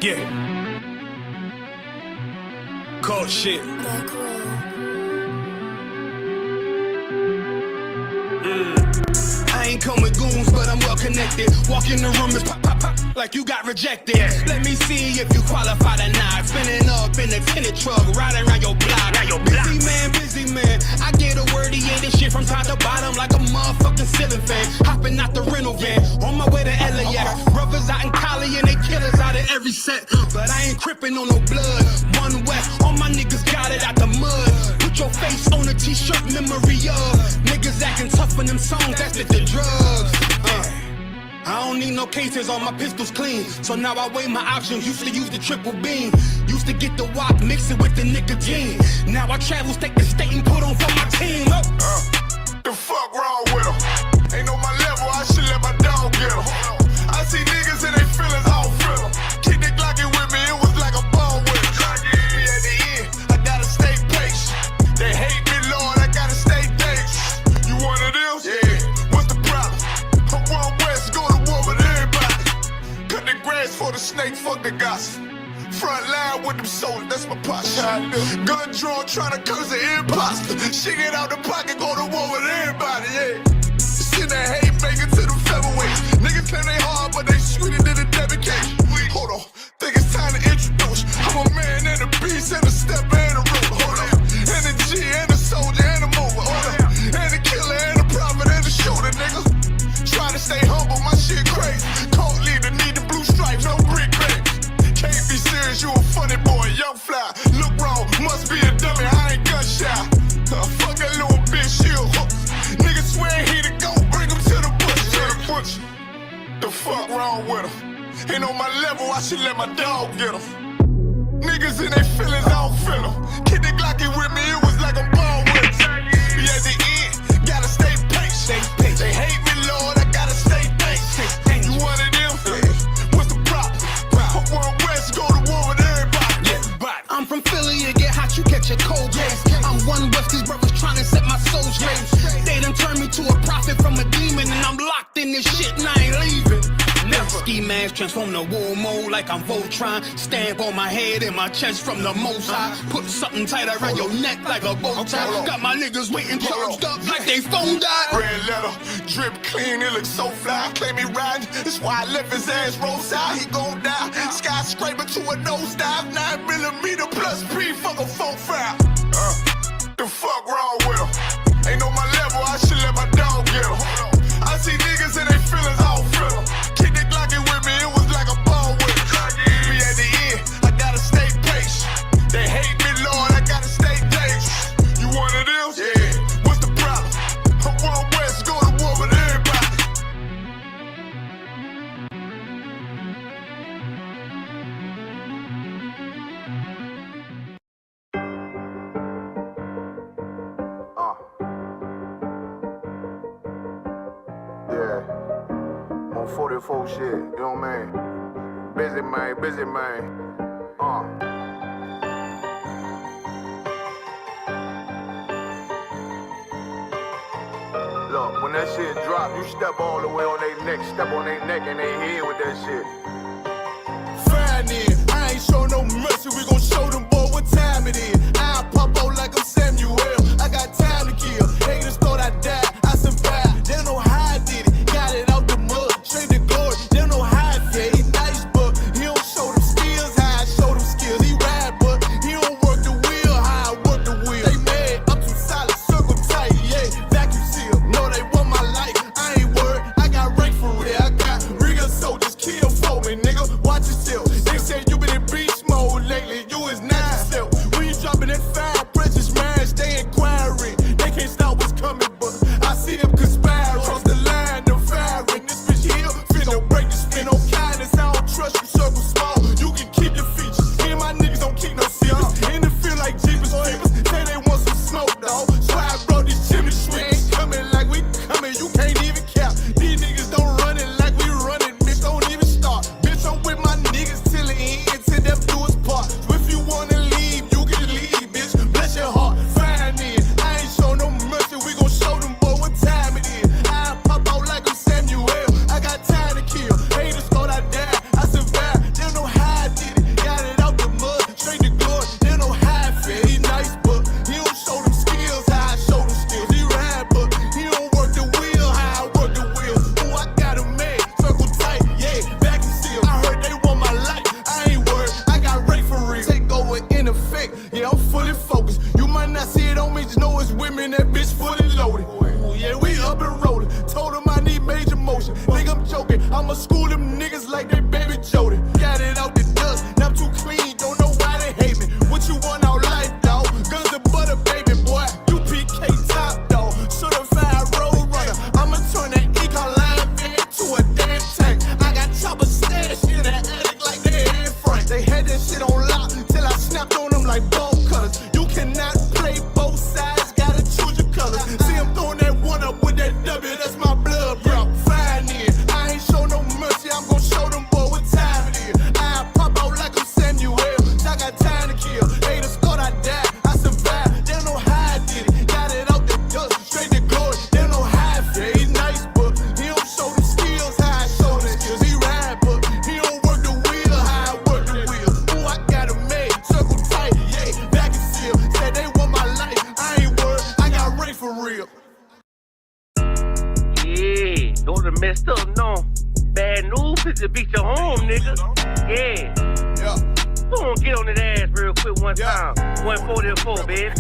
Yeah. Cold shit. I ain't come with goons, but I'm well connected. Walk in the room, it's pop, pop, pop, like you got rejected. Let me see if you qualify or not. Spinning up in a tinted truck, riding around your block. Busy man. I get a word, he ain't this shit from top to bottom like a motherfucking ceiling fan. Hopping out the rental van, on my way to LAX. Brothers out in Cali and they killers out of every set. But I ain't crippin' on no blood. One West, all my niggas got it out the mud. Put your face on a t-shirt, memory of niggas acting tough on them songs, that's the drugs. I don't need no cases, all my pistols clean. So now I weigh my options, used to use the triple beam. Used to get the wop, mix it with the nicotine. Now I travel state to state and put on for my team. The fuck wrong with them? Ain't on my level, I should let my dog get them. I see niggas and they feelings, I don't feel them. Keep the Glockin' with me, it was like a ball with it. Me at the end, I gotta stay patient. They hate me, Lord, I gotta stay dangerous. You one of them? Yeah. What's the problem? I'm Wild West, go to war with everybody. Cut the grass for the snake, fuck the gossip. Front line with them soldiers, that's my posture. Gun drawn, trying to curse an imposter. She get out the pocket, go to war with everybody, yeah. Send that hate, make it to the featherweights. Niggas claim they hard, but they sweeter than a dedication. Hold on, think it's time to introduce. I'm a man and a beast and a step and a rope. Hold on, and a G and a soldier and a mover. Hold on, and a killer and a prophet and a shooter, nigga. Trying to stay humble, my shit crazy. Cold leader, need the blue stripes, no brick break. Can't be serious, you a funny boy, young fly. Look wrong, must be a dummy, I ain't gun shy. Fuck that little bitch, she a hook. Niggas swear he the go, bring him to the bush. To the bush. The fuck wrong with him? Ain't on my level, I should let my dog get him. Niggas in their feelings, I don't feel them. Keep the Glockin' with me, it was like a ball with it. Be at the end, gotta stay patient. They hate me, Lord, I gotta stay patient. You one of them? What's the problem? One West, go to war with everybody. I'm from Philly, you get hot, you catch a cold case. I'm one West, these brothers trying to set my soul straight. They done turned me to a prophet from a demon, and I'm locked in this shit and I ain't leaving. Ski mask transform to war mode like I'm Voltron. Stamp on my head and my chest from the most high. Put something tight around your neck like a bow tie. Got my niggas waiting charged up like they phone died. Red letter, drip clean, it looks so fly. Claim he riding, that's why I left his ass roadside. He gon' die, skyscraper to a nosedive. 9mm plus P, fuck a 4-5. The fuck wrong with him? Ain't on my level, I should let my dog get him. I see niggas and they feelings, I don't feel them. Keep the Glockin' with me, it was like a ball with it. Be at the end, I gotta stay patient. They hate me, Lord, I gotta stay dangerous. You one of them? Yeah. What's the problem? I'm Wild West, go to war with everybody. Yeah, on 44 shit, you know what I mean? Busy man. Look, when that shit drop, you step all the way on their neck, step on their neck and their head with that shit. Fine in, I ain't show no mercy, we gon' show them boy what time it is. I pop out like I'm Samuel, I got time to kill. Haters thought I died, I survived. They don't know how I did it, got it out the mud, straight to glory. They don't know how I feel, he nice but he don't show them skills, how I show them skills. He ride but he don't work the wheel, how I work the wheel. They mad, I'm too solid, circle tight, yeah, vacuum seal. No, they want my life, I ain't worried, I got rank for real. I got real soldiers, kill folk. They had that shit on lock till I snapped on them like bone cutters. You cannot play both sides, gotta choose your colors. See him throwing that one up with that W, that's my blood, bro. Fine in. I ain't show no mercy, I'm gon' show them boy what time it is. I pop out like I'm Samuel. I got time to kill. Haters thought I died, I survived. They don't know how I did it. Got it out the dust, straight to glory. They don't know how I feel. He's nice, but he don't show the skills how I show the skills. He ride, but he don't work the wheel how I work the wheel. Ooh, I got a made, circle tight, yeah, back and seal. Said they want my life, I ain't worried. I got Ray for real. Yeah, those are messed up, no. Bad news is to beat your home, nigga. Yeah. Yeah. Come on, get on that ass real quick one time. 144, baby.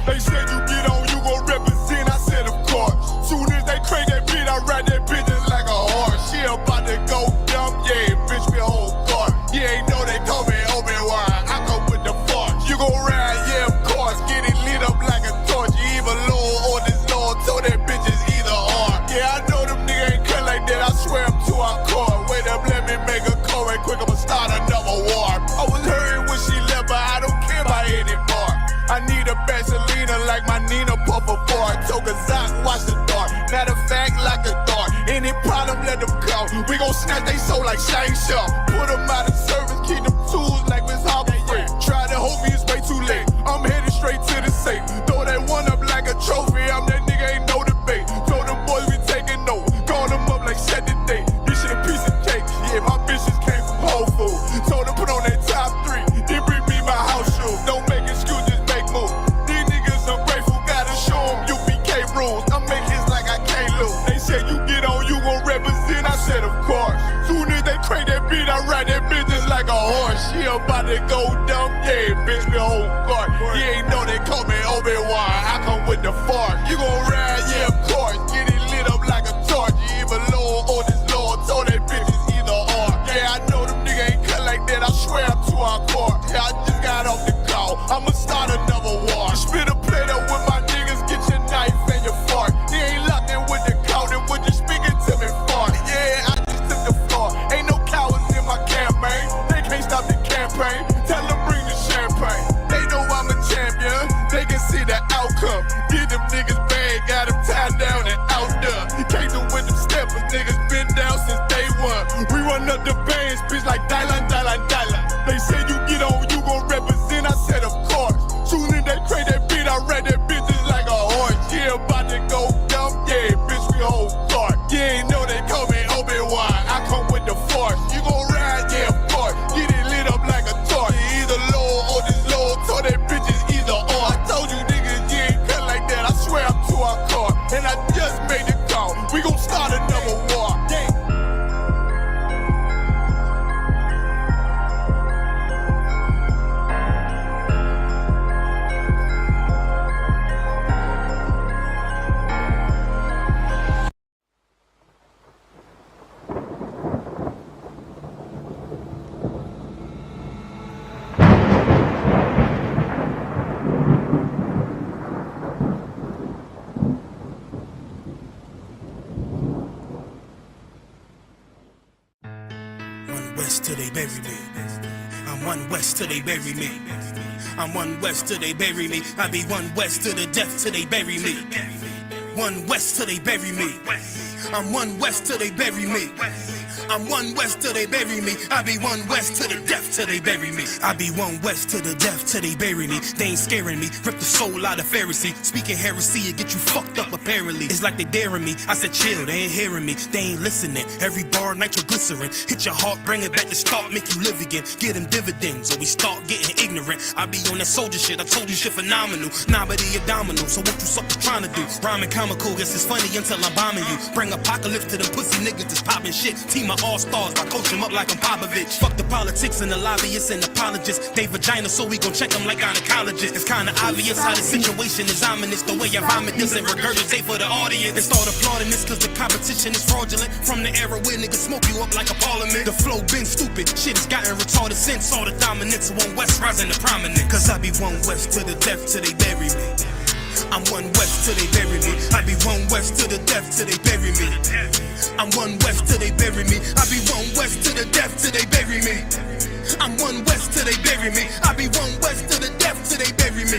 They said you get on, you gon' represent. I said of course. Soon as they crank that beat, I ride that bitch just like a horse. She about to go dumb, yeah, bitch me a whole car. You ain't know they call me Obi-Wan. I come with the force. You gon' ride, yeah, of course. Get it lit up like a torch. You either low or this Lord, so that bitch is either or. Yeah, I know them niggas ain't cut like that. I swear I'm to our core. Wait up, let me make a call right quick. I'ma start another war. I was hurting when she left, but I don't care about anymore. I need a Vaseline like my Nina Puffer for it. Took a Zoc, watch the dark. Matter of fact, like a dart. Any problem, let them come. We gon' snatch they soul like Shang Tsung. Put them out of service, keep them tools like Miss Harbor Free. Try to hope it's way too late. I'm headed straight to the safe. Throw that one up like a trophy. I'm that nigga, ain't no debate. Told them boys we taking note. Call them up like set the date. This shit a piece of cake. Yeah, my bitches came from Whole Foods. Told them put on that top 3. Then bring me my house shoes. Don't make excuses, make moves. These niggas ungrateful, gotta show them UPK rules. I make hits like I can't lose. They said you get on, you gon' represent. I said of course. Soon as they crank that beat, I ride that bitch just like a horse. She about to go dumb, yeah, bitch me a whole car. You ain't know they call me Obi-Wan. I come with the force. You gon' ride, yeah, of course. Get it lit up like a torch. You either low or this Lord, so that bitch is either or. Yeah, I know them niggas ain't cut like that. I swear I'm to our core. Yeah, I just got off the call. I'ma start another war. Spit a plate up with my niggas, get your knife and your fork. They ain't locked in with the cow, then when you speaking to me fart. Yeah, I just took the floor. Ain't no cowards in my campaign. They can't stop the campaign. Tell them bring the champagne. They know I'm a champion. They can see the outcome. Get them niggas bad, got them tied down and out there. Can't do with them steppers, niggas been down since day one. We run up the bands, bitch like Dylan. They say you get on, you gon' represent. I said of course. Soon as they crank that beat, I ride that bitch just like a horse. Yeah, about to go dumb, yeah, bitch we whole start. You ain't know they call me Obi-Wan. I come with the force. You gon' ride, yeah, of course. Get it lit up like a torch. You either low or this low, so that bitch is either or. I told you niggas, you ain't cut like that. I swear I'm to our car. And I just made the call. We gon' start another war. Yeah. West till they bury me. I'm one west till they bury me. I'm one west till they bury me. I be one west to the death till they bury me. One west till they bury me. I'm one west till they bury me. I'm one west till they bury me. I be one west to the death till they bury me. I be one west to the death till they bury me. They ain't scaring me. Rip the soul out of Pharisee. Speaking heresy, it get you fucked up apparently. It's like they daring me. I said chill, they ain't hearing me. They ain't listening. Every bar nitroglycerin. Hit your heart, bring it back to start, make you live again. Get them dividends or we start getting ignorant. I be on that soldier shit. I told you shit phenomenal. Nah, but he a domino. So what you suckers trying to do? Rhyming comical, guess it's funny until I'm bombing you. Bring apocalypse to them pussy niggas that's popping shit. Team of all-stars, I coach them up like I'm Popovich. Fuck the politics and the lobbyists and apologists. They vagina, so we gon' check them like gynecologists. It's kinda obvious how the situation is ominous. The way I vomit this and regurgitate for the audience. And start applauding this cause the competition is fraudulent. From the era where niggas smoke you up like a parliament. The flow been stupid, shit has gotten retarded since all the dominance of one west rising to prominence. Cause I be one west to the death till they bury me. I'm one west till they bury me. I be one west to the death till they bury me. I'm one west till they bury me. I be one west to the death till they bury me. bury me. I be one West to the death till they bury me.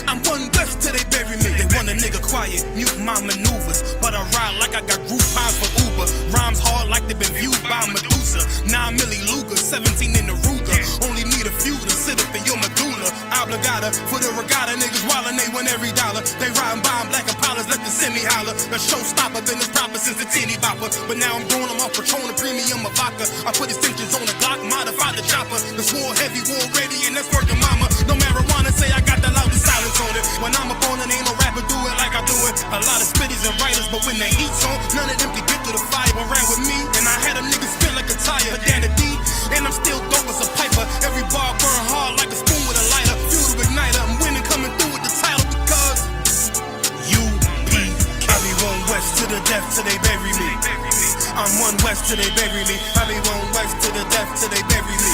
I'm one West till they bury me. They want a nigga quiet, mute my maneuvers, but I ride like I got Groupons for Uber. Rhymes hard like they been viewed by Medusa. 9 milli Luger, 17 in the Ruger. Only need a few to sit up in your medulla. Obligata for the regatta, niggas wildin', they win every dollar. They riding by black Impalas, let the semi holler. The showstopper, been as proper since the teeny bopper. But now I'm doing them off Patron, a premium of vodka. I put extensions on the Glock, modified the chopper. The swore heavy, war ready, and that's working mama. No marijuana, say I got the loudest silence on it. When I'm up on it, ain't no rapper do it like I do it. A lot of spitties and writers, but when the heat's on, none of them can get through the fire. Ran with me, and I had them niggas spin like a tire. Down the D, and I'm still dope as a piper. Every bar burn hard like a spoon with a lighter. Fuel to igniter, I'm winning, coming through with the title because UPK. I be one West to the death till they bury me. I'm one West till they bury me. I be one West to the death till they bury me.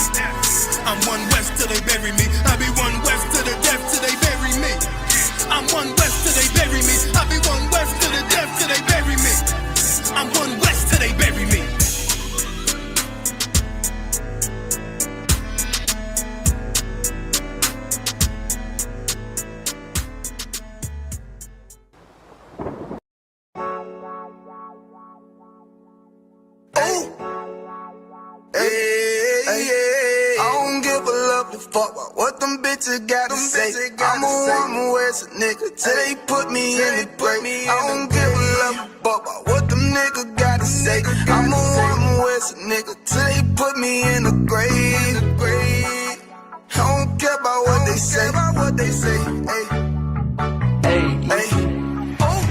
I'm one West till they bury me. I be one West to the death till they bury me. I'm one West till they bury me. I be one West to the death till they bury me. I'm one West till they bury me. Fuck what them bitches gotta say. I'm a West nigga till they put me in the grave. I don't give a love fuck what them niggas gotta say. I'm a West nigga till they put me in the grave. I don't care about what they say. Hey.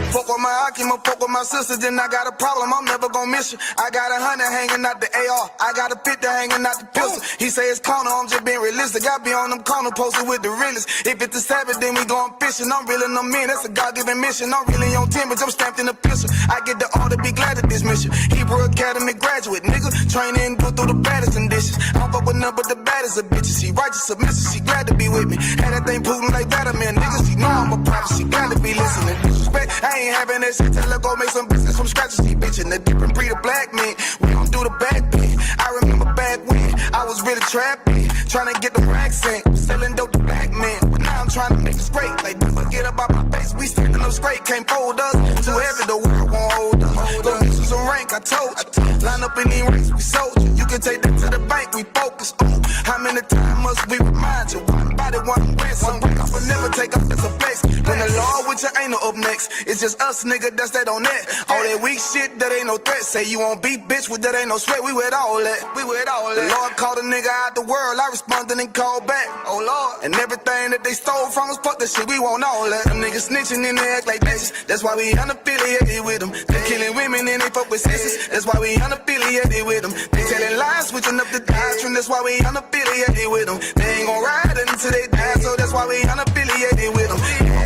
Fuck with my Akima, fuck with my sisters, then I got a problem, I'm never gonna miss you. I got 100 hanging out the AR, I got a 50 hanging out the pistol. He say it's corner, I'm just being realistic. I be on them corner posted with the realest. If it's the Sabbath, then we going fishing. I'm reeling them in, that's a God-given mission. I'm really on 10, but I'm stamped in the pistol. I get the order, be glad of this mission. Hebrew Academy graduate, nigga, training, go through the baddest conditions. I don't fuck with none but the baddest of bitches. She righteous, submissive, she glad to be with me. Had that thing Putin like that, man, niggas, she know I'm a prophet, she glad to be listening. Disrespect, I ain't having that shit, tell her go make some business from scratch. She bitchin' the different breed of black men. We don't do the back bend. I remember back when I was really trapping, trying to get the racks in, selling dope to black men. But now I'm trying to make it straight. Like, don't forget about my face. We standing up straight, can't fold us. Too heavy, the world won't hold us. Go get you some rank, I told you. Line up in these ranks, we sold you. You can take that to the bank, we focus. Ooh, how many times must we remind you? One body, one way, some break off, but never take off as a flex. When the law with you ain't no up next, it's just us, nigga, that's that on that. All that weak shit, that ain't no threat. Say you won't beat, bitch, with that ain't no sweat. We with all that, The Lord called a nigga out the world, I responded and called back. Oh Lord, and everything that they stole from us, fuck that shit, we want all that. Them niggas snitching and they act like bitches. That's why we unaffiliated with them. They killing women and they fuck with sisters. That's why we unaffiliated with them. They telling lies, switching up the doctrine. That's why we unaffiliated with them. They ain't gon' ride until they die, so that's why we unaffiliated with them.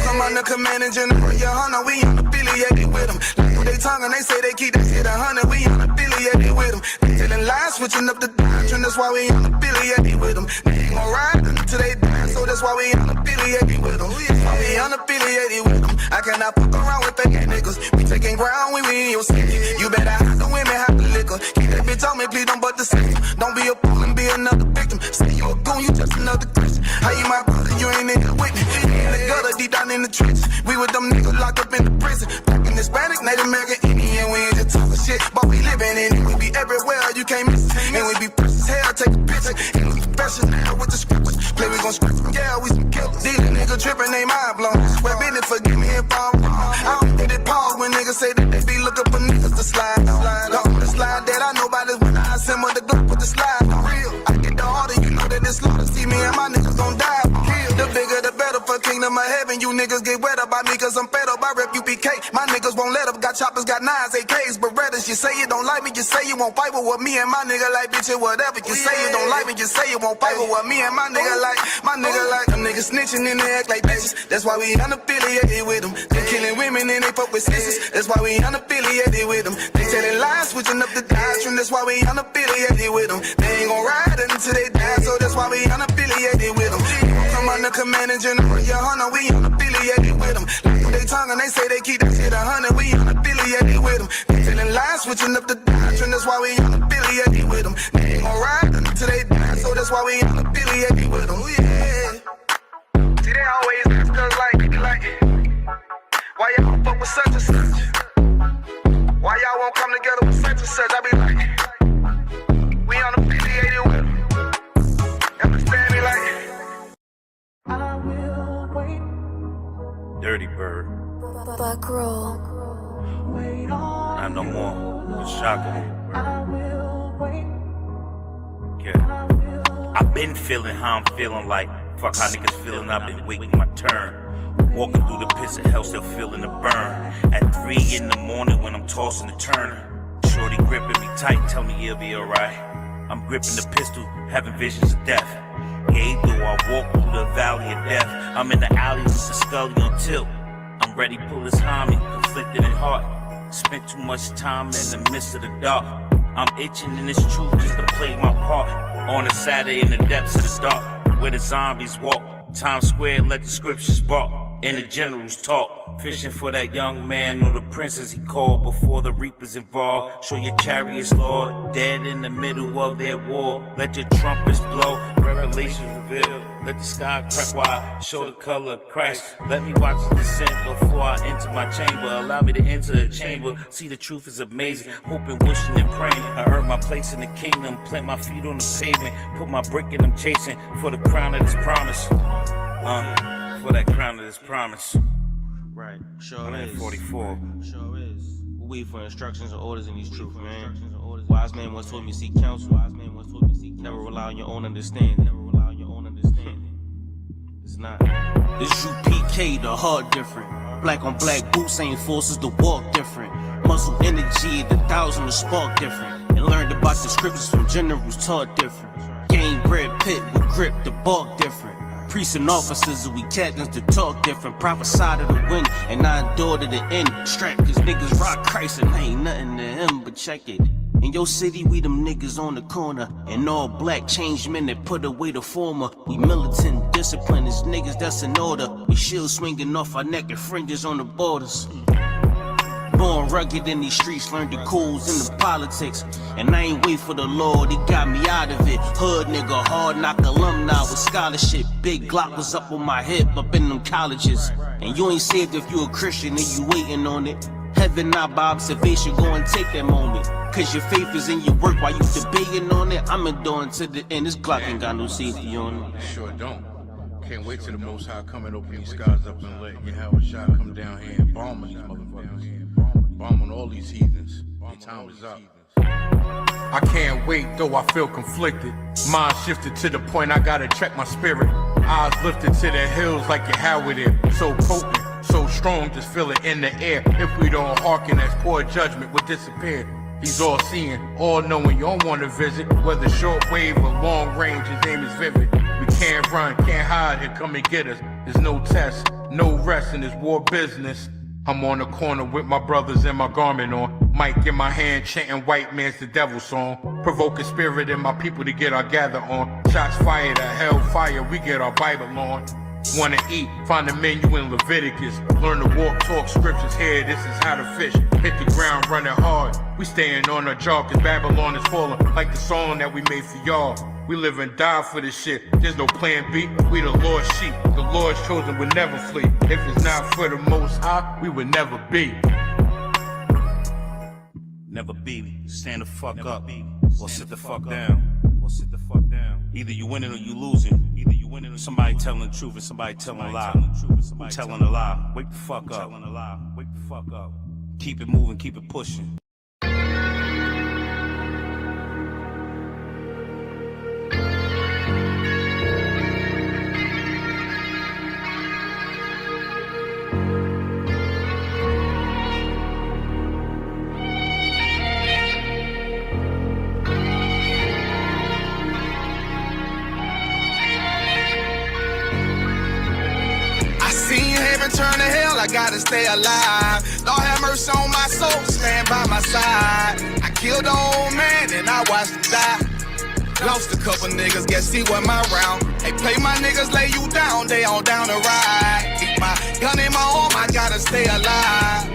Come on the command and general, YAHANNA, we unaffiliated with them. Like they tongue and they say they keep that shit 100, we unaffiliated with them. They telling lies, switching up the doctrine. That's why we unaffiliated with them. They ain't gon' ride until they die, so that's why we unaffiliated with them. That's why we unaffiliated with them. I cannot fuck around with fake niggas. We taking ground when we in your city. You better hide the women, hide the liquor. Keep that bitch on me, please don't butt the system. Don't be a fool and be another victim. Say you a goon, you just another Christian. How you my brother, you ain't in here with me. We in the gutter, deep down in the trenches. We with them niggas locked up in the prison. Black and Hispanic, Native American, Indian. We ain't just talking shit, but we living in it. We be everywhere, you can't miss it. And we be fresh as hell, take a picture. And we professional with the scriptures. Play, we gon' scratch them, yeah, we some killers. These niggas trippin', they mind blown. Swear business, forgive me if I'm wrong. I don't think they pause when niggas say that they be looking for niggas to slide on. The slide that I know about is when I assemble the group with the slide on. Real, I get the order, you know that it's slaughter. See me and my niggas gon' die. The bigger the better for kingdom of heaven. You niggas get wet up by me cause I'm fed up. I rep UPK. My niggas won't let up. Got choppers, got nines, AKs, Berettas. You say you don't like me, you say you won't fight with what me and my nigga like, bitch, whatever. You say you don't like me, you say you won't fight with what me and my nigga like. My nigga like them niggas snitching and they act like bitches. That's why we unaffiliated with them. They killing women and they fuck with sisters. That's why we unaffiliated with them. They telling lies, switching up the doctrine. That's why we unaffiliated with them. They ain't gon' ride until they die, so that's why we unaffiliated with them. Come on the command and general, YAHANNA, we unaffiliated with them. Like they tongue and they say they keep that shit 100, we unaffiliated with them. They telling lies, switching up the doctrine. That's why we unaffiliated with them. They ain't gon' ride until they die, so that's why we unaffiliated with them. Buck roll. Not no more. It's shocking. Yeah. I've been feeling how I'm feeling like. Fuck how niggas feeling, I've been waiting my turn. Walking through the pits of hell, still feeling the burn. At 3 in the morning when I'm tossing and turning. Shorty gripping me tight, tell me it'll be alright. I'm gripping the pistol, having visions of death. Yea, though I walk through the valley of death. I'm in the alley with the scully on tilt. I'm ready to pull his homie, conflicted in heart. Spent too much time in the midst of the dark. I'm itching in this truth just to play my part. On a Saturday in the depths of the dark, where the zombies walk. Times Square, let the scriptures bark. And the generals talk, fishing for that young man or the princess he called before the reapers involved. Show your chariots, Lord, dead in the middle of their war. Let your trumpets blow, revelations reveal. Let the sky crack wide, show the color of Christ. Let me watch the descent before I enter my chamber. Allow me to enter the chamber, see the truth is amazing. Hoping, wishing, and praying. I earn my place in the kingdom, plant my feet on the pavement. Put my brick in them chasing for the crown of this promise. For that crown of this promise. Right, sure 144. Sure is. We wait for instructions and orders in these truths, man. Wise man once told me seek counsel. Never rely on your own understanding. It's not. This UPK, the heart different. Black on black boots ain't forces to walk different. Muscle energy, the 1,000 to spark different. And learned about the scriptures from generals taught different. Game bred pit with grip, the bark different. Priests and officers, we captains to talk different. Prophesy to the wind, and I endure to the end. Strap, cause niggas rock Christ, and ain't nothing to him, but check it. In your city, we them niggas on the corner. And all black changed men that put away the former. We militant, disciplined as niggas that's in order. We shield swinging off our neck and fringes on the borders. Born rugged in these streets, learned the codes in the politics. And I ain't wait for the Lord, he got me out of it. Hood nigga, hard knock alumni with scholarship. Big Glock was up on my hip, up in them colleges. And you ain't saved if you a Christian and you waiting on it. Heaven not by observation, go and take that moment. Cause your faith is in your work while you debating on it. I'm enduring to the end, this Glock ain't got no safety on it. Sure don't. Can't wait till the Most High come and open these skies up and let YAHANNA come down here and bomb these motherfuckers. Bomb on all these heathens. Their time is up. I can't wait, though I feel conflicted. Mind shifted to the point I gotta check my spirit. Eyes lifted to the hills like YAHANNA there. So potent, so strong, just feel it in the air. If we don't hearken, as poor judgment would disappear. He's all seeing, all knowing, you don't wanna visit. Whether short wave or long range, his aim is vivid. We can't run, can't hide, he'll come and get us. There's no test, no rest in this war business. I'm on the corner with my brothers and my garment on. Mic in my hand, chanting white man's the devil song. Provoking spirit in my people to get our gather on. Shots fired at hellfire, we get our Bible on. Wanna eat, find the menu in Leviticus. Learn to walk, talk scriptures here, this is how to fish. Hit the ground, running hard. We staying on our jaw, cause Babylon is falling. Like the song that we made for y'all. We live and die for this shit, there's no plan B. We the Lord's sheep, the Lord's chosen would never flee. If it's not for the Most High, we would never be. Never be. Stand the fuck up, or sit the fuck down. Either you winning or you losing. Somebody telling the truth and somebody telling a lie. Who telling a lie? Wake the fuck up. Keep it moving, keep it pushing. Turn to hell, I gotta stay alive. Lord have mercy on my soul, stand by my side. I killed the old man and I watched him die. Lost a couple niggas, guess he wasn't my round. Hey, play my niggas, lay you down, they all down the ride. Keep my gun in my arm, I gotta stay alive.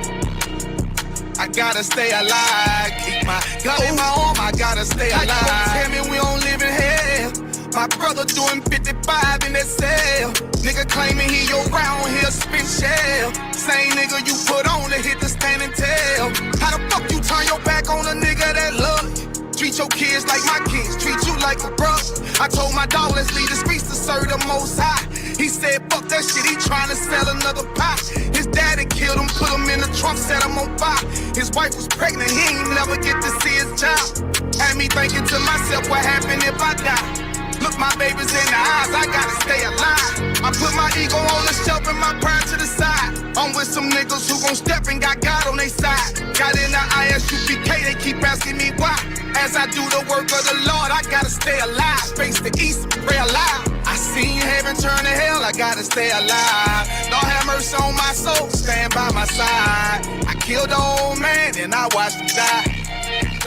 I gotta stay alive. Keep my gun in my arm, I gotta stay alive. Tell me we don't live in hell. My brother doing 55 in that cell. Nigga claiming he your round here spin shell. Same nigga you put on to hit the standing tail. How the fuck you turn your back on a nigga that love you? Treat your kids like my kids, treat you like a brother. I told my dog let's leave the streets to serve the Most High. He said, fuck that shit, he trying to sell another pot. His daddy killed him, put him in the trunk, set him on fire. His wife was pregnant, he ain't never get to see his child. Had me thinking to myself, what happened if I die? Look my babies in the eyes, I gotta stay alive. I put my ego on the shelf and my pride to the side. I'm with some niggas who gon' step and got God on their side. Got in the ISUPK, they keep asking me why. As I do the work of the Lord, I gotta stay alive. Face the east, pray alive. I seen heaven turn to hell, I gotta stay alive. Lord have mercy on my soul, stand by my side. I killed the old man and I watched him die.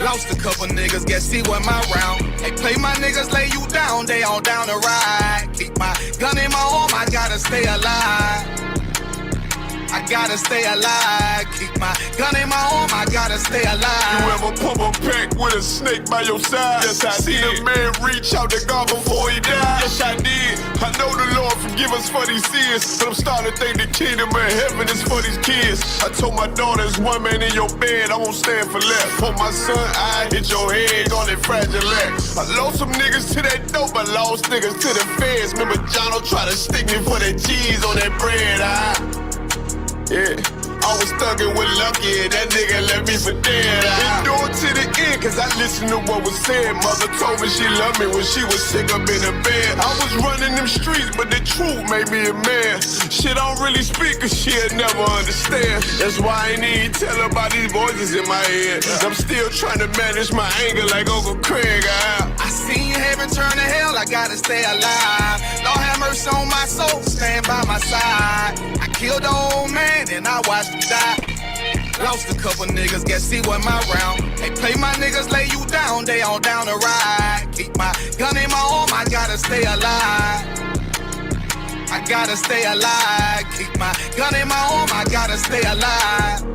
Lost a couple niggas, guess he wasn't my round. Hey, play my niggas, lay you down, they all down the ride. Keep my gun in my arm, I gotta stay alive. I gotta stay alive. Keep my gun in my arm, I gotta stay alive. You ever pump a pack with a snake by your side? Yes, I See did. the man reach out to God before he died? Yes, I did. I know the Lord forgive us for these sins, but I'm starting to think the kingdom of heaven is for these kids. I told my daughter, there's one man in your bed, I won't stand for left. For my son, I hit your head on that fragile leg. I lost some niggas to that dope, I lost niggas to the feds. Remember Jono try to stick me for that cheese on that bread, yeah, I was thuggin' with Lucky and that nigga left me for dead. Endure to the end, cause I listened to what was said. Mother told me she loved me when she was sick up in the bed. I was running them streets, but the truth made me a man. Shit, I don't really speak, cause she'll never understand. That's why I ain't even tell her about these voices in my head. I'm still trying to manage my anger like Uncle Craig. I seen heaven turn to hell, I gotta stay alive. Lord have mercy on my soul, stand by my side. I killed the old man and I watched him die. Lost a couple niggas, guess he wasn't my round. Hey, play my niggas, lay you down, they all down the ride. Keep my gun in my arm, I gotta stay alive. I gotta stay alive. Keep my gun in my arm, I gotta stay alive.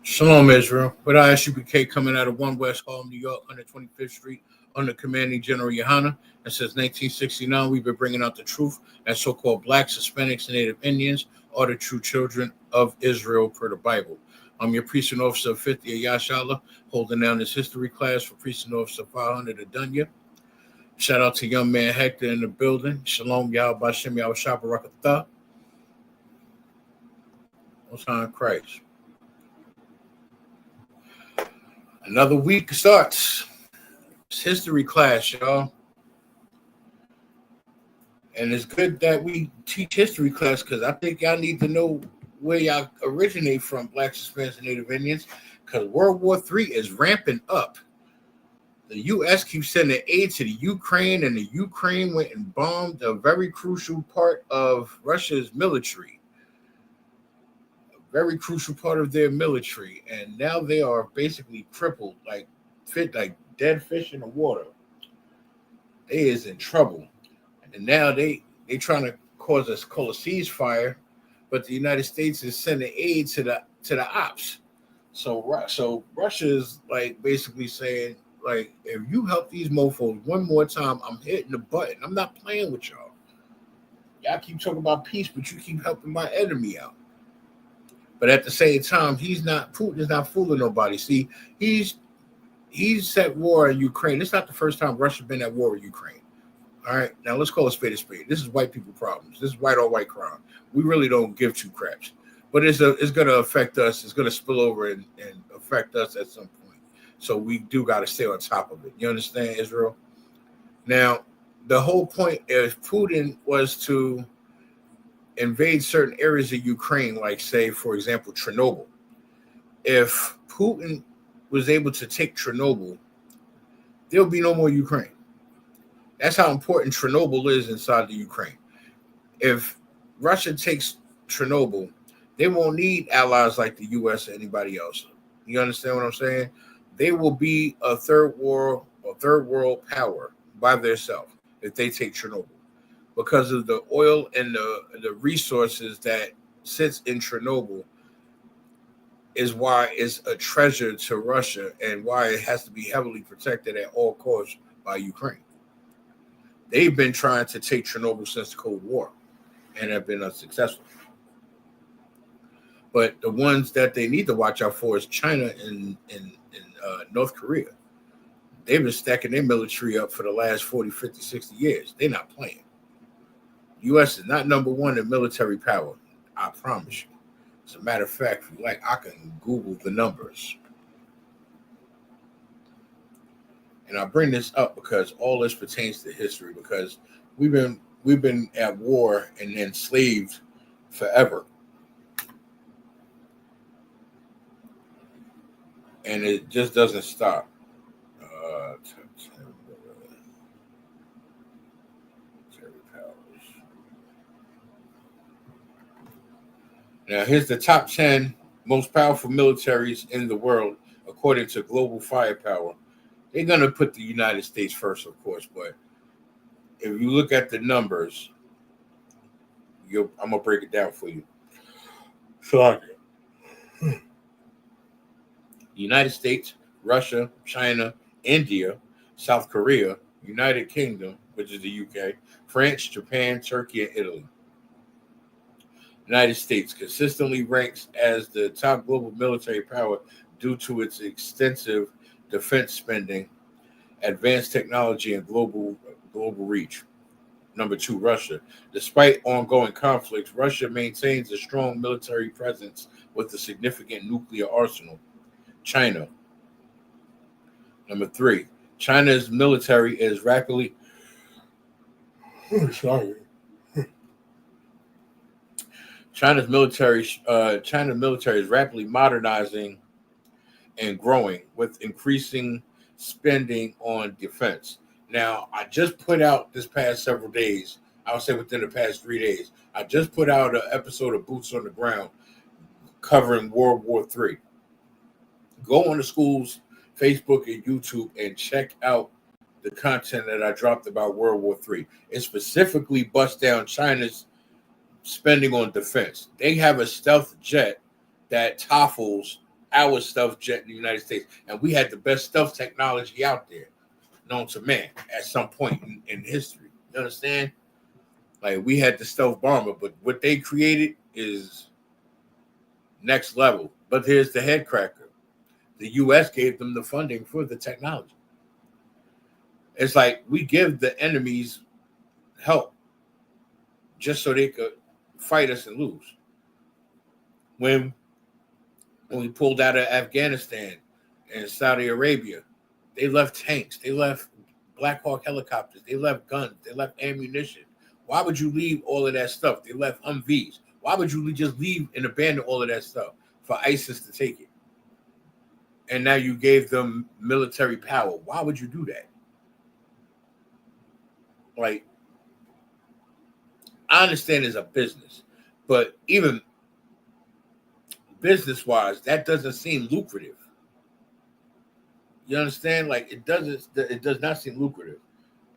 Shalom, Israel. With ISUPK coming out of 1 West Hall, New York, 125th Street, under commanding General YAHANNA. And since 1969, we've been bringing out the truth that so-called blacks, Hispanics, and Native Indians are the true children of Israel per the Bible. I'm your precinct officer of 50 Yashala, holding down this history class for precinct officer 500 of Dunya. Shout out to young man Hector in the building. Shalom, Yahweh Bashem, Yahweh Shabarakatah. Most High in Christ. Another week starts. It's history class, y'all. And it's good that we teach history class because I think y'all need to know where y'all originate from, blacks, Hispanics, and Native Indians, because World War III is ramping up. The U.S. keeps sending aid to the Ukraine, and the Ukraine went and bombed a very crucial part of Russia's military. Very crucial part of their military, and now they are basically crippled, like dead fish in the water. They is in trouble, and now they trying to call a ceasefire, but the United States is sending aid to the ops. So Russia is like basically saying, like, if you help these mofos one more time, I'm hitting the button. I'm not playing with y'all. Y'all keep talking about peace, but you keep helping my enemy out. But at the same time, Putin is not fooling nobody. See, he's set war in Ukraine. It's not the first time Russia's been at war with Ukraine. All right, now let's call a spade a spade. This is white people problems. This is white on white crime. We really don't give two craps. But it's going to affect us. It's going to spill over and affect us at some point. So we do got to stay on top of it. You understand, Israel? Now, the whole point, if Putin was to invade certain areas of Ukraine, like, say, for example, Chernobyl. If Putin was able to take Chernobyl, there'll be no more Ukraine. That's how important Chernobyl is inside the Ukraine. If Russia takes Chernobyl, they won't need allies like the U.S. or anybody else. You understand what I'm saying? They will be a third world power by themselves if they take Chernobyl, because of the oil and the resources that sits in Chernobyl is why it's a treasure to Russia and why it has to be heavily protected at all costs by Ukraine. They've been trying to take Chernobyl since the Cold War and have been unsuccessful. But the ones that they need to watch out for is China and North Korea. They've been stacking their military up for the last 40, 50, 60 years. They're not playing. U.S. is not number one in military power. I promise you. As a matter of fact, if you like, I can Google the numbers. And I bring this up because all this pertains to history, because we've been at war and enslaved forever. And it just doesn't stop. Now, here's the top 10 most powerful militaries in the world, according to Global Firepower. They're going to put the United States first, of course, but if you look at the numbers, I'm going to break it down for you. So, United States, Russia, China, India, South Korea, United Kingdom, which is the UK, France, Japan, Turkey, and Italy. United States consistently ranks as the top global military power due to its extensive defense spending, advanced technology, and global reach. Number 2, Russia. Despite ongoing conflicts, Russia maintains a strong military presence with a significant nuclear arsenal. China. Number 3, China's military is rapidly China's military is rapidly modernizing and growing with increasing spending on defense. Now, I just put out this past several days, I would say within the past 3 days, I just put out an episode of Boots on the Ground covering World War III. Go on the school's Facebook and YouTube and check out the content that I dropped about World War III. It specifically busts down China's spending on defense. They have a stealth jet that topples our stealth jet in the United States, and we had the best stealth technology out there known to man at some point in history. You understand? Like, we had the stealth bomber, but what they created is next level. But here's the head cracker. The U.S. gave them the funding for the technology. It's like we give the enemies help just so they could fight us and lose. When we pulled out of Afghanistan and Saudi Arabia, they left tanks, they left Black Hawk helicopters, they left guns, they left ammunition. Why would you leave all of that stuff? They left Humvees. Why would you just leave and abandon all of that stuff for ISIS to take it? And now you gave them military power. Why would you do that? Like, I understand it's a business, but even business-wise, that doesn't seem lucrative. You understand? Like, it does not seem lucrative.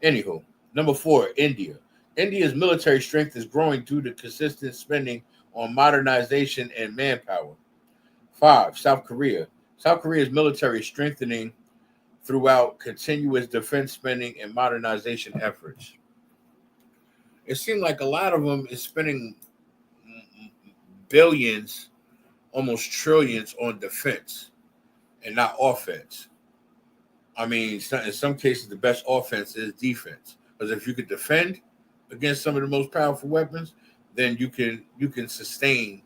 Anywho, number 4, India. India's military strength is growing due to consistent spending on modernization and manpower. 5, South Korea. South Korea's military is strengthening throughout continuous defense spending and modernization efforts. It seemed like a lot of them is spending billions, almost trillions on defense and not offense. I mean, in some cases, the best offense is defense. Because if you could defend against some of the most powerful weapons, then you can sustain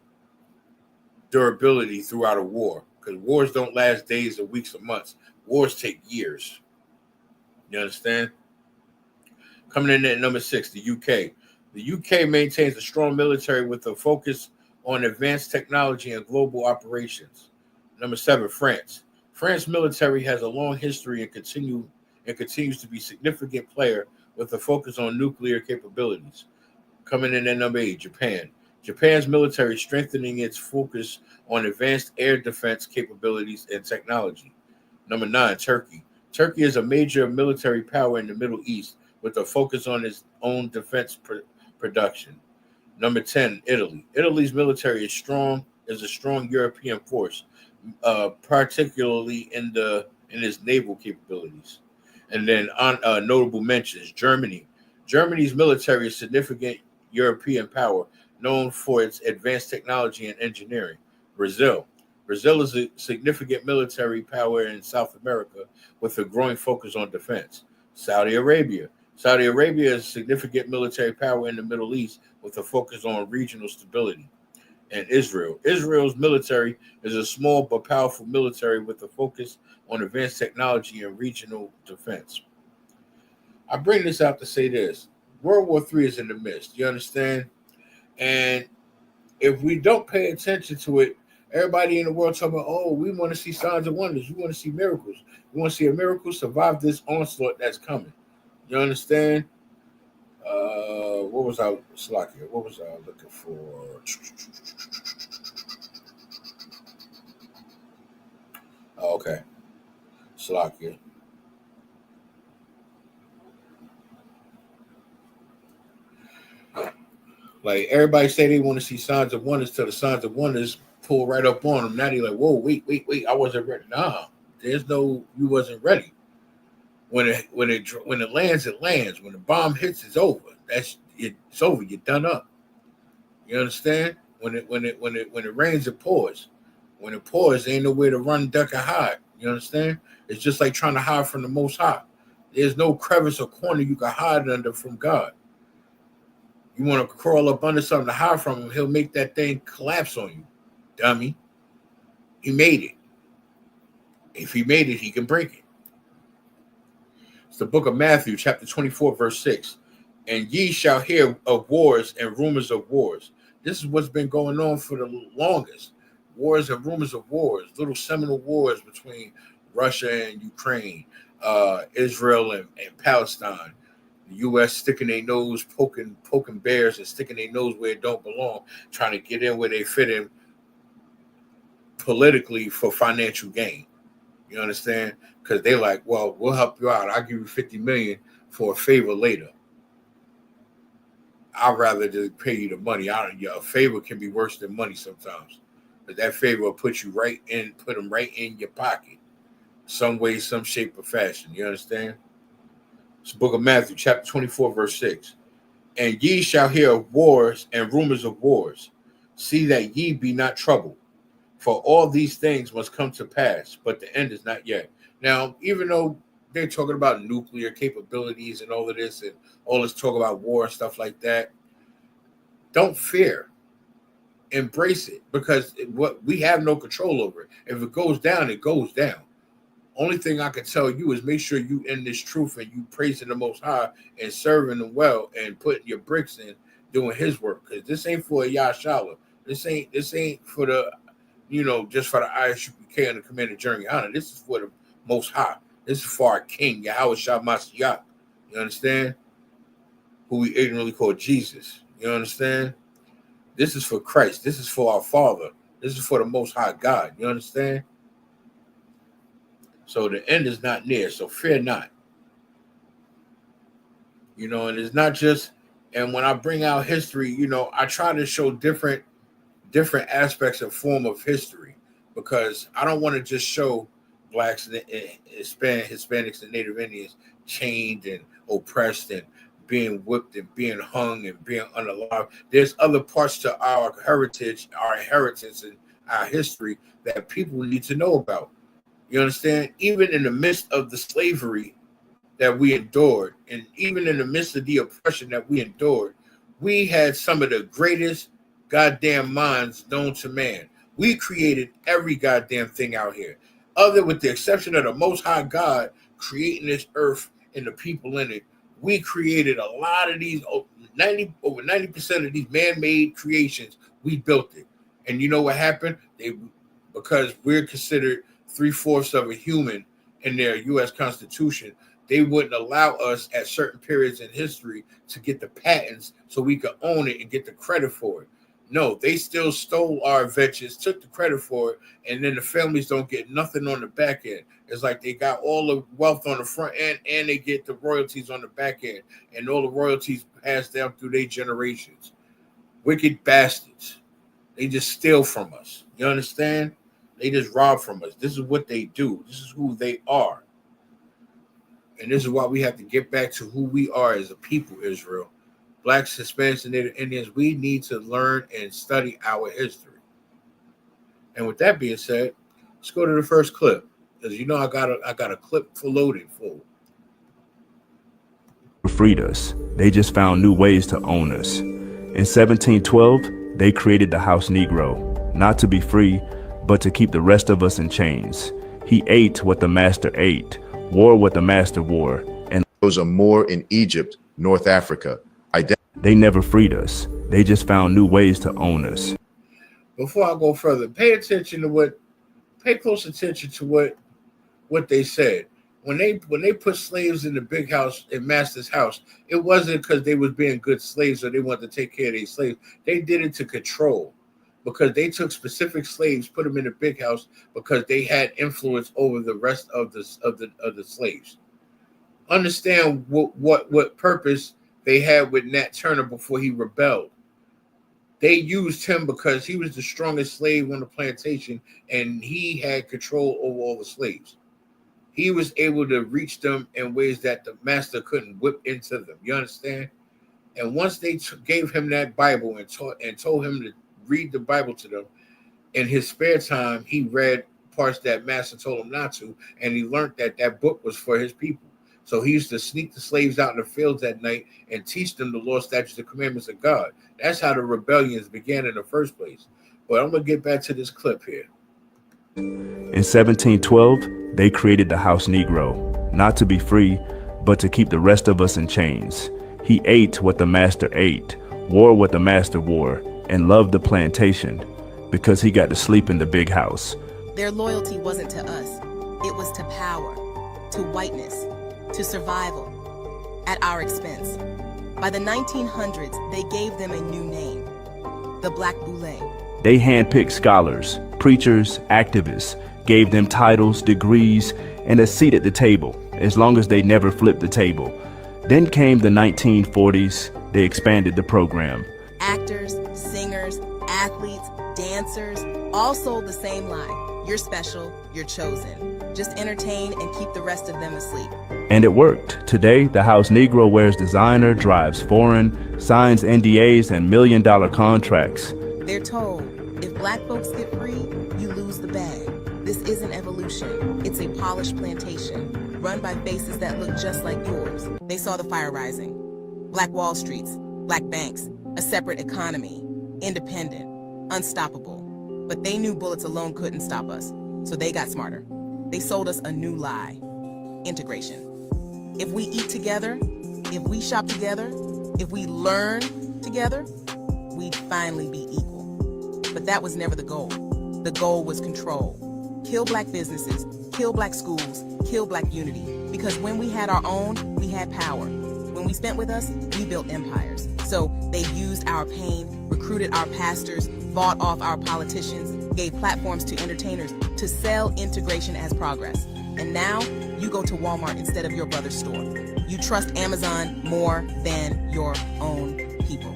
durability throughout a war. Because wars don't last days or weeks or months. Wars take years. You understand? Coming in at number 6, the UK. The UK maintains a strong military with a focus on advanced technology and global operations. Number 7, France. France's military has a long history and continues to be a significant player with a focus on nuclear capabilities. Coming in at number 8, Japan. Japan's military is strengthening its focus on advanced air defense capabilities and technology. Number 9, Turkey. Turkey is a major military power in the Middle East with a focus on its own defense production. Number 10, Italy. Italy's military is a strong European force, particularly in its naval capabilities. And then on notable mentions, Germany. Germany's military is significant European power, known for its advanced technology and engineering. Brazil. Brazil is a significant military power in South America with a growing focus on defense. Saudi Arabia. Saudi Arabia is a significant military power in the Middle East with a focus on regional stability. And Israel. Israel's military is a small but powerful military with a focus on advanced technology and regional defense. I bring this out to say this. World War III is in the midst. You understand? And if we don't pay attention to it, everybody in the world talking about, oh, we want to see signs and wonders. We want to see miracles. We want to see a miracle survive this onslaught that's coming. You understand? What was I slacking? What was I looking for? Oh, okay. Slacking. Like everybody say they want to see signs and wonders till the signs and wonders pull right up on them. Now they're like, whoa, wait, I wasn't ready. Nah, there's no, you wasn't ready. When it lands, it lands. When the bomb hits, it's over. It's over. You're done up. You understand? When it rains, it pours. When it pours, there ain't nowhere to run, duck, and hide. You understand? It's just like trying to hide from the Most High. There's no crevice or corner you can hide under from God. You want to crawl up under something to hide from him, he'll make that thing collapse on you, dummy. He made it. If he made it, he can break it. It's the book of Matthew, chapter 24, verse 6. And ye shall hear of wars and rumors of wars. This is what's been going on for the longest. Wars and rumors of wars, little seminal wars between Russia and Ukraine, Israel and Palestine. The U.S. sticking their nose, poking bears and sticking their nose where it don't belong, trying to get in where they fit in politically for financial gain. You understand? Because they're like, well, we'll help you out. I'll give you $50 million for a favor later. I'd rather just pay you the money. A favor can be worse than money sometimes. But that favor will put them right in your pocket. Some way, some shape, or fashion. You understand? It's the book of Matthew, chapter 24, verse 6. And ye shall hear of wars and rumors of wars. See that ye be not troubled. For all these things must come to pass, but the end is not yet. Now, even though they're talking about nuclear capabilities and all of this and all this talk about war and stuff like that, don't fear. Embrace it, because what we have no control over it. If it goes down, it goes down. Only thing I can tell you is make sure you in this truth and you praising the Most High and serving him well and putting your bricks in, doing his work. Because this ain't for a Yahshala. This ain't for the, just for the ISUPK and the Commander Journey Honor. This is for the Most High. This is for our King, Yahweh Shah Mashiach. You understand? Who we ignorantly call Jesus. You understand? This is for Christ. This is for our Father. This is for the Most High God. You understand? So the end is not near. So fear not. And it's not just, and when I bring out history, I try to show different aspects and form of history, because I don't want to just show blacks and Hispanics and Native Indians chained and oppressed and being whipped and being hung and being unalive. There's other parts to our heritage, our inheritance, and our history that people need to know about. You understand? Even in the midst of the slavery that we endured, and even in the midst of the oppression that we endured, we had some of the greatest goddamn minds known to man. We created every goddamn thing out here, other with the exception of the Most High God creating this earth and the people in it. We created a lot of these, over 90% of these man-made creations. We built it. And you know what happened? Because we're considered 3/4 of a human in their U.S. Constitution, they wouldn't allow us at certain periods in history to get the patents so we could own it and get the credit for it. No, they still stole our inventions, took the credit for it, and then the families don't get nothing on the back end. It's like they got all the wealth on the front end and they get the royalties on the back end, and all the royalties passed down through their generations. Wicked bastards. They just steal from us. You understand? They just rob from us. This is what they do. This is who they are. And this is why we have to get back to who we are as a people, Israel. Blacks, Hispanics, and Native Indians, we need to learn and study our history. And with that being said, let's go to the first clip. Because you know I got a clip loaded full. Freed us. They just found new ways to own us. In 1712, they created the house Negro, not to be free, but to keep the rest of us in chains. He ate what the master ate, wore what the master wore, and those are more in Egypt, North Africa. They never freed us. They just found new ways to own us. Before I go further, pay close attention to what they said. When they put slaves in the big house, in master's house, it wasn't because they was being good slaves or they wanted to take care of their slaves. They did it to control, because they took specific slaves, put them in the big house because they had influence over the rest of the slaves. Understand what purpose they had with Nat Turner before he rebelled. They used him because he was the strongest slave on the plantation and he had control over all the slaves. He was able to reach them in ways that the master couldn't whip into them. You understand? And once they gave him that Bible and told him to read the Bible to them, in his spare time, he read parts that master told him not to, and he learned that book was for his people. So he used to sneak the slaves out in the fields at night and teach them the law, statutes, and commandments of God. That's how the rebellions began in the first place. But I'm going to get back to this clip here. In 1712, they created the house Negro, not to be free, but to keep the rest of us in chains. He ate what the master ate, wore what the master wore, and loved the plantation because he got to sleep in the big house. Their loyalty wasn't to us. It was to power, to whiteness, to survival, at our expense. By the 1900s, they gave them a new name, the Black Boule. They handpicked scholars, preachers, activists, gave them titles, degrees, and a seat at the table, as long as they never flipped the table. Then came the 1940s, they expanded the program. Actors, singers, athletes, dancers, all sold the same line. You're special, you're chosen. Just entertain and keep the rest of them asleep. And it worked. Today, the house Negro wears designer, drives foreign, signs NDAs and million-dollar contracts. They're told, if black folks get free, you lose the bag. This isn't evolution. It's a polished plantation, run by faces that look just like yours. They saw the fire rising. Black Wall Streets, black banks, a separate economy, independent, unstoppable. But they knew bullets alone couldn't stop us, so they got smarter. They sold us a new lie, integration. If we eat together, if we shop together, if we learn together, we'd finally be equal. But that was never the goal. The goal was control. Kill black businesses, kill black schools, kill black unity. Because when we had our own, we had power. When we spent with us, we built empires. So they used our pain, recruited our pastors, bought off our politicians, gave platforms to entertainers to sell integration as progress. And now you go to Walmart instead of your brother's store. You trust Amazon more than your own people.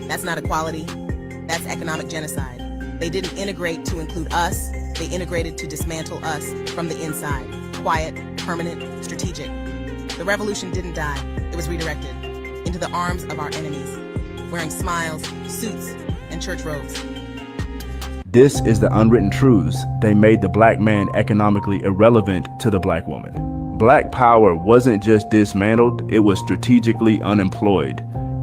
That's not equality. That's economic genocide. They didn't integrate to include us. They integrated to dismantle us from the inside. Quiet, permanent, strategic. The revolution didn't die. It was redirected into the arms of our enemies, wearing smiles, suits, and church robes. This is the unwritten truths. They made the black man economically irrelevant to the black woman. Black power wasn't just dismantled, it was strategically unemployed.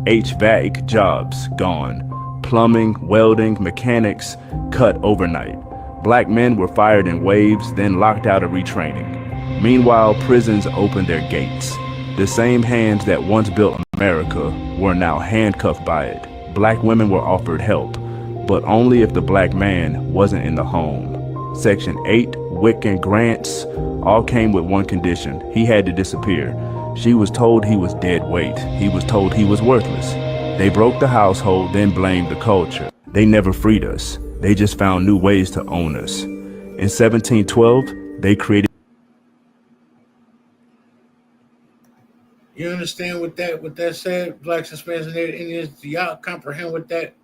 HVAC jobs gone. Plumbing, welding, mechanics cut overnight. Black men were fired in waves, then locked out of retraining. Meanwhile, prisons opened their gates. The same hands that once built America were now handcuffed by it. Black women were offered help, but only if the black man wasn't in the home. Section 8, WIC and grants all came with one condition. He had to disappear. She was told he was dead weight. He was told he was worthless. They broke the household, then blamed the culture. They never freed us. They just found new ways to own us. In 1712, they created. You understand what that said, blacks, Hispanics, and Native Indians? Do y'all comprehend what that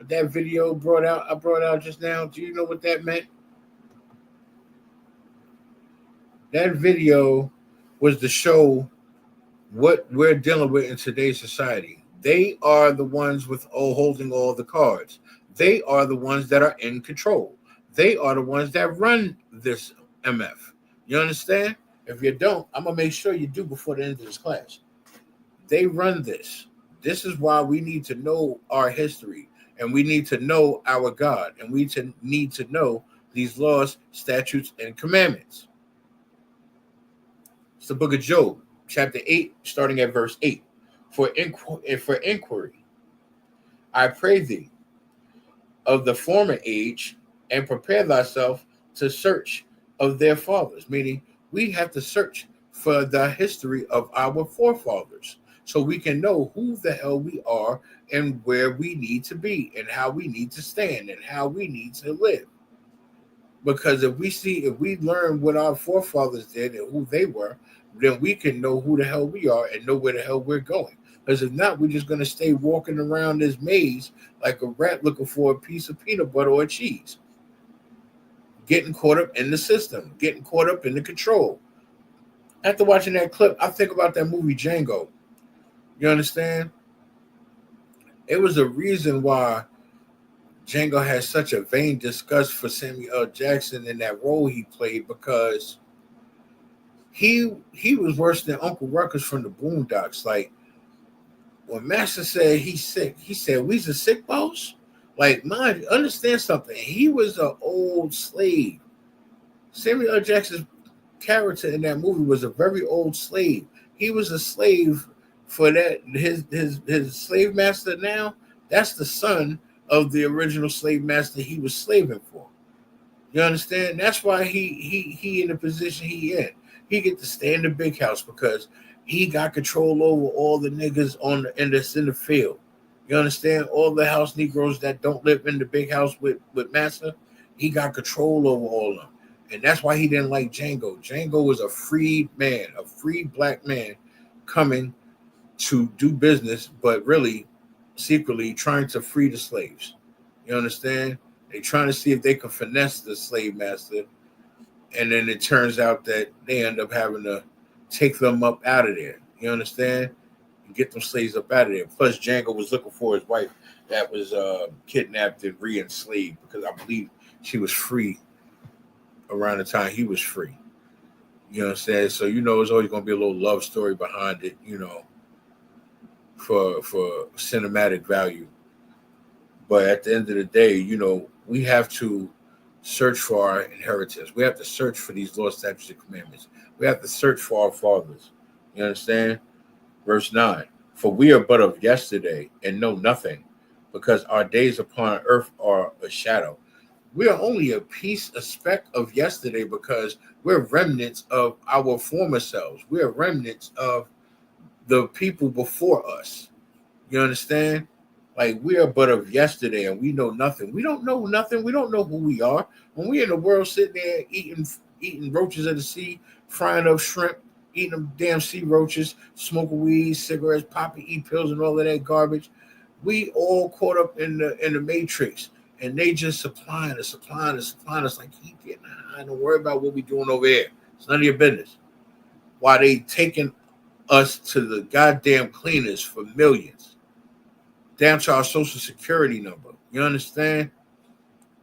video brought out? I brought out just now. Do you know what that meant? That video was to show what we're dealing with in today's society. They are the ones with holding all the cards. They are the ones that are in control. They are the ones that run this MF. You understand? If you don't, I'm gonna make sure you do before the end of this class. They run this. This is why we need to know our history, and we need to know our God, and we need to know these laws, statutes, and commandments. It's the book of Job, chapter 8, starting at verse 8. For inquiry, I pray thee, of the former age, and prepare thyself to search of their fathers. Meaning, we have to search for the history of our forefathers so we can know who the hell we are and where we need to be and how we need to stand and how we need to live. Because if we learn what our forefathers did and who they were, then we can know who the hell we are and know where the hell we're going. Because if not, we're just going to stay walking around this maze like a rat looking for a piece of peanut butter or cheese. Getting caught up in the system, getting caught up in the control. After watching that clip, I think about that movie Django. You understand? It was a reason why Django had such a vain disgust for Samuel L. Jackson in that role he played, because he was worse than Uncle Ruckus from the Boondocks. Like, when Master said he's sick, he said, "We's a sick boss." Like, mind, understand something. He was an old slave. Samuel L. Jackson's character in that movie was a very old slave. He was a slave for that. His slave master now, that's the son of the original slave master he was slaving for. You understand? That's why he in the position he in. He get to stay in the big house because he got control over all the niggas in the field. You understand? All the house Negroes that don't live in the big house with Master, he got control over all of them. And that's why he didn't like Django. Django was a free man, a free black man coming to do business, but really secretly trying to free the slaves. You understand? They trying to see if they can finesse the slave master. And then it turns out that they end up having to take them up out of there. You understand? And get them slaves up out of there. Plus, Django was looking for his wife that was kidnapped and re-enslaved, because I believe she was free around the time he was free. You know what I'm saying? So, it's always going to be a little love story behind it, for cinematic value. But at the end of the day, we have to search for our inheritance. We have to search for these laws, statutes, and commandments. We have to search for our fathers. You understand? Verse 9. For we are but of yesterday and know nothing, because our days upon earth are a shadow. We are only a speck of yesterday, because we're remnants of our former selves. We're remnants of the people before us. You understand? Like, we are but of yesterday and we know nothing. We don't know nothing. We don't know who we are. When we're in the world sitting there eating roaches of the sea, frying up shrimp, eating them damn sea roaches, smoking weed, cigarettes, popping E-pills, and all of that garbage, we all caught up in the matrix. And they just supplying us like, keep getting high. Don't worry about what we doing over here. It's none of your business. While they taking us to the goddamn cleaners for millions, down to our social security number. You understand?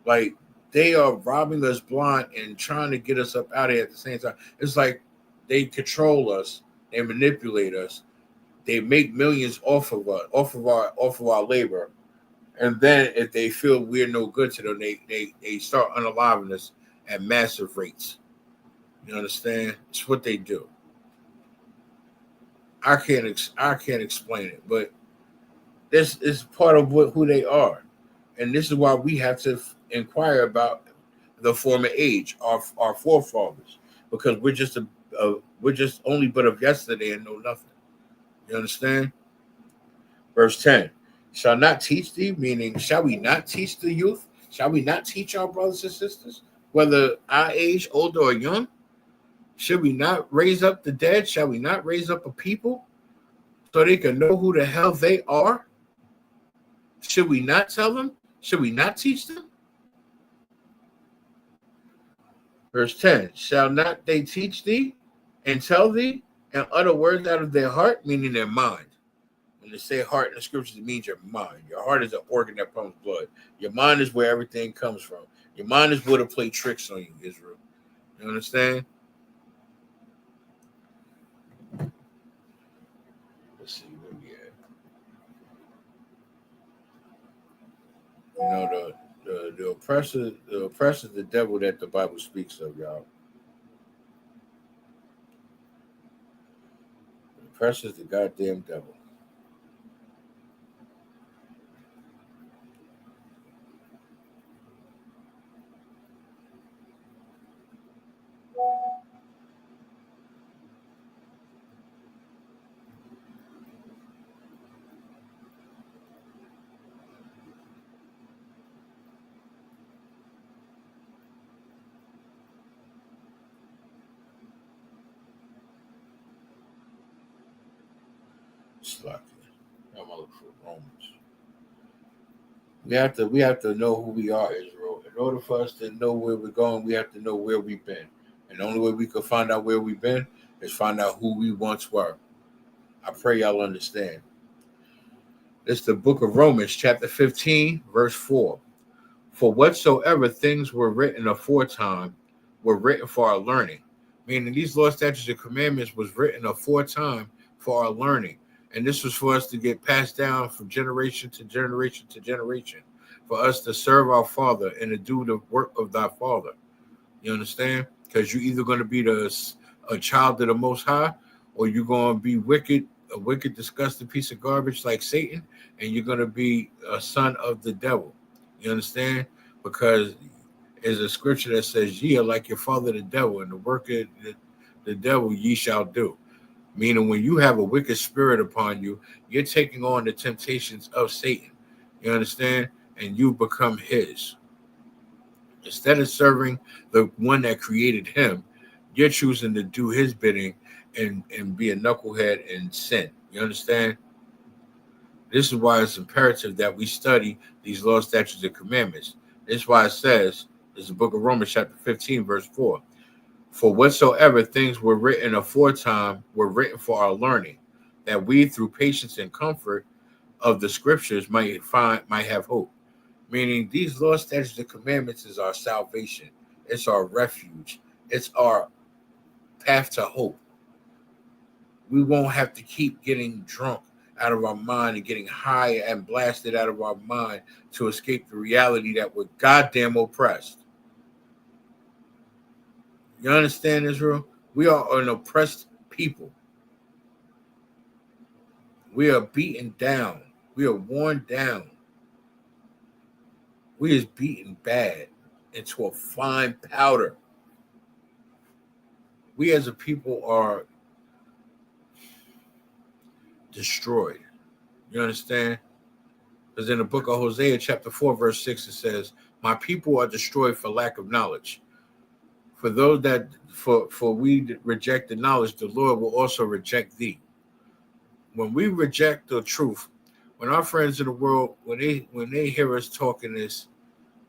Like, they are robbing us blind and trying to get us up out of here at the same time. It's like they control us, they manipulate us, they make millions off of our labor. And then if they feel we're no good to them, they start unaliving us at massive rates. You understand? It's what they do. I can't explain it, but this is part of who they are. And this is why we have to inquire about the former age, our forefathers, because we're just only but of yesterday and know nothing. You understand? Verse 10. Shall not teach thee, meaning, shall we not teach the youth? Shall we not teach our brothers and sisters, whether our age, older or young? Should we not raise up the dead? Shall we not raise up a people so they can know who the hell they are? Should we not tell them? Should we not teach them? Verse 10, shall not they teach thee and tell thee, and utter words out of their heart, meaning their mind. When they say heart in the scriptures, it means your mind. Your heart is an organ that pumps blood. Your mind is where everything comes from. Your mind is where to play tricks on you, Israel. You understand? Let's see where we at. You know, the oppressor is the devil that the Bible speaks of, y'all. The oppressor is the goddamn devil. I'm gonna look for Romans. We have to know who we are, Israel. In order for us to know where we're going, we have to know where we've been. And the only way we can find out where we've been is find out who we once were. I pray y'all understand. It's the book of Romans, chapter 15, verse 4. For whatsoever things were written aforetime were written for our learning. Meaning these law, statutes, and commandments was written aforetime for our learning. And this was for us to get passed down from generation to generation to generation. For us to serve our Father and to do the work of thy Father. You understand? Because you're either going to be a child of the Most High, or you're going to be wicked, a wicked, disgusting piece of garbage like Satan, and you're going to be a son of the devil. You understand? Because there's a scripture that says, ye are like your father the devil, and the work of the devil ye shall do. Meaning when you have a wicked spirit upon you, you're taking on the temptations of Satan. You understand? And you become his. Instead of serving the one that created him, you're choosing to do his bidding and be a knucklehead and sin. You understand? This is why it's imperative that we study these laws, statutes, and commandments. This is why it says, this is the book of Romans, chapter 15, verse 4. For whatsoever things were written aforetime were written for our learning, that we through patience and comfort of the scriptures might have hope. Meaning these laws, statutes, and commandments is our salvation. It's our refuge. It's our path to hope. We won't have to keep getting drunk out of our mind and getting high and blasted out of our mind to escape the reality that we're goddamn oppressed. You understand, Israel? We are an oppressed people. We are beaten down. We are worn down. We is beaten bad into a fine powder. We as a people are destroyed. You understand? Because in the book of Hosea, chapter 4, verse 6, it says, my people are destroyed for lack of knowledge. For those that, for we reject the knowledge, the Lord will also reject thee. When we reject the truth, when our friends in the world, when they hear us talking this,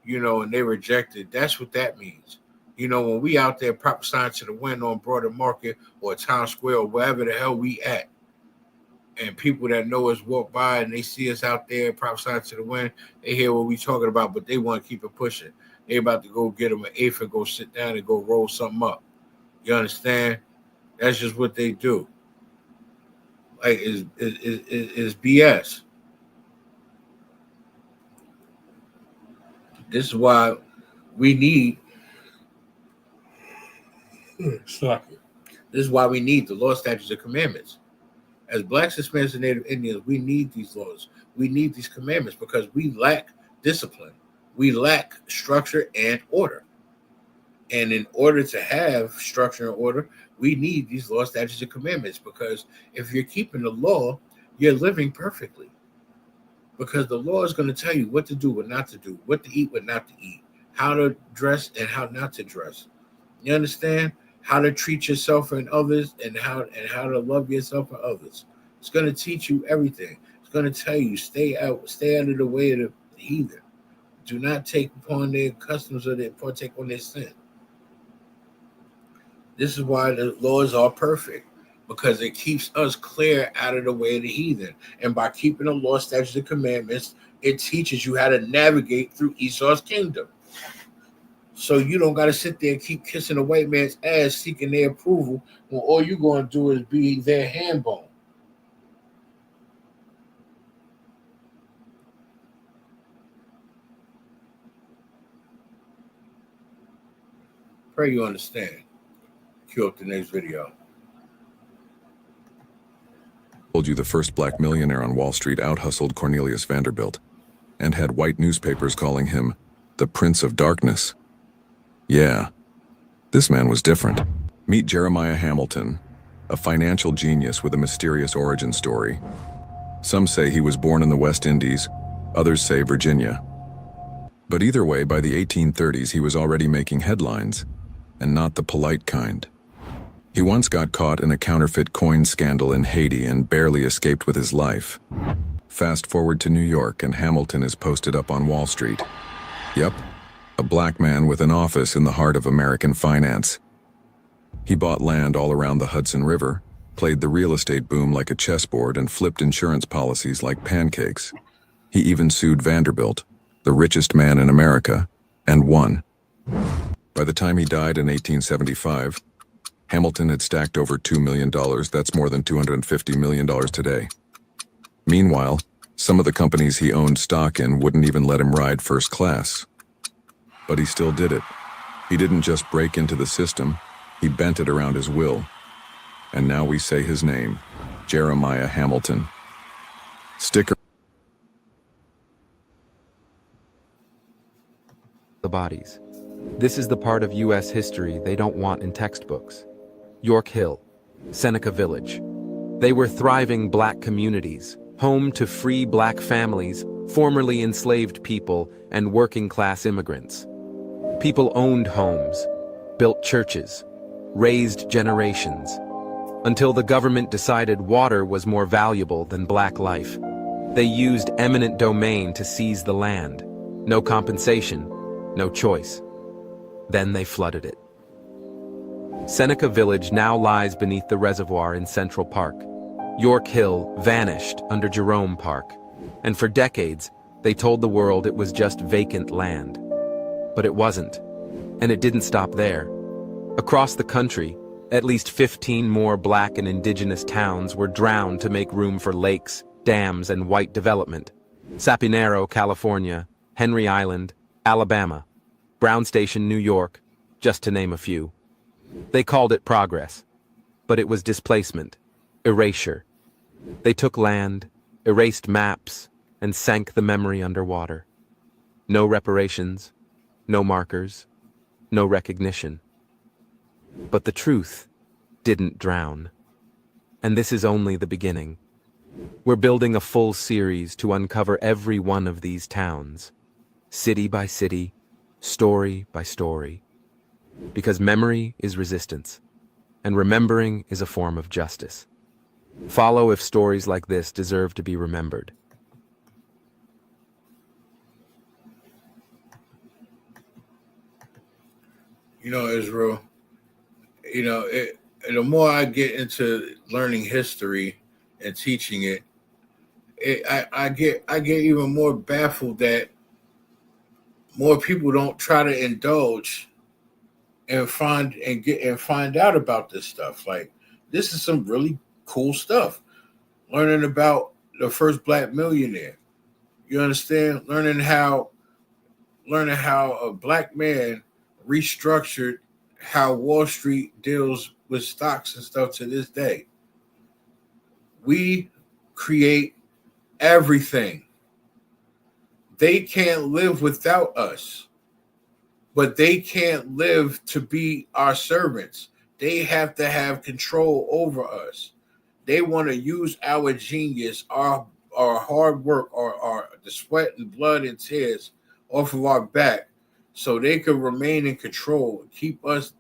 you know, and they reject it, that's what that means. You know, when we out there prophesying to the wind on Broader Market or Town Square or wherever the hell we at, and people that know us walk by and they see us out there prophesying to the wind, they hear what we talking about, but they want to keep it pushing. They about to go get them an eighth and go sit down and go roll something up. You understand? That's just what they do. Like, is BS. This is why we need. This is why we need the law, statutes, and commandments. As Blacks, Hispanics, and Native Indians, we need these laws. We need these commandments because we lack discipline. We lack structure and order. And in order to have structure and order, we need these law, statutes, and commandments, because if you're keeping the law, you're living perfectly. Because the law is going to tell you what to do, what not to do, what to eat, what not to eat, how to dress and how not to dress. You understand? How to treat yourself and others, and how to love yourself and others. It's going to teach you everything. It's going to tell you stay out of the way of the heathen. Do not take upon their customs or partake on their sin. This is why the laws are perfect, because it keeps us clear out of the way of the heathen. And by keeping the law, statutes, and commandments, it teaches you how to navigate through Esau's kingdom. So you don't got to sit there and keep kissing a white man's ass seeking their approval when all you're going to do is be their hand bone. Pray you understand. Cue up the next video. Told you the first black millionaire on Wall Street out-hustled Cornelius Vanderbilt and had white newspapers calling him the Prince of Darkness. Yeah, this man was different. Meet Jeremiah Hamilton, a financial genius with a mysterious origin story. Some say he was born in the West Indies, others say Virginia. But either way, by the 1830s, he was already making headlines, and not the polite kind. He once got caught in a counterfeit coin scandal in Haiti and barely escaped with his life. Fast forward to New York, and Hamilton is posted up on Wall Street. Yep, a black man with an office in the heart of American finance. He bought land all around the Hudson River, played the real estate boom like a chessboard, and flipped insurance policies like pancakes. He even sued Vanderbilt, the richest man in America, and won. By the time he died in 1875, Hamilton had stacked over $2 million. That's more than $250 million today. Meanwhile, some of the companies he owned stock in wouldn't even let him ride first class. But he still did it. He didn't just break into the system, he bent it around his will. And now we say his name, Jeremiah Hamilton. Sticker. The bodies. This is the part of U.S. history they don't want in textbooks. York Hill, Seneca Village. They were thriving black communities, home to free black families, formerly enslaved people, and working-class immigrants. People owned homes, built churches, raised generations, until the government decided water was more valuable than black life. They used eminent domain to seize the land. No compensation, no choice. Then they flooded it. Seneca Village now lies beneath the reservoir in Central Park. York Hill vanished under Jerome Park, and for decades, they told the world it was just vacant land. But it wasn't, and it didn't stop there. Across the country, at least 15 more black and indigenous towns were drowned to make room for lakes, dams, and white development. Sapinero, California, Henry Island, Alabama, Brown Station, New York, just to name a few. They called it progress, but it was displacement, erasure. They took land, erased maps, and sank the memory underwater. No reparations, no markers, no recognition. But the truth didn't drown. And this is only the beginning. We're building a full series to uncover every one of these towns, city by city, story by story. Because memory is resistance, and remembering is a form of justice. Follow if stories like this deserve to be remembered. You know, Israel, the more I get into learning history and teaching it, I get even more baffled that more people don't try to indulge and find out about this stuff. Like, this is some really cool stuff. Learning about the first black millionaire. You understand? Learning how a black man restructured how Wall Street deals with stocks and stuff to this day. We create everything. They can't live without us, but they can't live to be our servants. They have to have control over us. They want to use our genius, our hard work, our the sweat and blood and tears off of our back, so they can remain in control and keep us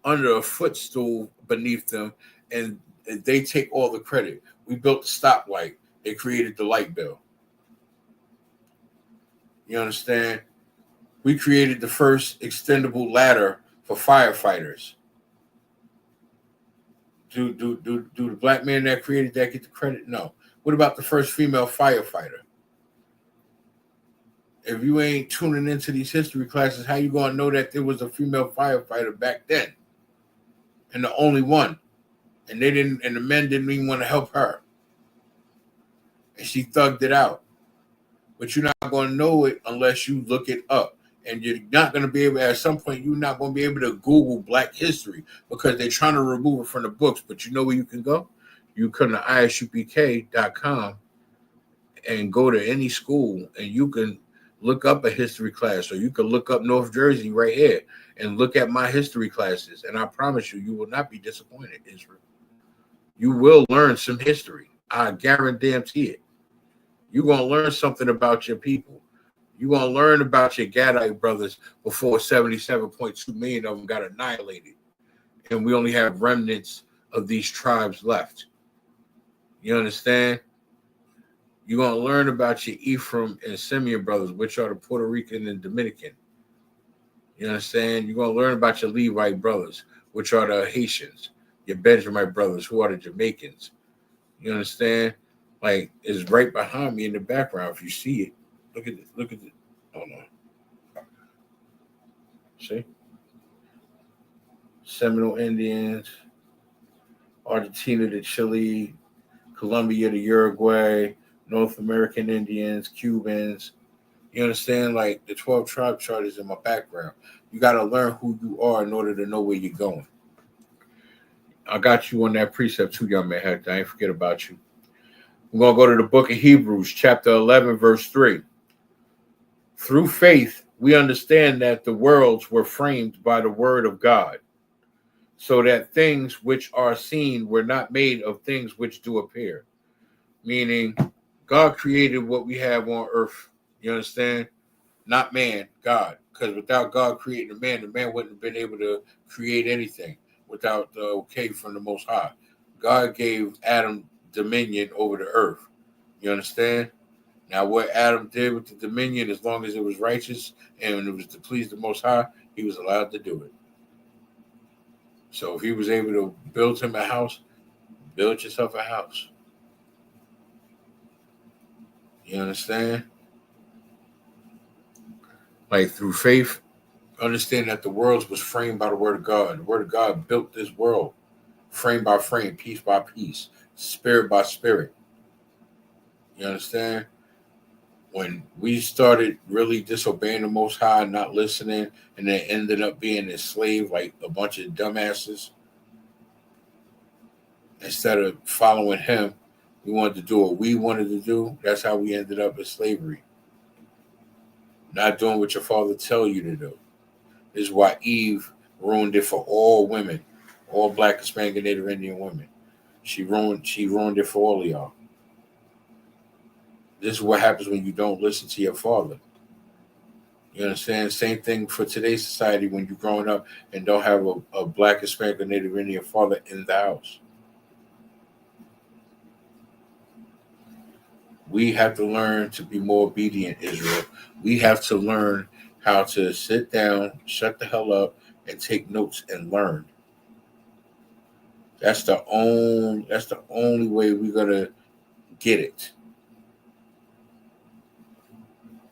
under a footstool beneath them, and they take all the credit. We built the stoplight. They created the light bill. You understand? We created the first extendable ladder for firefighters. Do the black man that created that get the credit? No. What about the first female firefighter? If you ain't tuning into these history classes, how you gonna know that there was a female firefighter back then, and the only one, and they didn't, and the men didn't even want to help her, and she thugged it out. But you're not gonna know it unless you look it up, and you're not gonna be able. At some point, you're not gonna be able to Google Black history because they're trying to remove it from the books. But you know where you can go? You come to ISUPK.com and go to any school, and you can look up a history class, or you can look up North Jersey right here and look at my history classes. And I promise you, you will not be disappointed, Israel. You will learn some history. I guarantee it. You're going to learn something about your people. You're going to learn about your Gadite brothers before 77.2 million of them got annihilated. And we only have remnants of these tribes left. You understand? You're going to learn about your Ephraim and Simeon brothers, which are the Puerto Rican and Dominican. You understand? You're going to learn about your Levite brothers, which are the Haitians. Your Benjamite brothers, who are the Jamaicans. You understand? Like, it's right behind me in the background. If you see it, look at it. Look at it. Hold on. See? Seminole Indians, Argentina to Chile, Colombia to Uruguay, North American Indians, Cubans. You understand? Like, the 12 tribe chart is in my background. You got to learn who you are in order to know where you're going. I got you on that precept too, young man Hector. I ain't forget about you. We're going to go to the book of Hebrews, chapter 11, verse 3. Through faith, we understand that the worlds were framed by the word of God, so that things which are seen were not made of things which do appear. Meaning, God created what we have on earth. You understand? Not man, God. Because without God creating the man wouldn't have been able to create anything without the okay from the Most High. God gave Adam dominion over the earth. You understand? Now, what Adam did with the dominion, as long as it was righteous and it was to please the Most High, he was allowed to do it. So if he was able to build him a house, build yourself a house. You understand? Like, through faith, understand that the world was framed by the word of God. The word of God built this world, frame by frame, piece by piece, spirit by spirit. You understand? When we started really disobeying the Most High, not listening, and then ended up being enslaved like a bunch of dumbasses, instead of following him, we wanted to do what we wanted to do. That's how we ended up in slavery. Not doing what your father tell you to do. This is why Eve ruined it for all women, all Black, Hispanic, and Native Indian women. She ruined it for all of y'all. This is what happens when you don't listen to your father. You understand? Same thing for today's society when you're growing up and don't have a Black, Hispanic, or Native Indian father in the house. We have to learn to be more obedient, Israel. We have to learn how to sit down, shut the hell up, and take notes and learn. That's the only way we're gonna get it.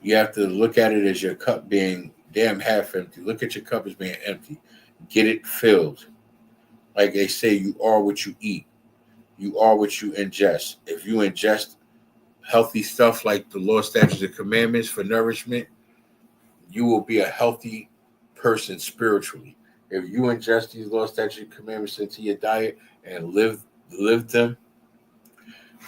You have to look at it as your cup being damn half empty. Look at your cup as being empty. Get it filled. Like they say, you are what you eat. You are what you ingest. If you ingest healthy stuff like the law, statutes, and commandments for nourishment, you will be a healthy person spiritually. If you ingest these law, statutes, and commandments into your diet and live them,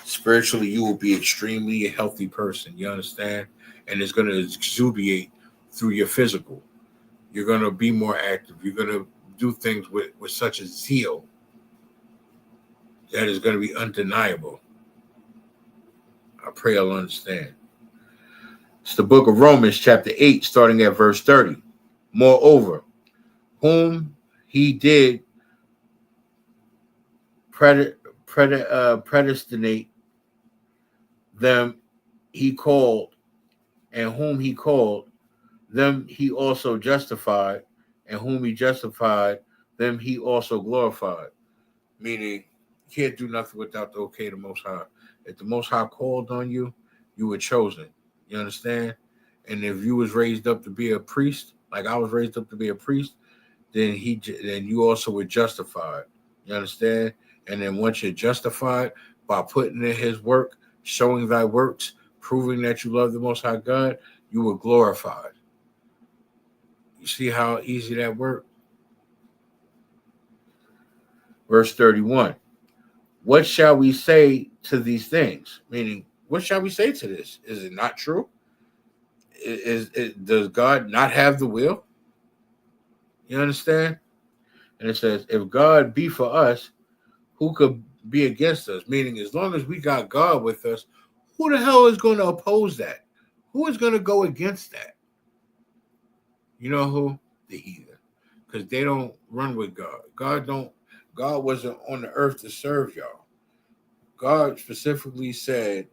spiritually, you will be extremely a healthy person. You understand? And it's going to exuberate through your physical. You're going to be more active. You're going to do things with such a zeal that is going to be undeniable. I pray I'll understand. It's the book of Romans, chapter 8, starting at verse 30. Moreover, whom he did predestinate, them he called, and whom he called, them he also justified, and whom he justified, them he also glorified. meaning you can't do nothing without the okay of the Most High. If the Most High called on you, you were chosen. You understand? And if you was raised up to be a priest, like I was raised up to be a priest, then you also were justified. You understand? And then once you're justified by putting in his work, showing thy works, proving that you love the Most High God, you were glorified. You see how easy that worked? Verse 31. What shall we say to these things? Meaning, what shall we say to this? Is it not true? Does God not have the will? You understand? And it says, if God be for us, who could be against us? Meaning, as long as we got God with us, who the hell is going to oppose that? Who is going to go against that? You know who? The heathen. Because they don't run with God. God wasn't on the earth to serve y'all. God specifically said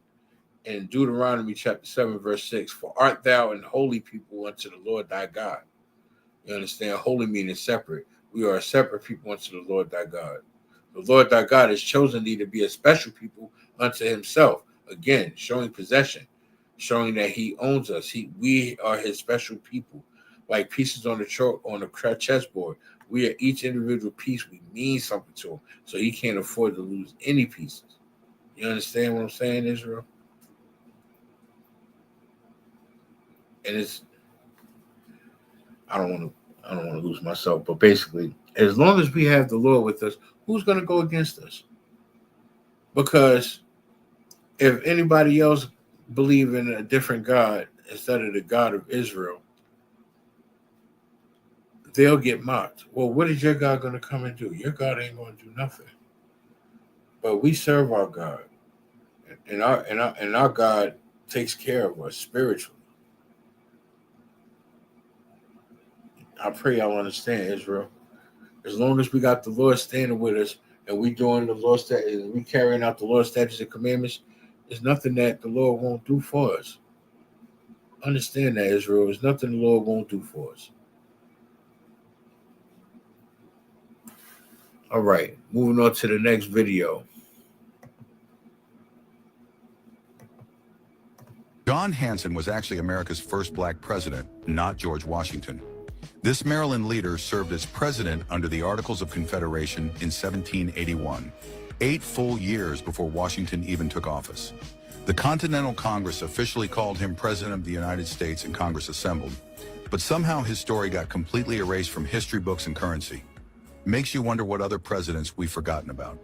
in Deuteronomy chapter 7, verse 6, for art thou an holy people unto the Lord thy God. You understand? Holy meaning separate. We are a separate people unto the Lord thy God. The Lord thy God has chosen thee to be a special people unto himself. Again, showing possession, showing that he owns us. We are his special people. Like pieces on the chessboard. We are each individual piece. We mean something to him. So he can't afford to lose any pieces. You understand what I'm saying, Israel? And I don't want to lose myself, but basically, as long as we have the Lord with us, who's going to go against us? Because if anybody else believe in a different God instead of the God of Israel, they'll get mocked. Well, what is your God going to come and do? Your God ain't going to do nothing. But we serve our God, and our God takes care of us spiritually. I pray y'all understand, Israel. As long as we got the Lord standing with us and we doing the Lord's statutes and we carrying out the Lord's statutes and commandments, there's nothing that the Lord won't do for us. Understand that, Israel. There's nothing the Lord won't do for us. All right, moving on to the next video. John Hanson was actually America's first black president, not George Washington. This Maryland leader served as president under the Articles of Confederation in 1781, 8 full years before Washington even took office. The Continental Congress officially called him President of the United States and Congress assembled, but somehow his story got completely erased from history books and currency. Makes you wonder what other presidents we've forgotten about.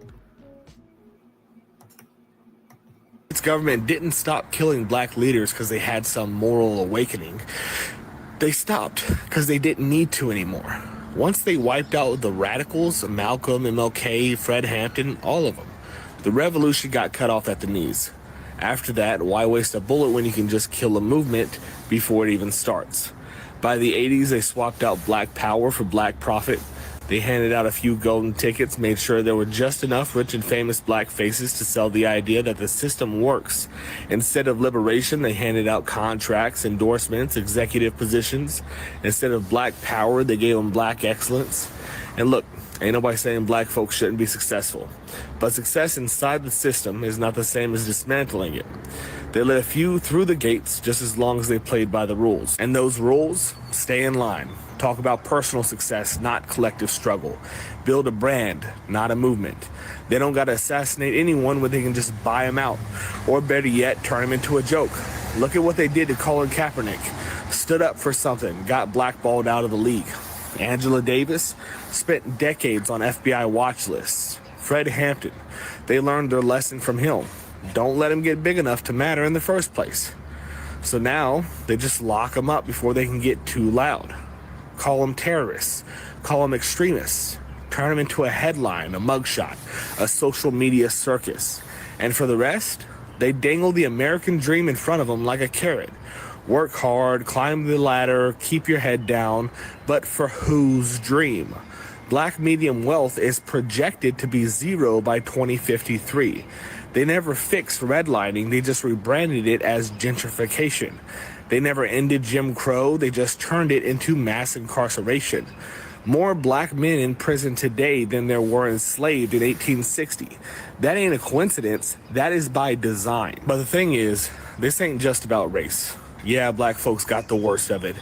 Its government didn't stop killing black leaders because they had some moral awakening. They stopped because they didn't need to anymore. Once they wiped out the radicals, Malcolm, MLK, Fred Hampton, all of them, the revolution got cut off at the knees. After that, why waste a bullet when you can just kill a movement before it even starts? By the 80s, they swapped out black power for black profit. They handed out a few golden tickets, made sure there were just enough rich and famous black faces to sell the idea that the system works. Instead of liberation, they handed out contracts, endorsements, executive positions. Instead of black power, they gave them black excellence. And look, ain't nobody saying black folks shouldn't be successful. But success inside the system is not the same as dismantling it. They let a few through the gates just as long as they played by the rules. And those rules, stay in line. Talk about personal success, not collective struggle. Build a brand, not a movement. They don't got to assassinate anyone when they can just buy them out. Or better yet, turn them into a joke. Look at what they did to Colin Kaepernick. Stood up for something, got blackballed out of the league. Angela Davis spent decades on FBI watch lists. Fred Hampton, they learned their lesson from him. Don't let him get big enough to matter in the first place. So now they just lock them up before they can get too loud. Call them terrorists, call them extremists, turn them into a headline, a mugshot, a social media circus. And for the rest, they dangle the American dream in front of them like a carrot. Work hard, climb the ladder, keep your head down, but for whose dream? Black median wealth is projected to be 0 by 2053. They never fixed redlining, they just rebranded it as gentrification. They never ended Jim Crow, they just turned it into mass incarceration. More black men in prison today than there were enslaved in 1860. That ain't a coincidence, that is by design. But the thing is, this ain't just about race. Yeah, black folks got the worst of it,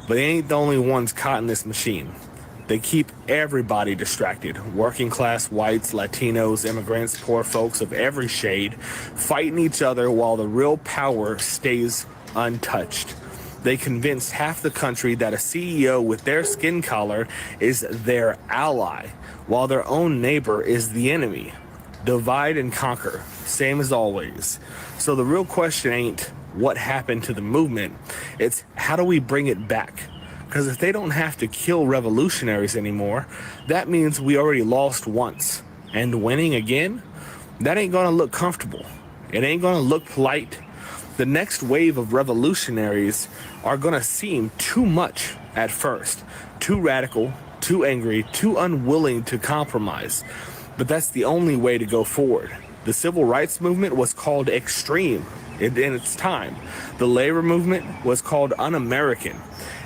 but they ain't the only ones caught in this machine. They keep everybody distracted. Working class whites, Latinos, immigrants, poor folks of every shade, fighting each other while the real power stays untouched. They convinced half the country that a CEO with their skin color is their ally, while their own neighbor is the enemy. Divide and conquer, same as always. So the real question ain't what happened to the movement, it's how do we bring it back? Because if they don't have to kill revolutionaries anymore, that means we already lost once. And winning again? That ain't gonna look comfortable. It ain't gonna look polite. The next wave of revolutionaries are gonna seem too much at first. Too radical, too angry, too unwilling to compromise. But that's the only way to go forward. The civil rights movement was called extreme in its time. The labor movement was called un-American.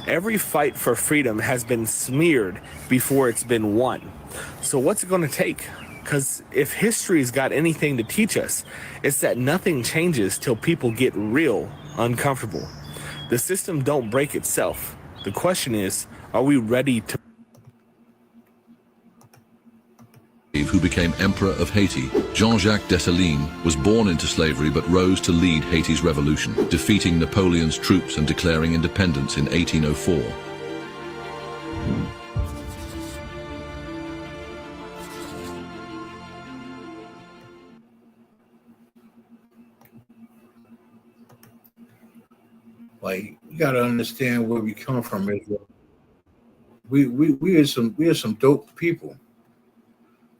Every fight for freedom has been smeared before it's been won. So what's it gonna take? Because if history's got anything to teach us, it's that nothing changes till people get real uncomfortable. The system don't break itself. The question is, are we ready to... Who became Emperor of Haiti, Jean-Jacques Dessalines, was born into slavery but rose to lead Haiti's revolution, defeating Napoleon's troops and declaring independence in 1804. Like, you gotta understand where we come from, Israel. We are some dope people.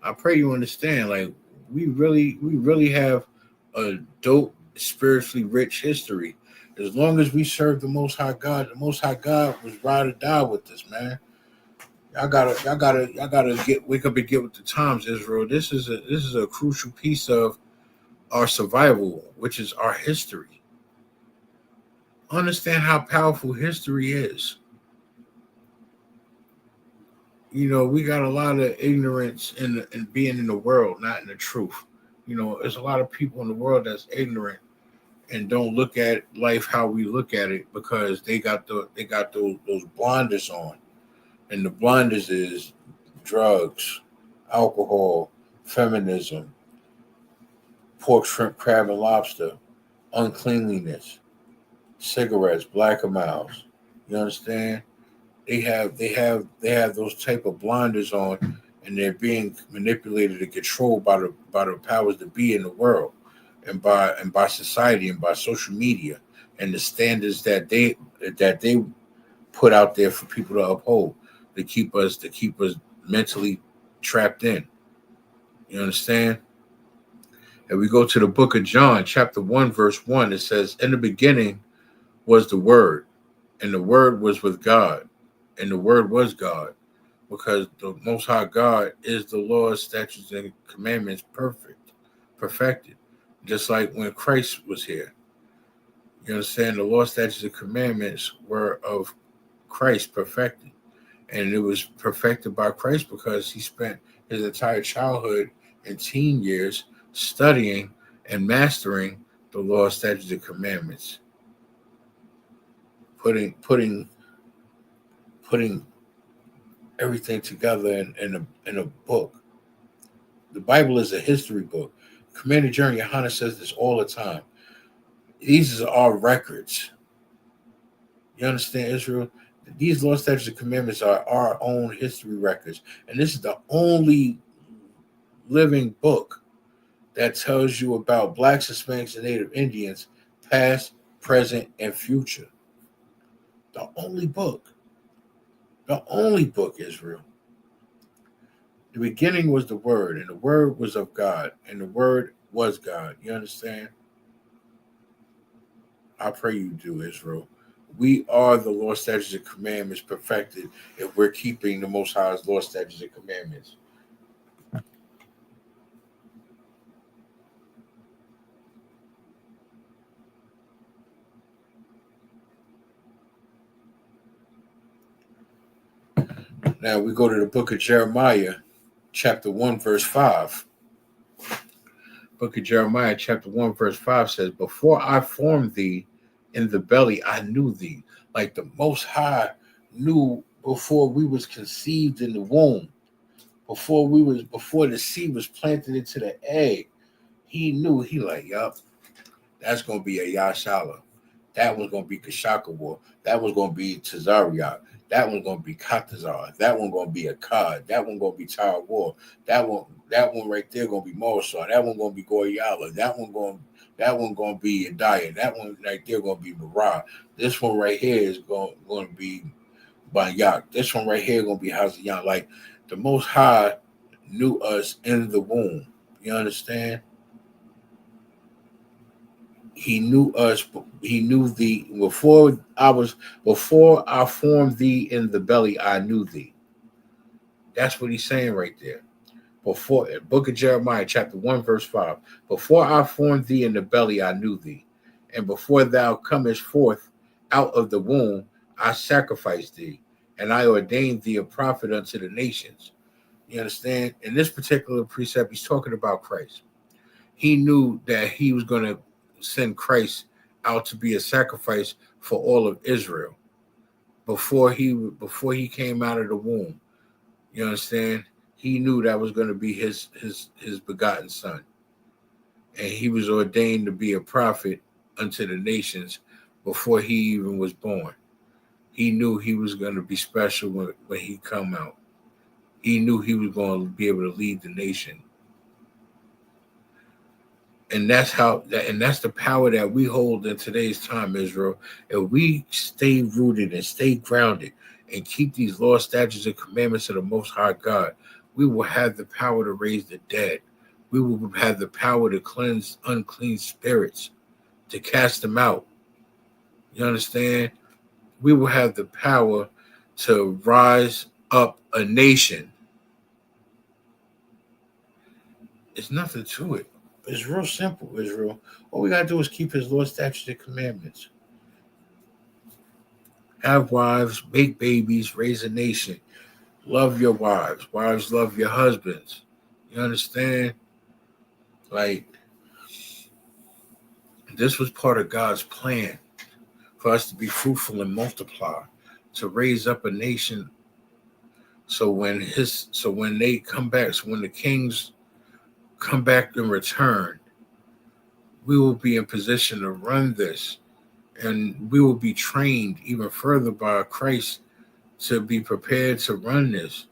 I pray you understand. Like, we really have a dope, spiritually rich history. As long as we serve the Most High God was ride or die with us, man. Y'all gotta wake up and get with the times, Israel. This is a crucial piece of our survival, which is our history. Understand how powerful history is. You know, we got a lot of ignorance in being in the world, not in the truth. You know, there's a lot of people in the world that's ignorant and don't look at life how we look at it because they got those blinders on, and the blinders is drugs, alcohol, feminism, pork, shrimp, crab, and lobster, uncleanliness, cigarettes, black mouths. You understand? They have those type of blinders on, and they're being manipulated and controlled by the powers that be in the world, and by society and by social media and the standards that they put out there for people to uphold to keep us mentally trapped in. You understand? And we go to the book of John, chapter 1, verse 1. It says, "In the beginning was the Word, and the Word was with God, and the Word was God," because the Most High God is the laws, statutes, and commandments perfected, just like when Christ was here. You understand? The law, statutes, and commandments were of Christ perfected, and it was perfected by Christ because he spent his entire childhood and teen years studying and mastering the law, statutes, and commandments, putting everything together in a book. The Bible is a history book. Commander General YAHANNA says this all the time. These are our records. You understand, Israel? These law, statutes, and commandments are our own history records. And this is the only living book that tells you about Blacks, Hispanics, and Native Indians, past, present, and future. The only book. The only book, Israel. The beginning was the Word, and the Word was of God, and the Word was God. You understand? I pray you do, Israel. We are the law, statutes, and commandments perfected if we're keeping the Most High's law, statutes, and commandments. Now we go to the book of Jeremiah, chapter 1, verse 5. Book of Jeremiah, chapter 1, verse 5 says, before I formed thee in the belly, I knew thee. Like the Most High knew before we was conceived in the womb, before the seed was planted into the egg, he knew. He like, yup, that's going to be a Yashala. That was going to be Kashakawar. That was going to be Tazariot. That one's going to be Katazar. That one going to be Akkad. That one going to be Tawar. That one right there going to be Morsar. That one going to be Goyala. That one going to be Adaya. That one right there going to be Marah. This one right here is going to be Banyak. This one right here going to be Hazayan. Like the Most High knew us in the womb. You understand? He knew us. He knew thee before I formed thee in the belly. I knew thee. That's what he's saying right there. Before, book of Jeremiah, chapter 1, verse 5. Before I formed thee in the belly, I knew thee, and before thou comest forth out of the womb, I sacrificed thee, and I ordained thee a prophet unto the nations. You understand? In this particular precept, he's talking about Christ. He knew that he was going to send Christ out to be a sacrifice for all of Israel before he came out of the womb. You understand? He knew that was going to be his begotten son, and he was ordained to be a prophet unto the nations before he even was born. He knew he was going to be special when he come out. He knew he was going to be able to lead the nation. And that's the power that we hold in today's time, Israel. If we stay rooted and stay grounded and keep these laws, statutes, and commandments of the Most High God, we will have the power to raise the dead. We will have the power to cleanse unclean spirits, to cast them out. You understand? We will have the power to rise up a nation. It's nothing to it. It's real simple, Israel. All we got to do is keep his law, statutes, and commandments. Have wives, make babies, raise a nation. Love your wives. Wives, love your husbands. You understand? Like, this was part of God's plan for us to be fruitful and multiply, to raise up a nation. So when they come back, so when the kings come back in return, we will be in position to run this, and we will be trained even further by Christ to be prepared to run this.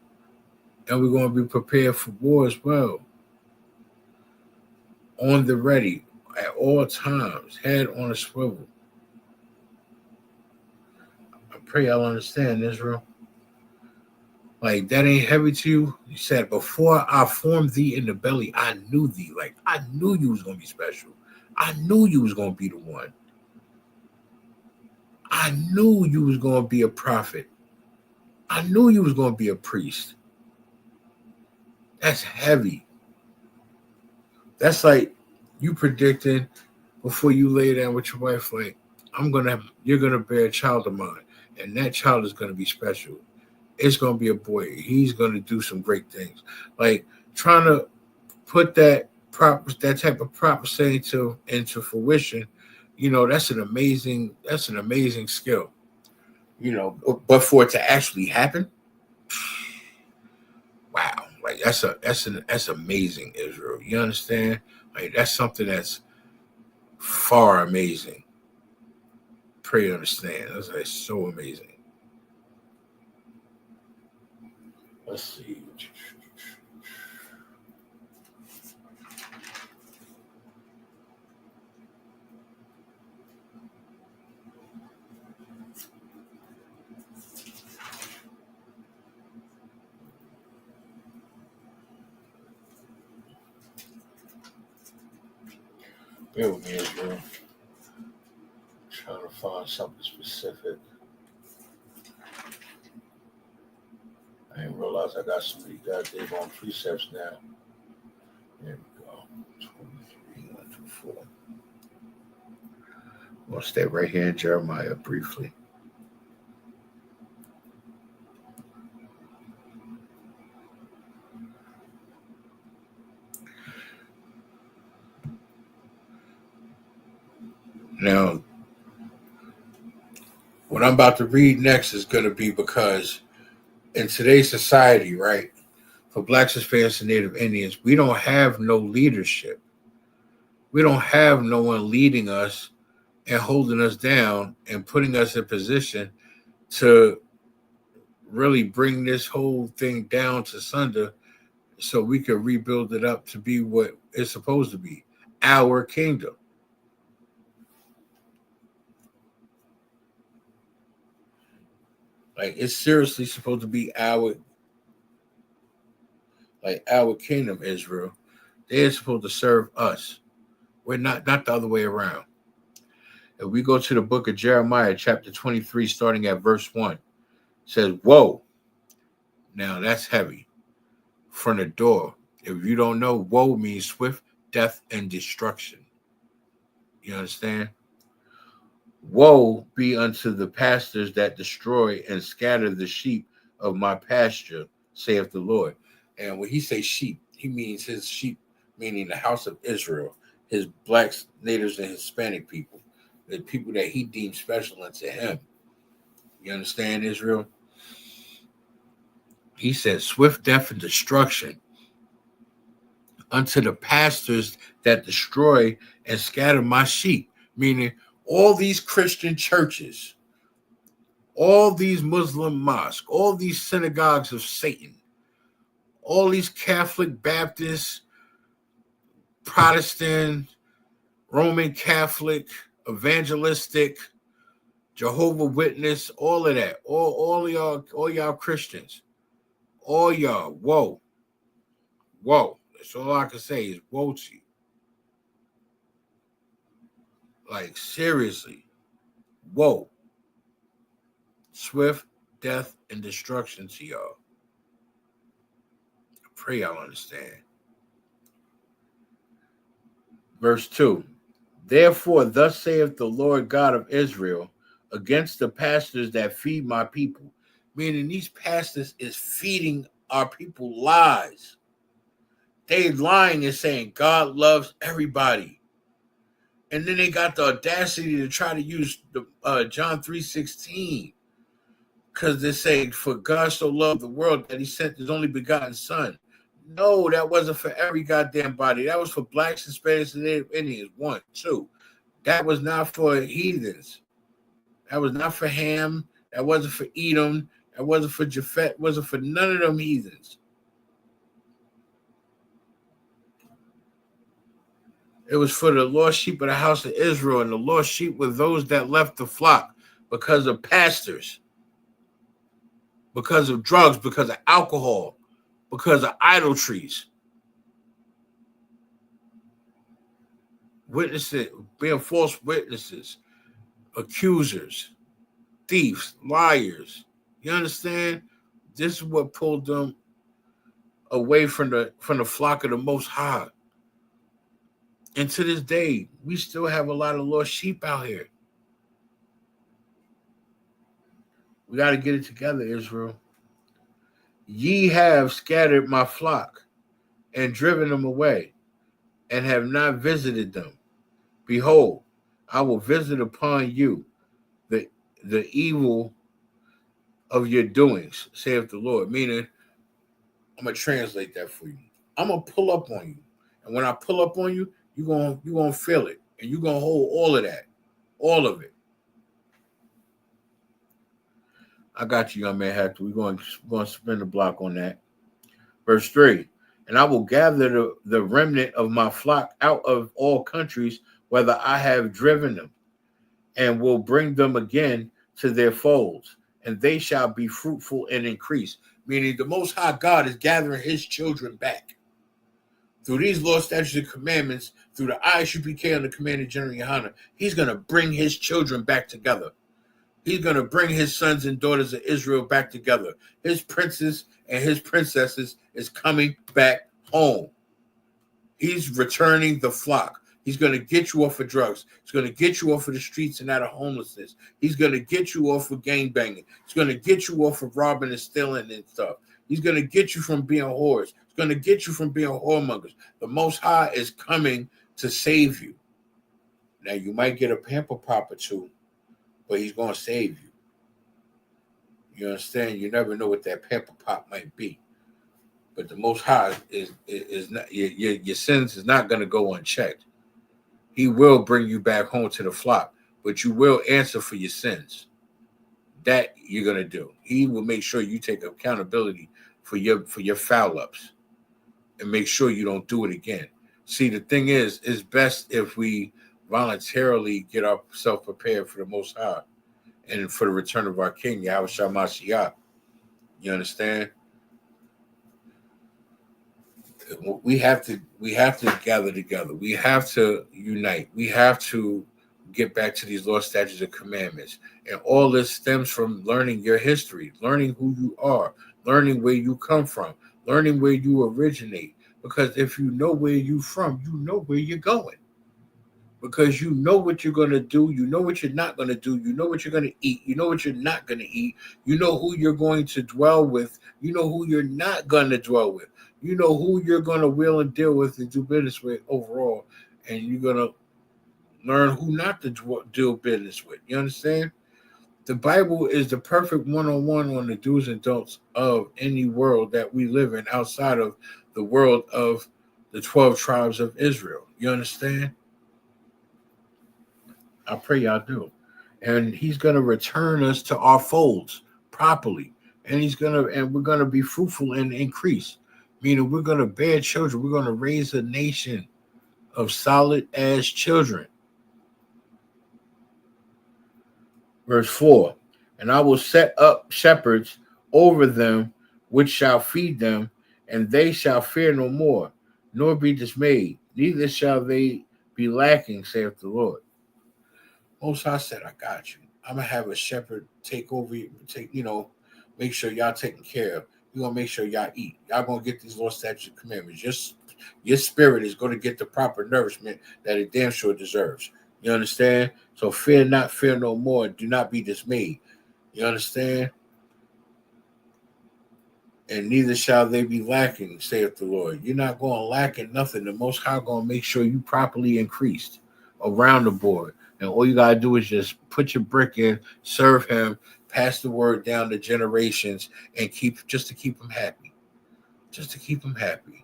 And we're going to be prepared for war as well. On the ready at all times, head on a swivel. I pray y'all understand, Israel. Like, that ain't heavy to you? He said, before I formed thee in the belly, I knew thee. Like, I knew you was going to be special. I knew you was going to be the one. I knew you was going to be a prophet. I knew you was going to be a priest. That's heavy. That's like you predicting before you lay down with your wife, like, you're going to bear a child of mine, and that child is going to be special. It's going to be a boy. He's going to do some great things. Like, trying to put that type of prophecy into fruition, that's an amazing skill. But for it to actually happen, wow, like that's amazing, Israel. You understand? Like, that's something that's far amazing. Pray you understand. That's like so amazing. Let's see. Bear with me, Israel. Trying to find something specific. I didn't realize I got so many goddamn precepts now. There we go. 23, 1, 2, 4. We'll stay right here in Jeremiah briefly. Now, what I'm about to read next is going to be because in today's society, right, for Blacks, Hispanics, and Native Indians, we don't have no leadership. We don't have no one leading us and holding us down and putting us in position to really bring this whole thing down to sunder so we can rebuild it up to be what it's supposed to be, our kingdom. Like, it's seriously supposed to be our kingdom, Israel. They're supposed to serve us. We're not the other way around. If we go to the book of Jeremiah, chapter 23, starting at verse 1, it says, woe. Now that's heavy. From the door. If you don't know, woe means swift death and destruction. You understand? Woe be unto the pastors that destroy and scatter the sheep of my pasture, saith the Lord. And when he says sheep, he means his sheep, meaning the house of Israel, his blacks, natives, and Hispanic people, the people that he deemed special unto him. You understand, Israel? He said, swift death and destruction unto the pastors that destroy and scatter my sheep, meaning all these Christian churches, all these Muslim mosques, all these synagogues of Satan, all these Catholic, Baptist, Protestant, Roman Catholic, evangelistic, Jehovah Witness, all of that, all y'all Christians, all y'all, woe. That's all I can say is woe to you. Like, seriously, woe. Swift death and destruction to y'all. I pray y'all understand. Verse 2. Therefore, thus saith the Lord God of Israel, against the pastors that feed my people. Meaning these pastors is feeding our people lies. They lying and saying God loves everybody. And then they got the audacity to try to use the John 3:16. Because they're saying, for God so loved the world that he sent his only begotten son. No, that wasn't for every goddamn body. That was for Blacks, Hispanics, and Native Indians. 1, 2. That was not for heathens. That was not for Ham. That wasn't for Edom. That wasn't for Japhet. Wasn't for none of them heathens. It was for the lost sheep of the house of Israel, and the lost sheep were those that left the flock because of pastors, because of drugs, because of alcohol, because of idolatries. Witnesses, being false witnesses, accusers, thieves, liars. You understand? This is what pulled them away from the flock of the Most High. And to this day, we still have a lot of lost sheep out here. We got to get it together, Israel. Ye have scattered my flock and driven them away, and have not visited them. Behold, I will visit upon you the evil of your doings, saith the Lord. Meaning, I'm going to translate that for you. I'm going to pull up on you. And when I pull up on you, you're gonna feel it. And you're going to hold all of that. All of it. I got you, young man Hector. We're going to spin the block on that. Verse 3. And I will gather the remnant of my flock out of all countries, whether I have driven them, and will bring them again to their folds, and they shall be fruitful and increase. Meaning the Most High God is gathering his children back. Through these laws, statutes, and commandments, through the ISUPK and the Commander General YAHANNA, he's going to bring his children back together. He's going to bring his sons and daughters of Israel back together. His princes and his princesses is coming back home. He's returning the flock. He's going to get you off of drugs. He's going to get you off of the streets and out of homelessness. He's going to get you off of gangbanging. He's going to get you off of robbing and stealing and stuff. He's going to get you from being whores. He's going to get you from being whoremongers. The Most High is coming to save you. Now you might get a pamper pop or two, but he's gonna save you. You understand? You never know what that pamper pop might be. But the Most High is not your sins is not gonna go unchecked. He will bring you back home to the flock, but you will answer for your sins. That you're gonna do. He will make sure you take accountability for your foul ups and make sure you don't do it again. See, the thing is, it's best if we voluntarily get ourselves prepared for the Most High and for the return of our King, Yahushua Mashiach. You understand? We have to gather together. We have to unite. We have to get back to these laws, statutes, and commandments. And all this stems from learning your history, learning who you are, learning where you come from, learning where you originate. Because if you know where you're from, you know where you're going. Because you know what you're going to do, you know what you're not going to do, you know what you're going to eat, you know what you're not going to eat, you know who you're going to dwell with, you know who you're not going to dwell with, you know who you're going to will and deal with and do business with overall, and you're going to learn who not to do business with. You understand? The Bible is the perfect one-on-one on the do's and don'ts of any world that we live in outside of the world of the 12 tribes of Israel. You understand? I pray y'all do. And he's going to return us to our folds properly. And we're going to be fruitful and increase. Meaning we're going to bear children. We're going to raise a nation of solid ass children. Verse 4, and I will set up shepherds over them, which shall feed them, and they shall fear no more, nor be dismayed, neither shall they be lacking, saith the Lord. Most High said, I got you. I'm going to have a shepherd take over you, make sure y'all taken care of. You're going to make sure y'all eat. Y'all going to get these laws, statutes, and commandments. Your spirit is going to get the proper nourishment that it damn sure deserves. You understand? So fear not, fear no more. Do not be dismayed. You understand? And neither shall they be lacking, saith the Lord. You're not going to lack in nothing. The Most High going to make sure you properly increased around the board. And all you got to do is just put your brick in, serve him, pass the word down to generations, and keep them happy. Just to keep them happy.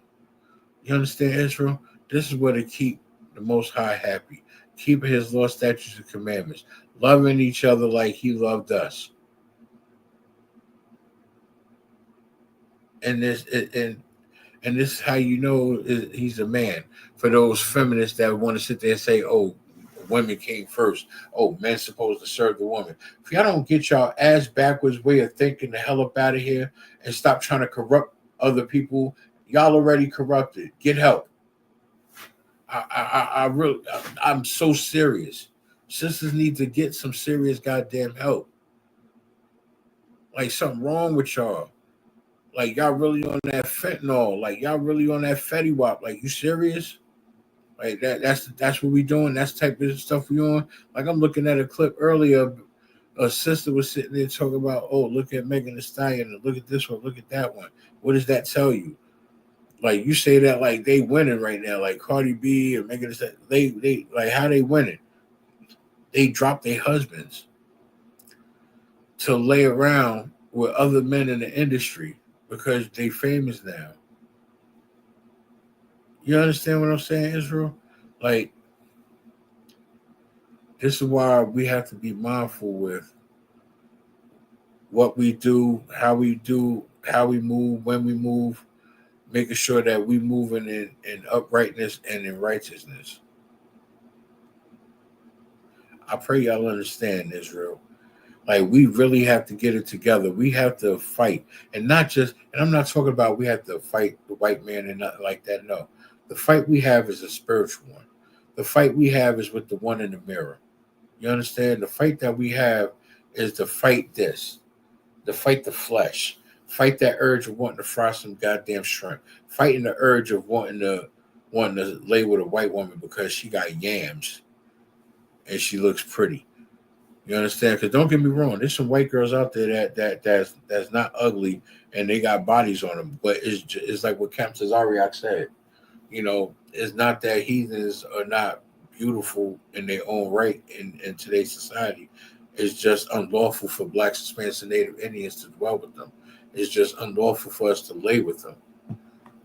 You understand, Israel? This is where to keep the Most High happy. Keeping his law, statutes, and commandments. Loving each other like he loved us. And this is how you know he's a man. For those feminists that want to sit there and say, oh, women came first. Oh, men's supposed to serve the woman. If y'all don't get y'all ass backwards way of thinking the hell up out of here and stop trying to corrupt other people, y'all already corrupted. Get help. I'm so serious. Sisters need to get some serious goddamn help. Like something wrong with y'all. Like y'all really on that fentanyl. Like y'all really on that Fetty Wap. Like you serious? Like that's what we doing. That's the type of stuff we on. Like I'm looking at a clip earlier. A sister was sitting there talking about, oh, look at Megan Thee Stallion. Look at this one. Look at that one. What does that tell you? Like you say that like they winning right now, like Cardi B and Megan Thee Stallion. They like how they winning. They dropped their husbands to lay around with other men in the industry because they famous now. You understand what I'm saying, Israel? Like, this is why we have to be mindful with what we do, how we move, when we move, making sure that we moving in uprightness and in righteousness. I pray y'all understand, Israel. Like, we really have to get it together. We have to fight. And I'm not talking about we have to fight the white man and nothing like that. No. The fight we have is a spiritual one. The fight we have is with the one in the mirror. You understand? The fight that we have is to fight this. To fight the flesh. Fight that urge of wanting to fry some goddamn shrimp. Fighting the urge of wanting to lay with a white woman because she got yams and she looks pretty. You understand? Because don't get me wrong, there's some white girls out there that's not ugly and they got bodies on them. But it's like what Camp Cesariak said. You know, it's not that heathens are not beautiful in their own right in today's society. It's just unlawful for blacks, Hispanics, and Native Indians to dwell with them. It's just unlawful for us to lay with them.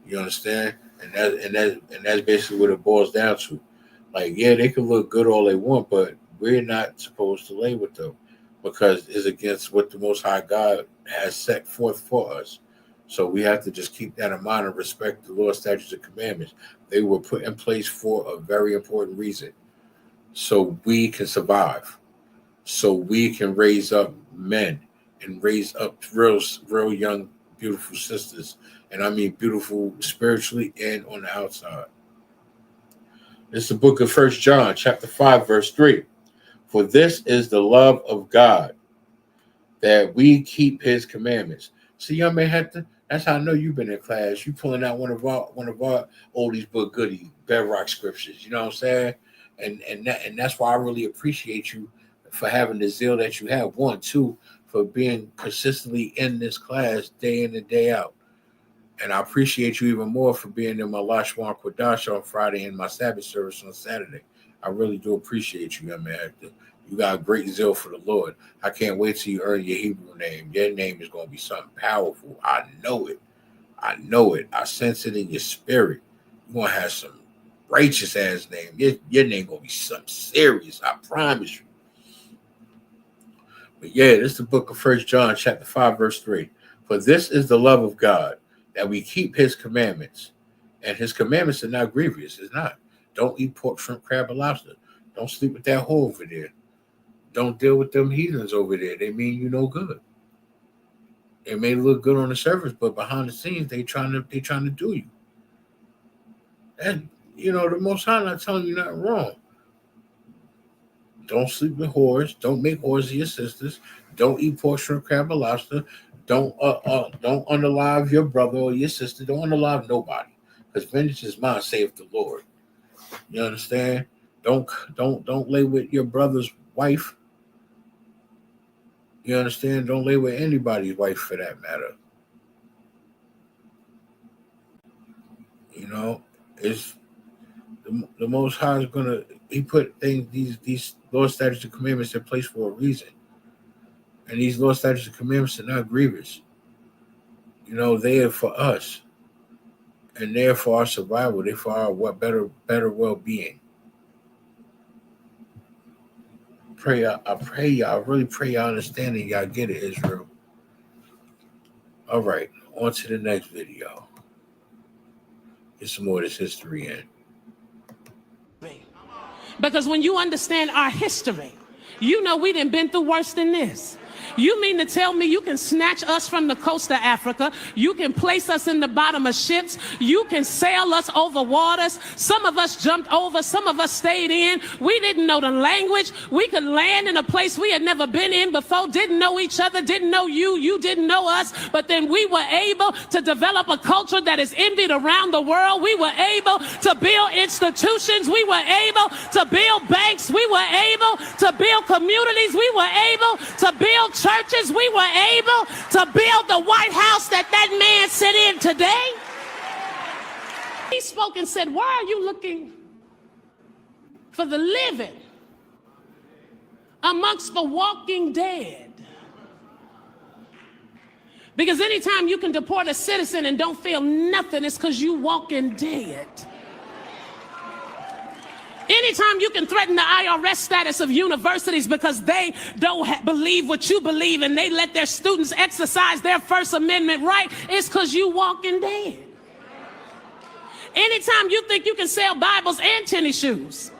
You understand? And that's basically what it boils down to. Like, yeah, they can look good all they want, but we're not supposed to lay with them because it's against what the Most High God has set forth for us. So we have to just keep that in mind and respect the law, statutes, and commandments. They were put in place for a very important reason. So we can survive. So we can raise up men and raise up real young, beautiful sisters. And I mean beautiful spiritually and on the outside. It's the book of 1 John, chapter 5, verse 3. For this is the love of God, that we keep his commandments. See, young man Hector, that's how I know you've been in class. You pulling out one of our oldies but goodies, bedrock scriptures. You know what I'm saying? And that's why I really appreciate you for having the zeal that you have. 1, 2, for being consistently in this class day in and day out. And I appreciate you even more for being in my Lashwan Kwadash on Friday and my Sabbath service on Saturday. I really do appreciate you, young man Hector. You got great zeal for the Lord. I can't wait till you earn your Hebrew name. Your name is going to be something powerful. I know it. I know it. I sense it in your spirit. You're going to have some righteous ass name. Your name going to be something serious. I promise you. But yeah, this is the book of 1 John chapter 5, verse 3. For this is the love of God, that we keep his commandments. And his commandments are not grievous. It's not. Don't eat pork, shrimp, crab, or lobster. Don't sleep with that whore over there. Don't deal with them heathens over there. They mean you no good. It may look good on the surface, but behind the scenes, they trying to do you. And the Most High not telling you nothing wrong. Don't sleep with whores. Don't make whores of your sisters. Don't eat pork, shrimp, crab, or lobster. Don't unalive your brother or your sister. Don't unalive nobody, because vengeance is mine, saith the Lord. You understand? Don't lay with your brother's wife. You understand? Don't lay with anybody's wife for that matter. It's the Most High is gonna. He put these law, statutes, and commandments in place for a reason, and these law, statutes, and commandments are not grievous. They are for us, and they're for our survival. They're for our better well-being. I pray y'all, really pray y'all understand and y'all get it, Israel. All right, on to the next video. Get some more of this history in. Because when you understand our history, we done been through worse than this. You mean to tell me you can snatch us from the coast of Africa? You can place us in the bottom of ships? You can sail us over waters? Some of us jumped over, some of us stayed in. We didn't know the language. We could land in a place we had never been in before, didn't know each other, didn't know you didn't know us, but then we were able to develop a culture that is envied around the world. We were able to build institutions. We were able to build banks. We were able to build communities. We were able to build churches. We were able to build the White House that man sit in today. He spoke and said, why are you looking for the living amongst the walking dead? Because anytime you can deport a citizen and don't feel nothing, it's because you walking dead. Anytime you can threaten the IRS status of universities because they don't believe what you believe and they let their students exercise their First Amendment right, it's because you walking dead. Anytime you think you can sell Bibles and tennis shoes,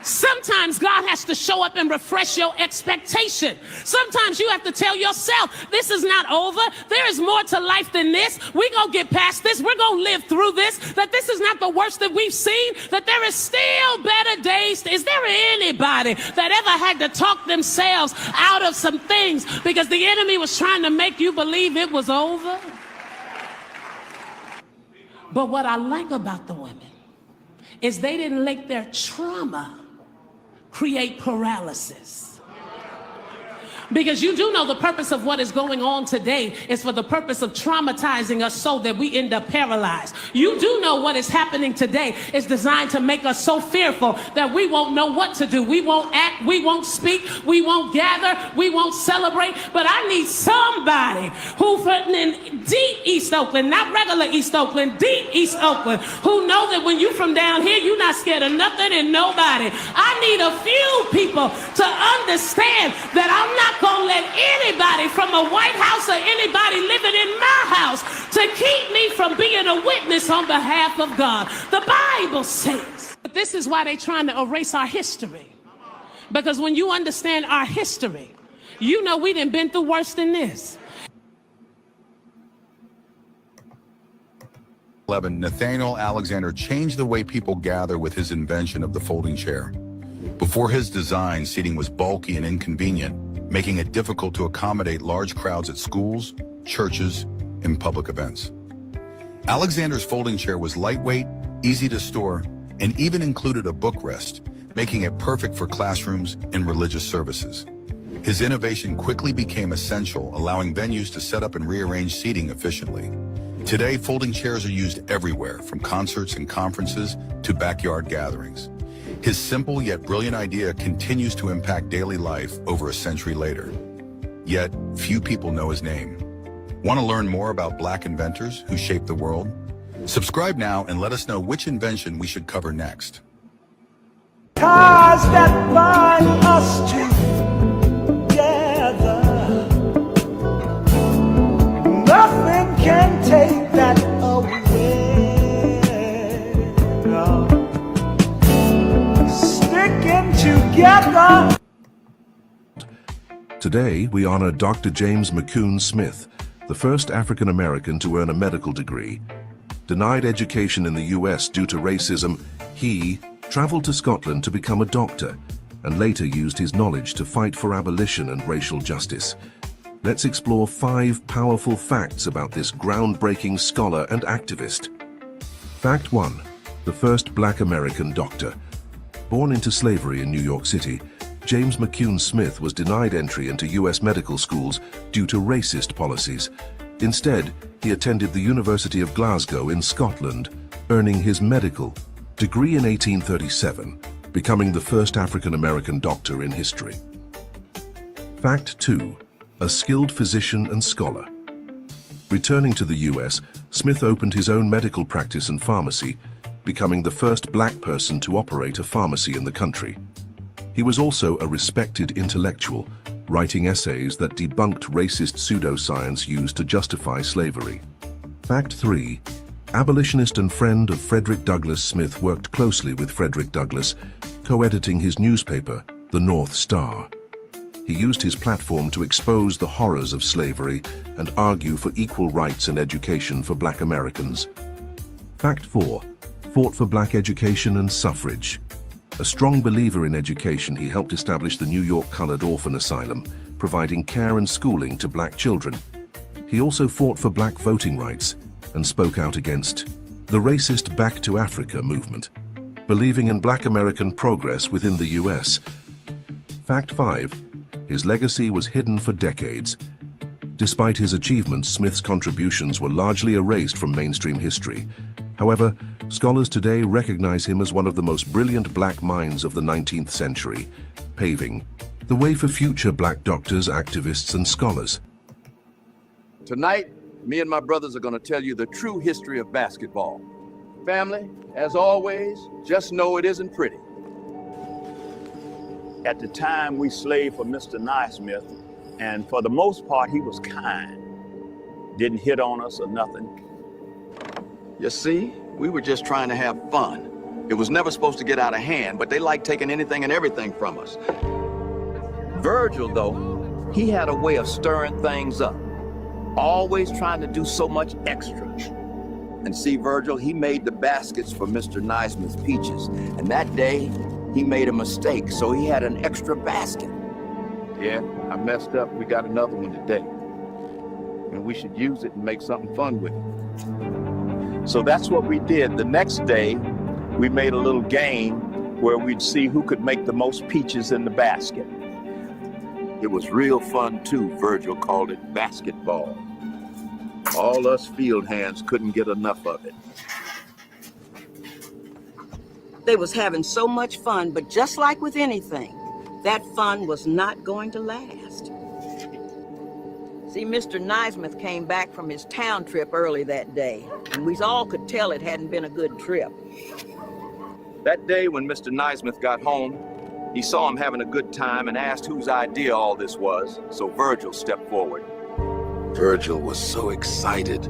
sometimes God has to show up and refresh your expectation. Sometimes you have to tell yourself, this is not over. There is more to life than this. We're going to get past this. We're going to live through this. That this is not the worst that we've seen. That there is still better days. Is there anybody that ever had to talk themselves out of some things because the enemy was trying to make you believe it was over? But what I like about the women is they didn't let their trauma create paralysis. Because you do know the purpose of what is going on today is for the purpose of traumatizing us so that we end up paralyzed. You do know what is happening today is designed to make us so fearful that we won't know what to do. We won't act, we won't speak, we won't gather, we won't celebrate. But I need somebody who in deep East Oakland, not regular East Oakland, deep East Oakland, who know that when you from down here, you're not scared of nothing and nobody. I need a few people to understand that I'm not gonna let anybody from a White House or anybody living in my house to keep me from being a witness on behalf of God. The Bible says, but this is why they're trying to erase our history. Because when you understand our history, you know we done been through worse than this. 11, Nathaniel Alexander changed the way people gather with his invention of the folding chair. Before his design, seating was bulky and inconvenient, making it difficult to accommodate large crowds at schools, churches, and public events. Alexander's folding chair was lightweight, easy to store, and even included a bookrest, making it perfect for classrooms and religious services. His innovation quickly became essential, allowing venues to set up and rearrange seating efficiently. Today, folding chairs are used everywhere, from concerts and conferences to backyard gatherings. His simple yet brilliant idea continues to impact daily life over a century later. Yet, few people know his name. Want to learn more about Black inventors who shaped the world? Subscribe now and let us know which invention we should cover next. Ties that bind us together, nothing can take that away. No. Sticking together. Today, we honor Dr. James McCune Smith, the first African American to earn a medical degree. Denied education in the U.S. due to racism, he traveled to Scotland to become a doctor and later used his knowledge to fight for abolition and racial justice. Let's explore 5 powerful facts about this groundbreaking scholar and activist. Fact 1. The first Black American doctor. Born into slavery in New York City, James McCune Smith was denied entry into U.S. medical schools due to racist policies. Instead, he attended the University of Glasgow in Scotland, earning his medical degree in 1837, becoming the first African-American doctor in history. Fact 2. A skilled physician and scholar. Returning to the U.S., Smith opened his own medical practice and pharmacy, becoming the first Black person to operate a pharmacy in the country. He was also a respected intellectual, writing essays that debunked racist pseudoscience used to justify slavery. Fact 3. Abolitionist and friend of Frederick Douglass, Smith worked closely with Frederick Douglass, co-editing his newspaper, The North Star. He used his platform to expose the horrors of slavery and argue for equal rights and education for Black Americans. Fact 4. Fought for Black education and suffrage. A strong believer in education, he helped establish the New York Colored Orphan Asylum, providing care and schooling to Black children. He also fought for Black voting rights and spoke out against the racist Back to Africa movement, believing in Black American progress within the U.S. Fact 5. His legacy was hidden for decades. Despite his achievements, Smith's contributions were largely erased from mainstream history. However, scholars today recognize him as one of the most brilliant Black minds of the 19th century, paving the way for future Black doctors, activists, and scholars. Tonight, me and my brothers are going to tell you the true history of basketball. Family, as always, just know it isn't pretty. At the time, we slaved for Mr. Naismith, and for the most part, he was kind. Didn't hit on us or nothing. You see, we were just trying to have fun. It was never supposed to get out of hand, but they liked taking anything and everything from us. Virgil, though, he had a way of stirring things up, always trying to do so much extra. And see, Virgil, he made the baskets for Mr. Naismith's peaches, and that day, he made a mistake, so he had an extra basket. Yeah, I messed up. We got another one today. And we should use it and make something fun with it. So that's what we did. The next day, we made a little game where we'd see who could make the most peaches in the basket. It was real fun too. Virgil called it basketball. All us field hands couldn't get enough of it. They was having so much fun, but just like with anything, that fun was not going to last. See, Mr. Naismith came back from his town trip early that day, and we all could tell it hadn't been a good trip. That day when Mr. Naismith got home, he saw him having a good time and asked whose idea all this was, so Virgil stepped forward. Virgil was so excited,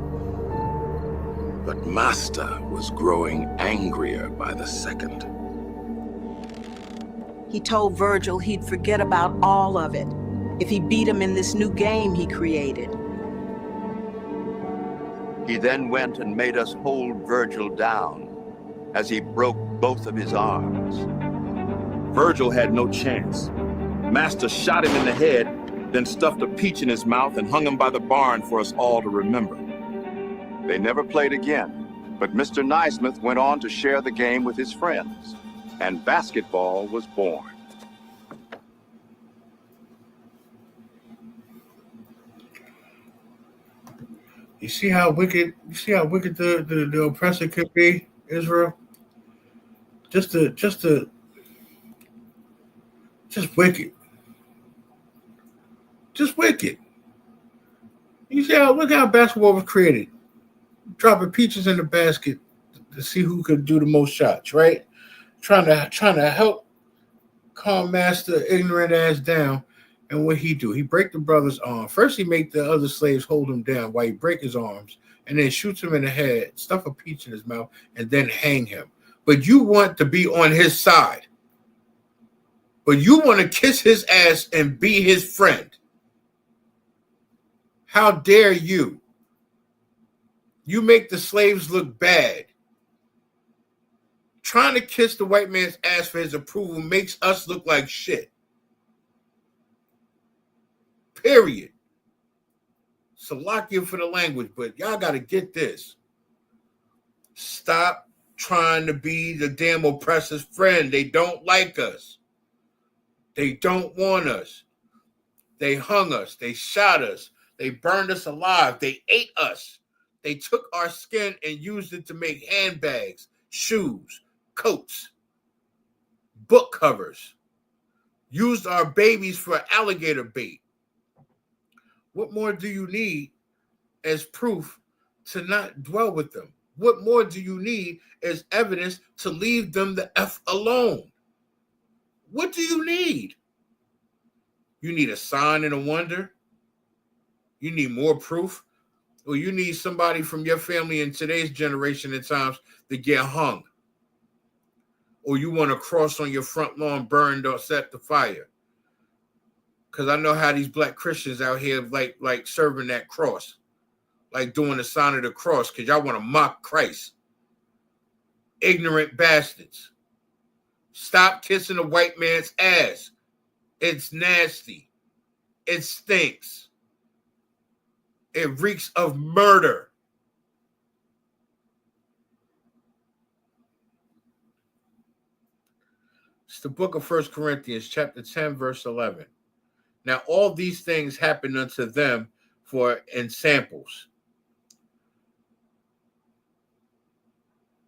but Master was growing angrier by the second. He told Virgil he'd forget about all of it if he beat him in this new game he created. He then went and made us hold Virgil down as he broke both of his arms. Virgil had no chance. Master shot him in the head, then stuffed a peach in his mouth and hung him by the barn for us all to remember. They never played again, but Mr. Naismith went on to share the game with his friends, and basketball was born. You see how wicked the oppressor could be, Israel? Just wicked. Just wicked. You see look how basketball was created. Dropping peaches in the basket to see who could do the most shots, right? Trying to help calm Master ignorant ass down. And what he do? He break the brother's arm. First, he make the other slaves hold him down while he break his arms, and then shoots him in the head, stuff a peach in his mouth, and then hang him. But you want to be on his side. But you want to kiss his ass and be his friend. How dare you? You make the slaves look bad. Trying to kiss the white man's ass for his approval makes us look like shit. Period. Salakia for the language, but y'all got to get this. Stop trying to be the damn oppressor's friend. They don't like us. They don't want us. They hung us. They shot us. They burned us alive. They ate us. They took our skin and used it to make handbags, shoes, coats, book covers. Used our babies for alligator bait. What more do you need as proof to not dwell with them? What more do you need as evidence to leave them the F alone? What do you need? You need a sign and a wonder? You need more proof? Or you need somebody from your family in today's generation and times to get hung? Or you want a cross on your front lawn burned or set to fire? Because I know how these black Christians out here like serving that cross, like doing the sign of the cross, because y'all want to mock Christ. Ignorant bastards. Stop kissing the white man's ass. It's nasty. It stinks. It reeks of murder. It's the book of 1 Corinthians, chapter 10, verse 11. Now, all these things happen unto them for ensamples.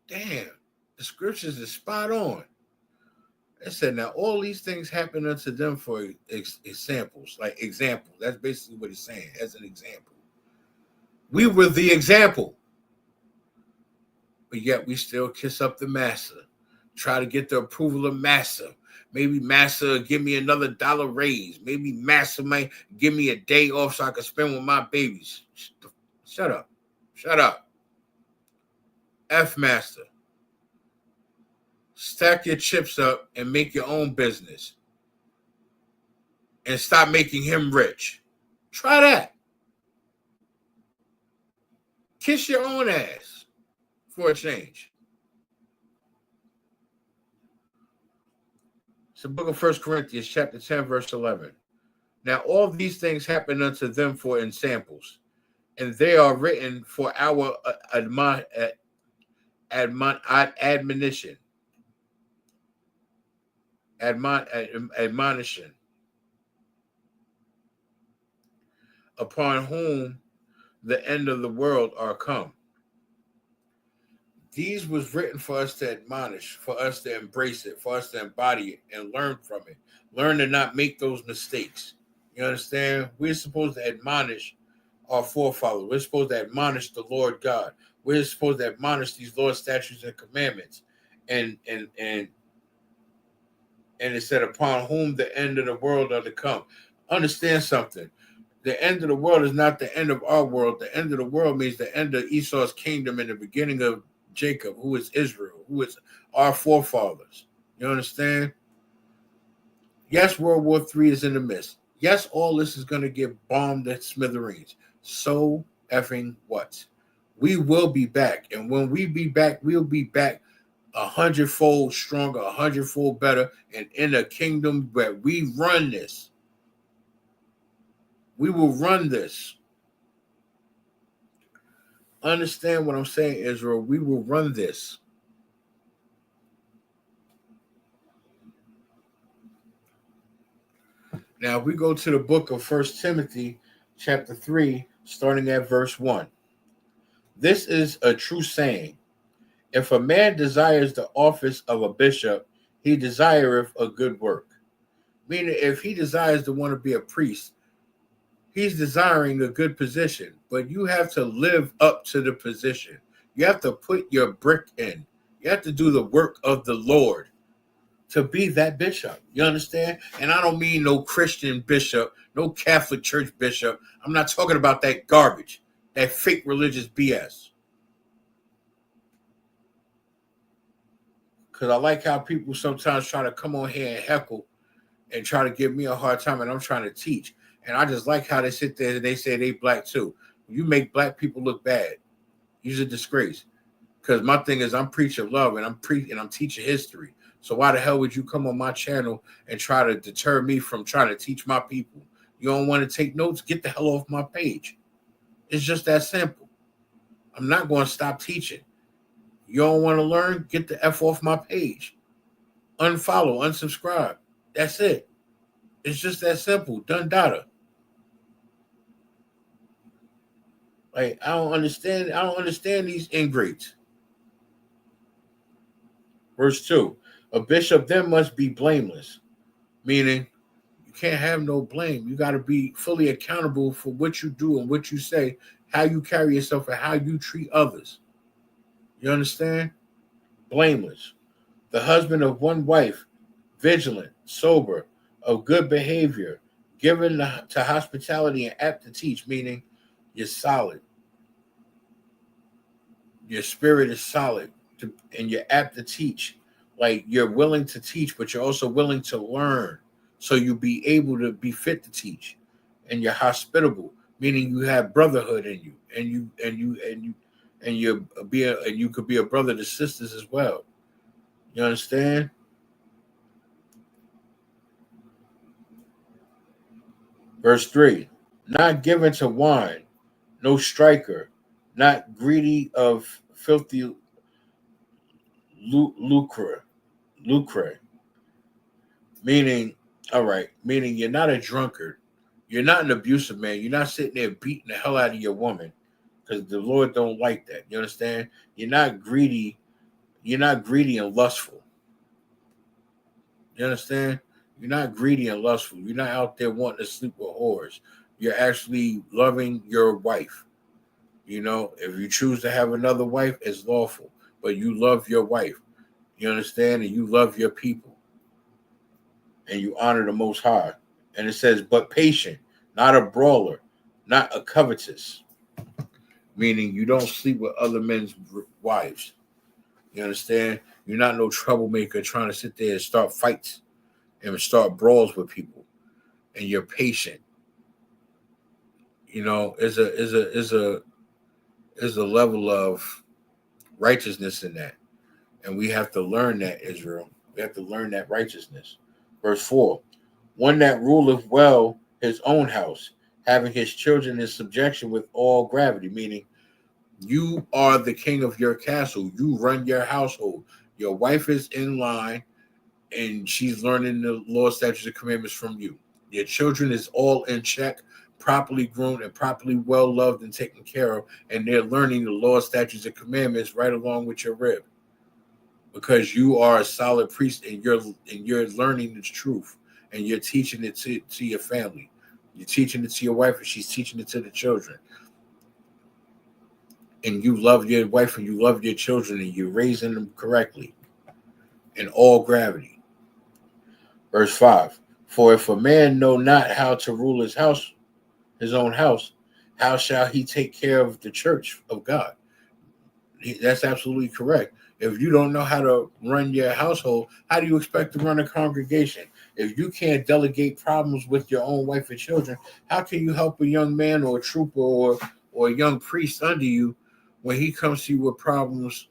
Damn, the scriptures is spot on. It said, now all these things happen unto them for examples, like example. That's basically what he's saying, as an example. We were the example. But yet we still kiss up the master. Try to get the approval of master. Maybe Massa give me another $1 raise. Maybe Massa might give me a day off so I can spend with my babies. Shut up. Shut up. F Master. Stack your chips up and make your own business. And stop making him rich. Try that. Kiss your own ass for a change. It's the book of 1 Corinthians, chapter 10, verse 11. Now, all these things happen unto them for ensamples, and they are written for our admonition. Admonition. upon whom the end of the world are come. These was written for us to admonish, for us to embrace it, for us to embody it and learn from it. Learn to not make those mistakes. You understand? We're supposed to admonish our forefathers. We're supposed to admonish the Lord God. We're supposed to admonish these Lord's statutes and commandments. And it said, upon whom the end of the world are to come. Understand something. The end of the world is not the end of our world. The end of the world means the end of Esau's kingdom and the beginning of Jacob, who is Israel, who is our forefathers. You understand? Yes, World War III is in the midst. Yes, all this is going to get bombed at smithereens. So effing what? We will be back. And when we be back, we'll be back 100-fold stronger, 100-fold better, and in a kingdom where we run this. We will run this. Understand what I'm saying, Israel. We will run this. Now, if we go to the book of 1 Timothy, chapter 3, starting at verse 1. This is a true saying. If a man desires the office of a bishop, he desireth a good work. Meaning, if he desires to want to be a priest, he's desiring a good position. But you have to live up to the position. You have to put your brick in. You have to do the work of the Lord to be that bishop. You understand? And I don't mean no Christian bishop, no Catholic Church bishop. I'm not talking about that garbage, that fake religious BS. Because I like how people sometimes try to come on here and heckle and try to give me a hard time, and I'm trying to teach. And I just like how they sit there and they say they black too. You make black people look bad. You're a disgrace. Because my thing is I'm preaching love and I'm teaching history. So why the hell would you come on my channel and try to deter me from trying to teach my people? You don't want to take notes? Get the hell off my page. It's just that simple. I'm not going to stop teaching. You don't want to learn? Get the F off my page. Unfollow, unsubscribe. That's it. It's just that simple. Done data. Like, I don't understand these ingrates. Verse 2. A bishop then must be blameless, meaning you can't have no blame. You got to be fully accountable for what you do and what you say, how you carry yourself, and how you treat others. You understand? Blameless. The husband of one wife, vigilant, sober, of good behavior, given to hospitality and apt to teach, meaning you're solid. Your spirit is solid, and you're apt to teach. Like, you're willing to teach, but you're also willing to learn, so you'll be able to be fit to teach. And you're hospitable, meaning you have brotherhood in you, and you could be a brother to sisters as well. You understand? Verse 3. Not given to wine, no striker, not greedy of filthy lucre. Meaning you're not a drunkard. You're not an abusive man. You're not sitting there beating the hell out of your woman, because the Lord don't like that. You understand? You're not greedy. You're not greedy and lustful. You understand? You're not greedy and lustful. You're not out there wanting to sleep with whores. You're actually loving your wife. You know, if you choose to have another wife, it's lawful. But you love your wife. You understand? And you love your people. And you honor the Most High. And it says, but patient, not a brawler, not a covetous. Meaning you don't sleep with other men's wives. You understand? You're not no troublemaker trying to sit there and start fights and start brawls with people. And you're patient. You know, is a level of righteousness in that. And we have to learn that, Israel. We have to learn that righteousness. Verse 4. One that ruleth well his own house, having his children in subjection with all gravity, meaning you are the king of your castle. You run your household. Your wife is in line, and she's learning the law, statutes, and commandments from you. Your children is all in check properly groomed and properly well loved and taken care of, and they're learning the law, statutes, and commandments right along with your rib, because you are a solid priest and you're learning the truth and you're teaching it to your family. You're teaching it to your wife, and she's teaching it to the children. And you love your wife and you love your children, and you're raising them correctly in all gravity. Verse 5, for if a man know not how to rule his house, his own house, how shall he take care of the church of God? That's absolutely correct. If you don't know how to run your household, how do you expect to run a congregation? If you can't delegate problems with your own wife and children, how can you help a young man or a trooper or a young priest under you when he comes to you with problems,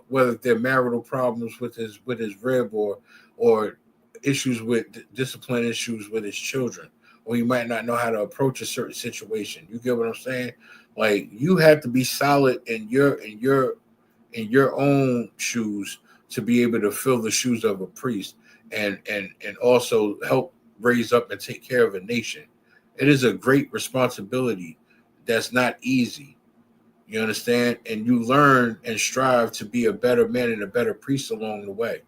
whether they're marital problems with his rib or issues with discipline issues with his children, or you might not know how to approach a certain situation? You get what I'm saying? Like, you have to be solid in your own shoes to be able to fill the shoes of a priest and also help raise up and take care of a nation. It is a great responsibility that's not easy. You understand? And you learn and strive to be a better man and a better priest along the way.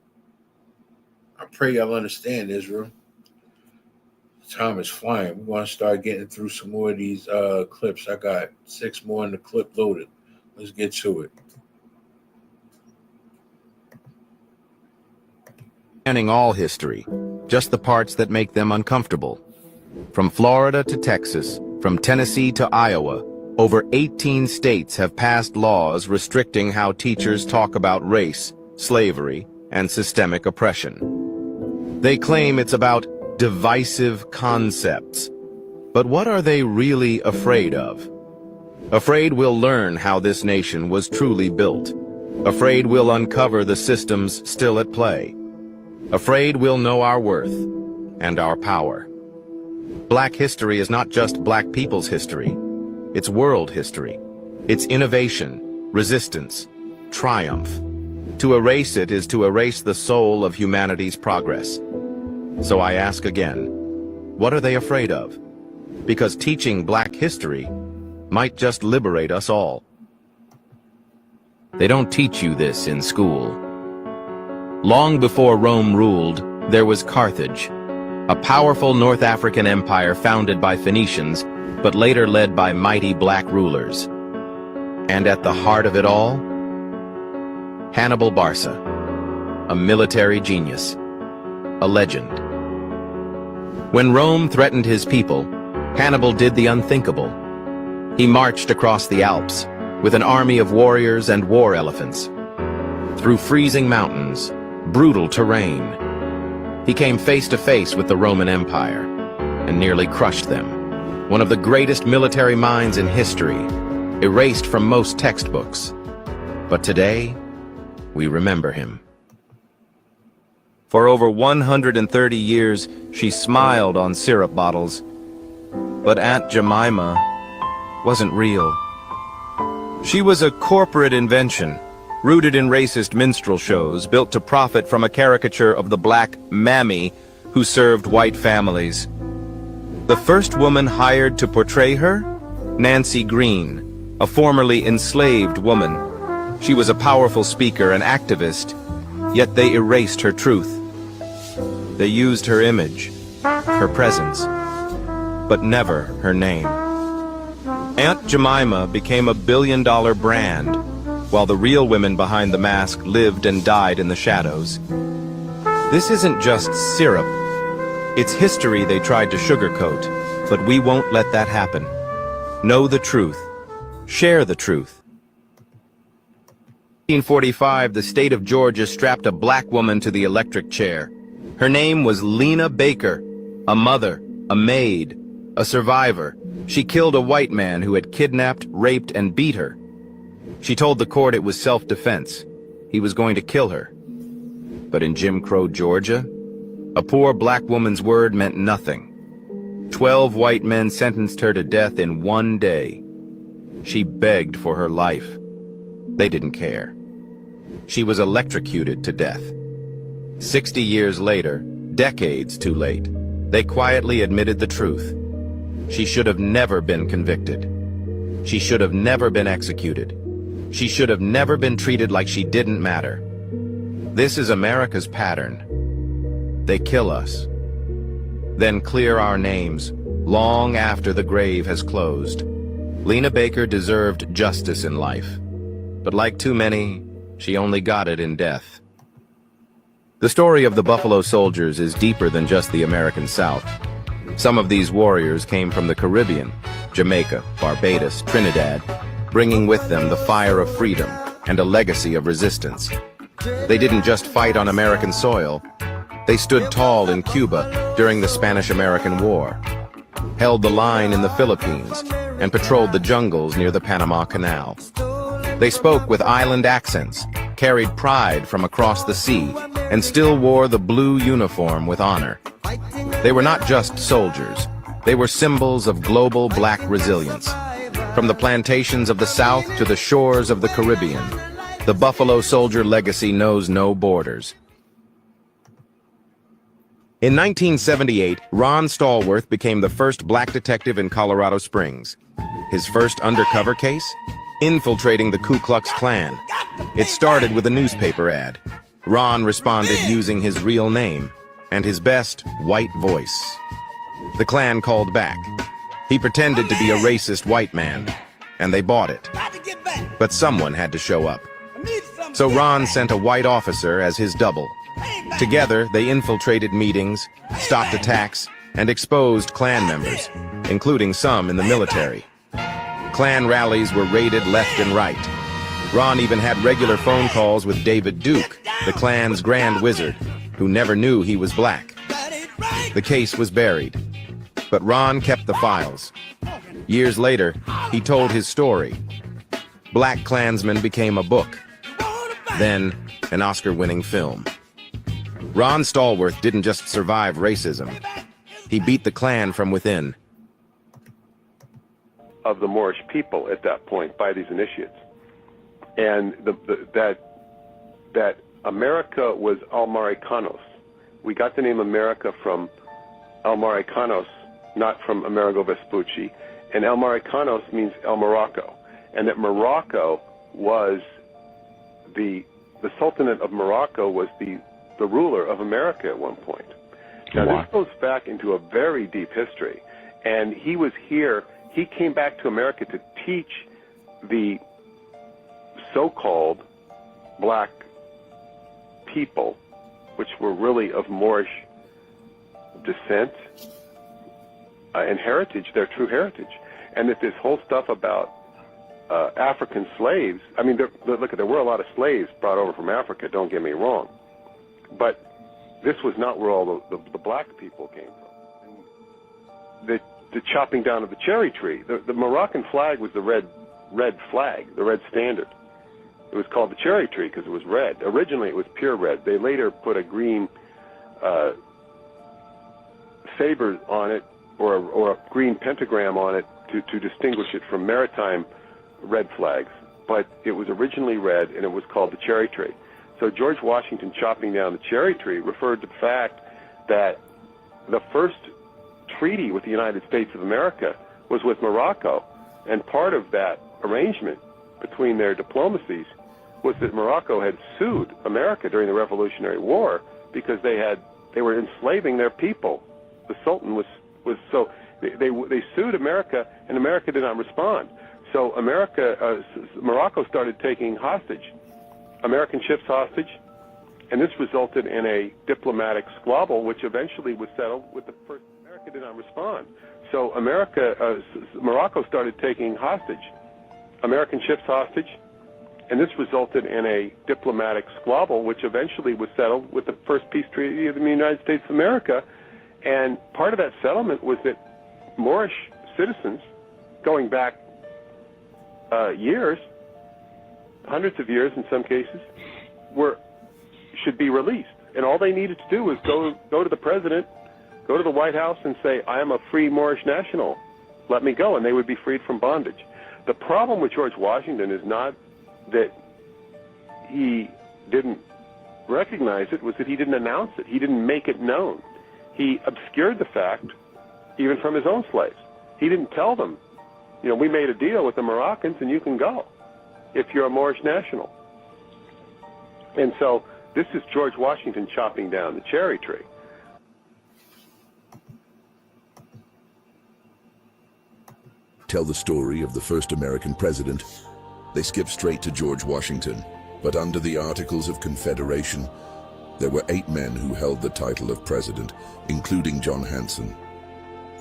I pray y'all understand, Israel. Time is flying. We want to start getting through some more of these clips. I got 6 more in the clip loaded. Let's get to it. Spanning all history, just the parts that make them uncomfortable. From Florida to Texas, from Tennessee to Iowa, over 18 states have passed laws restricting how teachers talk about race, slavery, and systemic oppression. They claim it's about divisive concepts. But what are they really afraid of? Afraid we'll learn how this nation was truly built. Afraid we'll uncover the systems still at play. Afraid we'll know our worth and our power. Black history is not just black people's history. It's world history. It's innovation, resistance, triumph. To erase it is to erase the soul of humanity's progress. So I ask again, what are they afraid of? Because teaching black history might just liberate us all. They don't teach you this in school. Long before Rome ruled, there was Carthage, a powerful North African empire founded by Phoenicians, but later led by mighty black rulers. And at the heart of it all, Hannibal Barca, a military genius, a legend. When Rome threatened his people, Hannibal did the unthinkable. He marched across the Alps with an army of warriors and war elephants. Through freezing mountains, brutal terrain, he came face to face with the Roman Empire and nearly crushed them. One of the greatest military minds in history, erased from most textbooks. But today, we remember him. For over 130 years, she smiled on syrup bottles. But Aunt Jemima wasn't real. She was a corporate invention, rooted in racist minstrel shows, built to profit from a caricature of the black mammy who served white families. The first woman hired to portray her? Nancy Green, a formerly enslaved woman. She was a powerful speaker and activist, yet they erased her truth. They used her image, her presence, but never her name. Aunt Jemima became a billion-dollar brand, while the real women behind the mask lived and died in the shadows. This isn't just syrup. It's history they tried to sugarcoat, but we won't let that happen. Know the truth. Share the truth. In 1945, the state of Georgia strapped a black woman to the electric chair. Her name was Lena Baker, a mother, a maid, a survivor. She killed a white man who had kidnapped, raped, and beat her. She told the court it was self-defense. He was going to kill her. But in Jim Crow, Georgia, a poor black woman's word meant nothing. 12 white men sentenced her to death in one day. She begged for her life. They didn't care. She was electrocuted to death. 60 years later, decades too late, they quietly admitted the truth. She should have never been convicted. She should have never been executed. She should have never been treated like she didn't matter. This is America's pattern. They kill us, then clear our names long after the grave has closed. Lena Baker deserved justice in life, but like too many, she only got it in death. The story of the Buffalo Soldiers is deeper than just the American South. Some of these warriors came from the Caribbean, Jamaica, Barbados, Trinidad, bringing with them the fire of freedom and a legacy of resistance. They didn't just fight on American soil. They stood tall in Cuba during the Spanish-American War, held the line in the Philippines, and patrolled the jungles near the Panama Canal. They spoke with island accents, carried pride from across the sea, and still wore the blue uniform with honor. They were not just soldiers. They were symbols of global black resilience. From the plantations of the South to the shores of the Caribbean, the Buffalo Soldier legacy knows no borders. In 1978, Ron Stallworth became the first black detective in Colorado Springs. His first undercover case? Infiltrating the Ku Klux Klan. It started with a newspaper ad. Ron responded using his real name and his best white voice. The Klan called back. He pretended to be a racist white man, and they bought it. But someone had to show up. So Ron sent a white officer as his double. Together, they infiltrated meetings, stopped attacks, and exposed Klan members, including some in the military. Klan rallies were raided left and right. Ron even had regular phone calls with David Duke, the Klan's Grand Wizard, who never knew he was black. The case was buried, but Ron kept the files. Years later, he told his story. Black Klansman became a book, then an Oscar-winning film. Ron Stallworth didn't just survive racism. He beat the Klan from within. Of the Moorish people at that point by these initiates. And that America was Almaricanos. We got the name America from Almaricanos, not from Amerigo Vespucci. And Almaricanos means El Morocco. And that Morocco was the Sultanate of Morocco was the ruler of America at one point. Now this goes back into a very deep history. And he was here, he came back to America to teach the so-called black people, which were really of Moorish descent and heritage, their true heritage. And that this whole stuff about African slaves, I mean, look, there were a lot of slaves brought over from Africa, don't get me wrong. But this was not where all the black people came from. And the chopping down of the cherry tree, the Moroccan flag was the red flag, the red standard. It was called the cherry tree because it was red. Originally it was pure red. They later put a green saber on it, or a green pentagram on it to distinguish it from maritime red flags. But it was originally red, and it was called the cherry tree. So George Washington chopping down the cherry tree referred to the fact that the first treaty with the United States of America was with Morocco, and part of that arrangement between their diplomacies was that Morocco had sued America during the Revolutionary War because they were enslaving their people. The Sultan was so they sued America, and America did not respond. So Morocco started taking hostage American ships hostage, and this resulted in a diplomatic squabble, which eventually was settled with the first. America did not respond. So Morocco started taking hostage American ships hostage, and this resulted in a diplomatic squabble, which eventually was settled with the first peace treaty of the United States of America. And part of that settlement was that Moorish citizens, going back years, hundreds of years in some cases, should be released. And all they needed to do was go to the president, go to the White House and say, I am a free Moorish national, let me go, and they would be freed from bondage. The problem with George Washington is not that he didn't recognize it, was that he didn't announce it. He didn't make it known. He obscured the fact, even from his own slaves. He didn't tell them, you know, we made a deal with the Moroccans and you can go if you're a Moorish national. And so this is George Washington chopping down the cherry tree. Tell the story of the first American president. They skip straight to George Washington, but under the Articles of Confederation, there were 8 men who held the title of president, including John Hanson.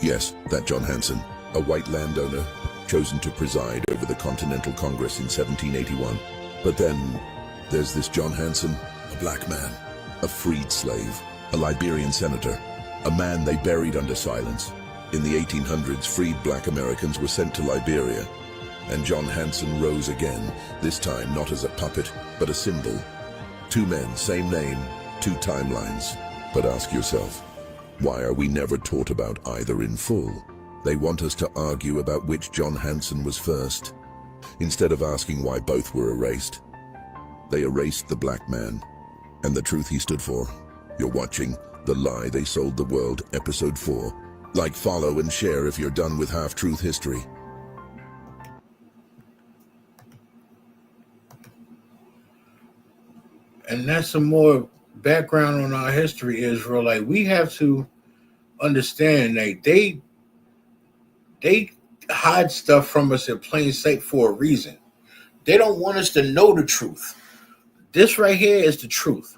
Yes, that John Hanson, a white landowner, chosen to preside over the Continental Congress in 1781. But then, there's this John Hanson, a black man, a freed slave, a Liberian senator, a man they buried under silence. In the 1800s, freed black Americans were sent to Liberia, and John Hanson rose again, this time not as a puppet, but a symbol. 2 men, same name, 2 timelines. But ask yourself, why are we never taught about either in full? They want us to argue about which John Hanson was first, instead of asking why both were erased. They erased the black man, and the truth he stood for. You're watching The Lie They Sold the World, Episode 4. Like, follow, and share if you're done with half-truth history. And that's some more background on our history, Israelite. We have to understand that they hide stuff from us in plain sight for a reason. They don't want us to know the truth. This right here is the truth.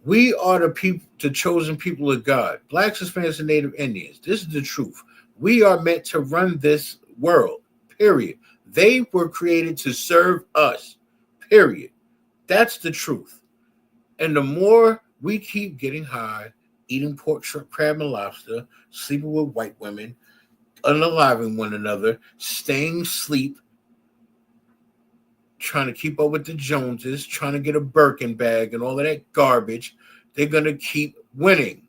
We are the people, the chosen people of God. Blacks, Hispanics, and Native Indians. This is the truth. We are meant to run this world, period. They were created to serve us, period. That's the truth. And the more we keep getting high, eating pork, shrimp, crab, and lobster, sleeping with white women, unaliving one another, staying asleep, trying to keep up with the Joneses, trying to get a Birkin bag and all of that garbage, they're going to keep winning.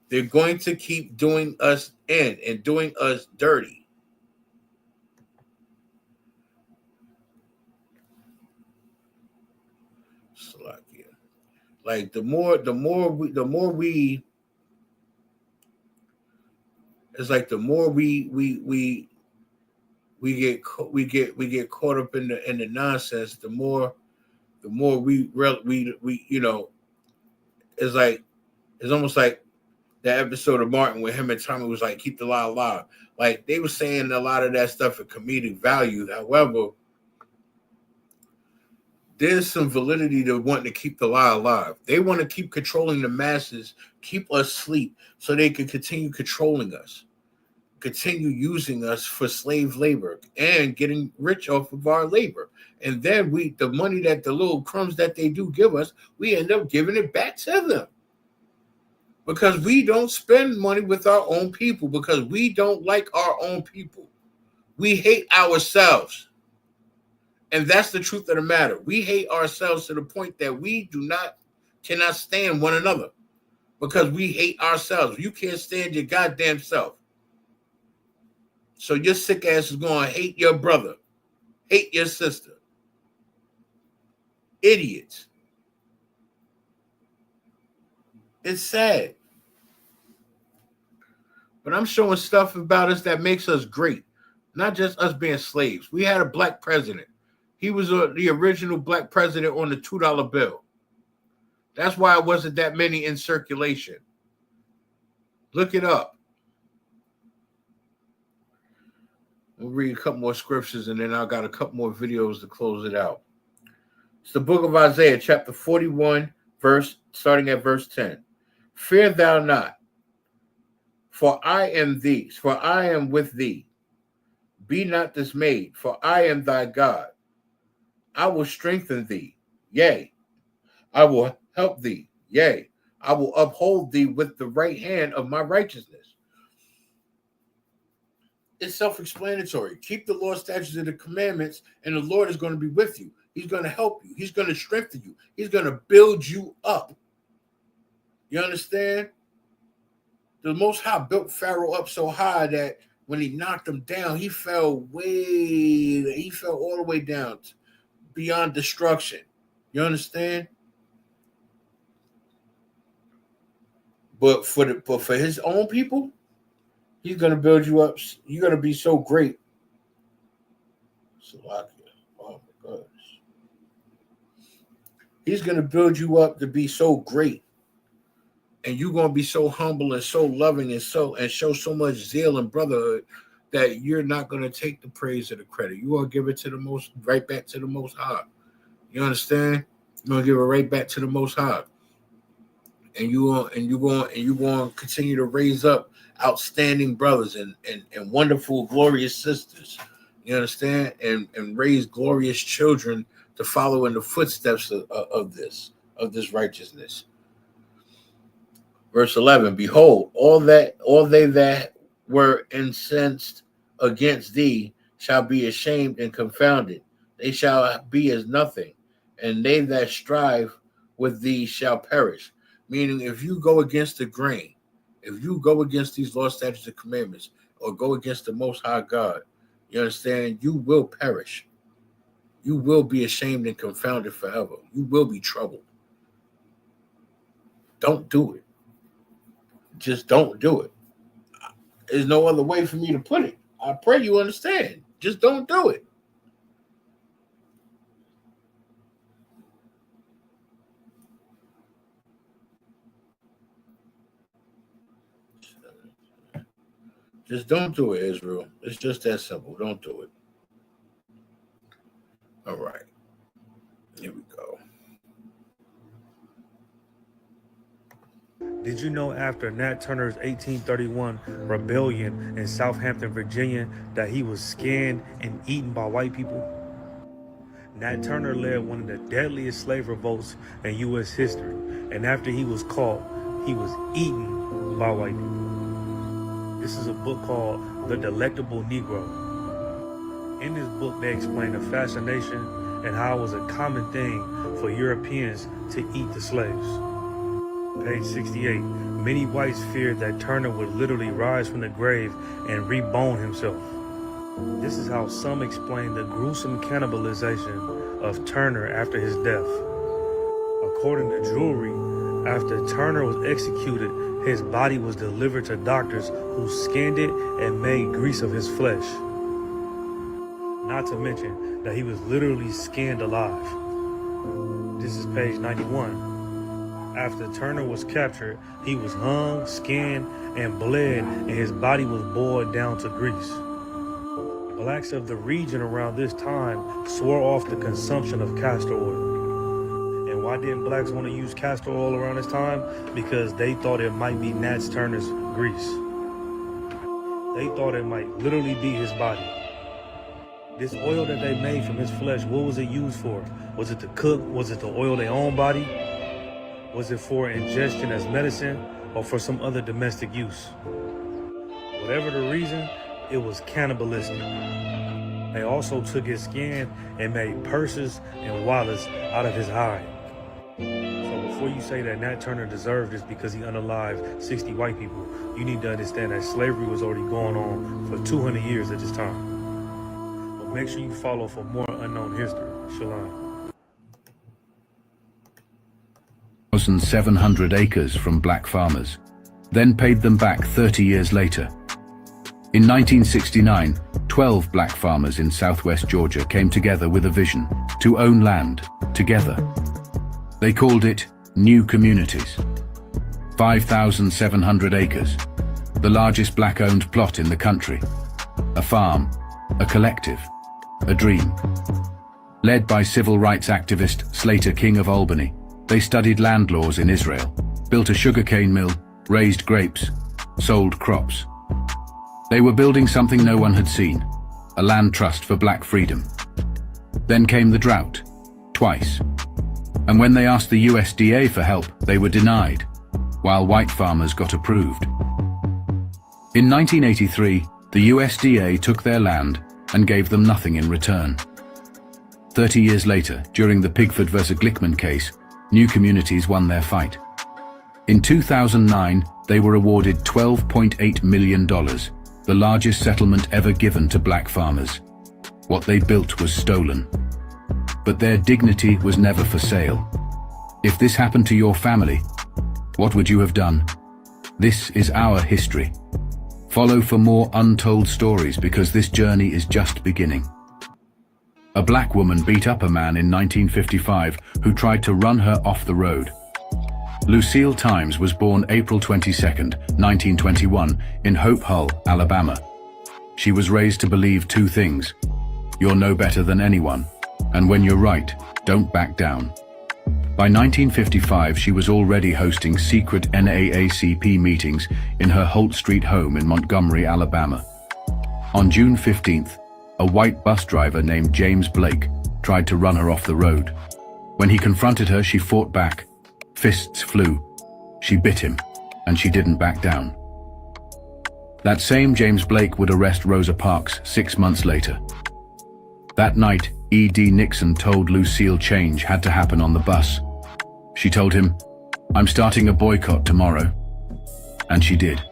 They're going to keep doing us in and doing us dirty. Like the more we it's like the more we get caught up in the nonsense, the more we you know, it's like, it's almost like that episode of Martin where him and Tommy was like, keep the lie alive. Like, they were saying a lot of that stuff for comedic value. However, there's some validity to wanting to keep the lie alive. They want to keep controlling the masses, keep us asleep, so they can continue controlling us, continue using us for slave labor and getting rich off of our labor. And then the money that the little crumbs that they do give us, we end up giving it back to them. Because we don't spend money with our own people, because we don't like our own people. We hate ourselves. And that's the truth of the matter. We hate ourselves to the point that we cannot stand one another, because we hate ourselves. You can't stand your goddamn self. So your sick ass is going to hate your brother, hate your sister. Idiots. It's sad. But I'm showing stuff about us that makes us great, not just us being slaves. We had a black president. He was the original black president on the $2 bill. That's why it wasn't that many in circulation. Look it up. We'll read a couple more scriptures, and then I got a couple more videos to close it out. It's the book of Isaiah, chapter 41, starting at verse 10. Fear thou not, for I am with thee. Be not dismayed, for I am thy God. I will strengthen thee, yea, I will help thee, yea, I will uphold thee with the right hand of my righteousness. It's self-explanatory. Keep the law, statutes, and the commandments, and the Lord is going to be with you. He's going to help you. He's going to strengthen you. He's going to build you up. You understand? The Most High built Pharaoh up so high that when he knocked him down, he fell all the way down beyond destruction. You understand? But for his own people, He's going to build you up. You're going to be so great. Slovakia. Oh, my gosh. He's going to build you up to be so great. And you're going to be so humble and so loving and show so much zeal and brotherhood that you're not going to take the praise or the credit. You're going to give it to right back to the Most High. You understand? You're going to give it right back to the Most High. And you're going to continue to raise up outstanding brothers and wonderful, glorious sisters. You understand? And raise glorious children to follow in the footsteps of this righteousness. Verse 11, behold, all they that were incensed against thee shall be ashamed and confounded. They shall be as nothing, and they that strive with thee shall perish. Meaning, if you go against the grain, if you go against these laws, statutes, and commandments, or go against the Most High God, you understand, you will perish. You will be ashamed and confounded forever. You will be troubled. Don't do it. Just don't do it. There's no other way for me to put it. I pray you understand. Just don't do it. Just don't do it, Israel. It's just that simple. Don't do it. All right. Here we go. Did you know after Nat Turner's 1831 rebellion in Southampton, Virginia, that he was scanned and eaten by white people? Nat Turner led one of the deadliest slave revolts in U.S. history, and after he was caught, he was eaten by white people. This is a book called The Delectable Negro. In this book, they explain the fascination and how it was a common thing for Europeans to eat the slaves. Page 68. Many whites feared that Turner would literally rise from the grave and rebone himself. This is how some explain the gruesome cannibalization of Turner after his death. According to Jewelry, after Turner was executed, his body was delivered to doctors who skinned it and made grease of his flesh. Not to mention that he was literally skinned alive. This is page 91. After Turner was captured, he was hung, skinned, and bled, and his body was boiled down to grease. Blacks of the region around this time swore off the consumption of castor oil. And why didn't blacks want to use castor oil around this time? Because they thought it might be Nat Turner's grease. They thought it might literally be his body. This oil that they made from his flesh, what was it used for? Was it to cook? Was it to oil their own body? Was it for ingestion as medicine or for some other domestic use? Whatever the reason, it was cannibalistic. They also took his skin and made purses and wallets out of his hide. So before you say that Nat Turner deserved this because he unalived 60 white people, you need to understand that slavery was already going on for 200 years at this time. But make sure you follow for more unknown history. Shalom. 1,700 acres from black farmers, then paid them back 30 years later. In 1969, 12 black farmers in southwest Georgia came together with a vision to own land together. They called it New Communities. 5,700 acres, the largest black-owned plot in the country. A farm, a collective, a dream. Led by civil rights activist Slater King of Albany, they studied land laws in Israel, built a sugarcane mill, raised grapes, sold crops. They were building something no one had seen, a land trust for black freedom. Then came the drought, twice. And when they asked the USDA for help, they were denied, while white farmers got approved. In 1983, the USDA took their land and gave them nothing in return. 30 years later, during the Pigford versus Glickman case, New Communities won their fight. In 2009, they were awarded $12.8 million, the largest settlement ever given to black farmers. What they built was stolen. But their dignity was never for sale. If this happened to your family, what would you have done? This is our history. Follow for more untold stories because this journey is just beginning. A black woman beat up a man in 1955 who tried to run her off the road. Lucille Times was born April 22, 1921, in Hope Hull, Alabama. She was raised to believe two things: you're no better than anyone, and when you're right, don't back down. By 1955, she was already hosting secret NAACP meetings in her Holt Street home in Montgomery, Alabama. On June 15th, a white bus driver named James Blake tried to run her off the road. When he confronted her, she fought back. Fists flew. She bit him, and she didn't back down. That same James Blake would arrest Rosa Parks 6 months later. That night, E.D. Nixon told Lucille change had to happen on the bus. She told him, "I'm starting a boycott tomorrow." And she did.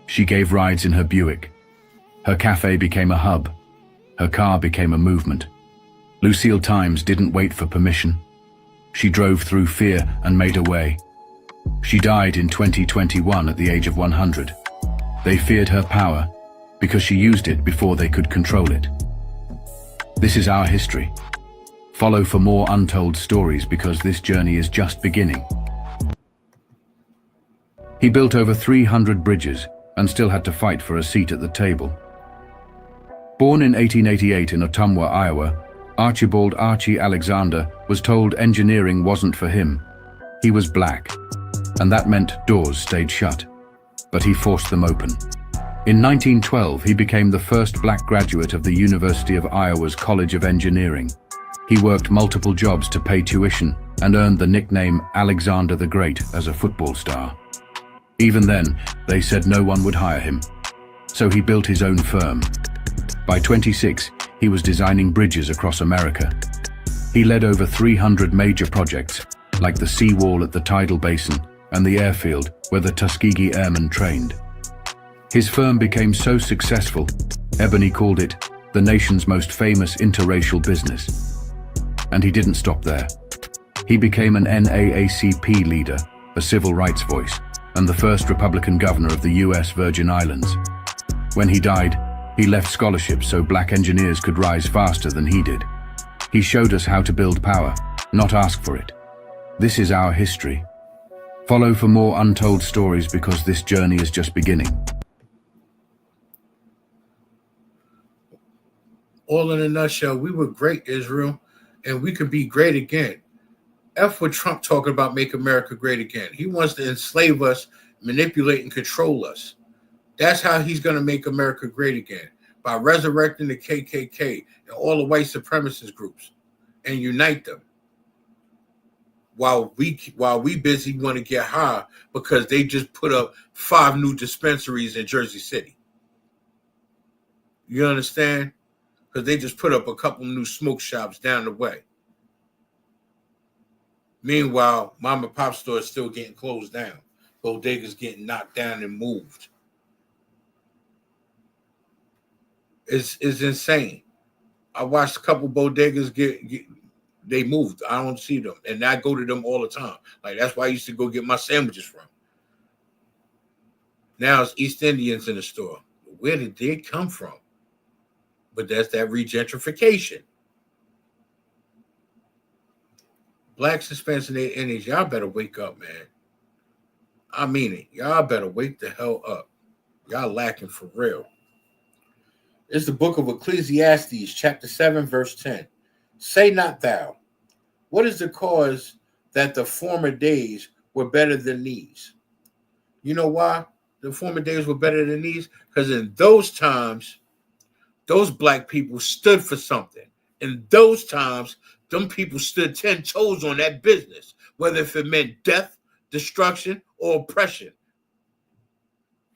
She gave rides in her Buick. Her cafe became a hub. Her car became a movement. Lucille Times didn't wait for permission. She drove through fear and made her way. She died in 2021 at the age of 100. They feared her power because she used it before they could control it. This is our history. Follow for more untold stories because this journey is just beginning. He built over 300 bridges and still had to fight for a seat at the table. Born in 1888 in Ottumwa, Iowa, Archibald Archie Alexander was told engineering wasn't for him. He was black, and that meant doors stayed shut. But he forced them open. In 1912, he became the first black graduate of the University of Iowa's College of Engineering. He worked multiple jobs to pay tuition and earned the nickname Alexander the Great as a football star. Even then, they said no one would hire him. So he built his own firm. By 26, he was designing bridges across America. He led over 300 major projects, like the seawall at the tidal basin and the airfield where the Tuskegee Airmen trained. His firm became so successful, Ebony called it the nation's most famous interracial business. And he didn't stop there. He became an NAACP leader, a civil rights voice, and the first Republican governor of the U.S. Virgin Islands. When he died, he left scholarships so black engineers could rise faster than he did. He showed us how to build power, not ask for it. This is our history. Follow for more untold stories because this journey is just beginning. All in a nutshell, we were great, Israel, and we could be great again. F what Trump talking about make America great again. He wants to enslave us, manipulate, and control us. That's how he's going to make America great again, by resurrecting the KKK and all the white supremacist groups and unite them. While we busy want to get high because they just put up 5 new dispensaries in Jersey City. You understand? Because they just put up a couple new smoke shops down the way. Meanwhile, mom and pop stores still getting closed down. Bodegas getting knocked down and moved. It's insane. I watched a couple bodegas they moved. I don't see them. And I go to them all the time. Like, that's why I used to go get my sandwiches from. Now it's East Indians in the store. Where did they come from? But that's that regentrification. Blacks and Hispanics and their Indians, y'all better wake up, man. I mean it. Y'all better wake the hell up. Y'all lacking for real. It's the book of Ecclesiastes, chapter 7, verse 10. Say not thou, what is the cause that the former days were better than these? You know why the former days were better than these? Because in those times, those black people stood for something. In those times, them people stood 10 toes on that business, whether if it meant death, destruction, or oppression.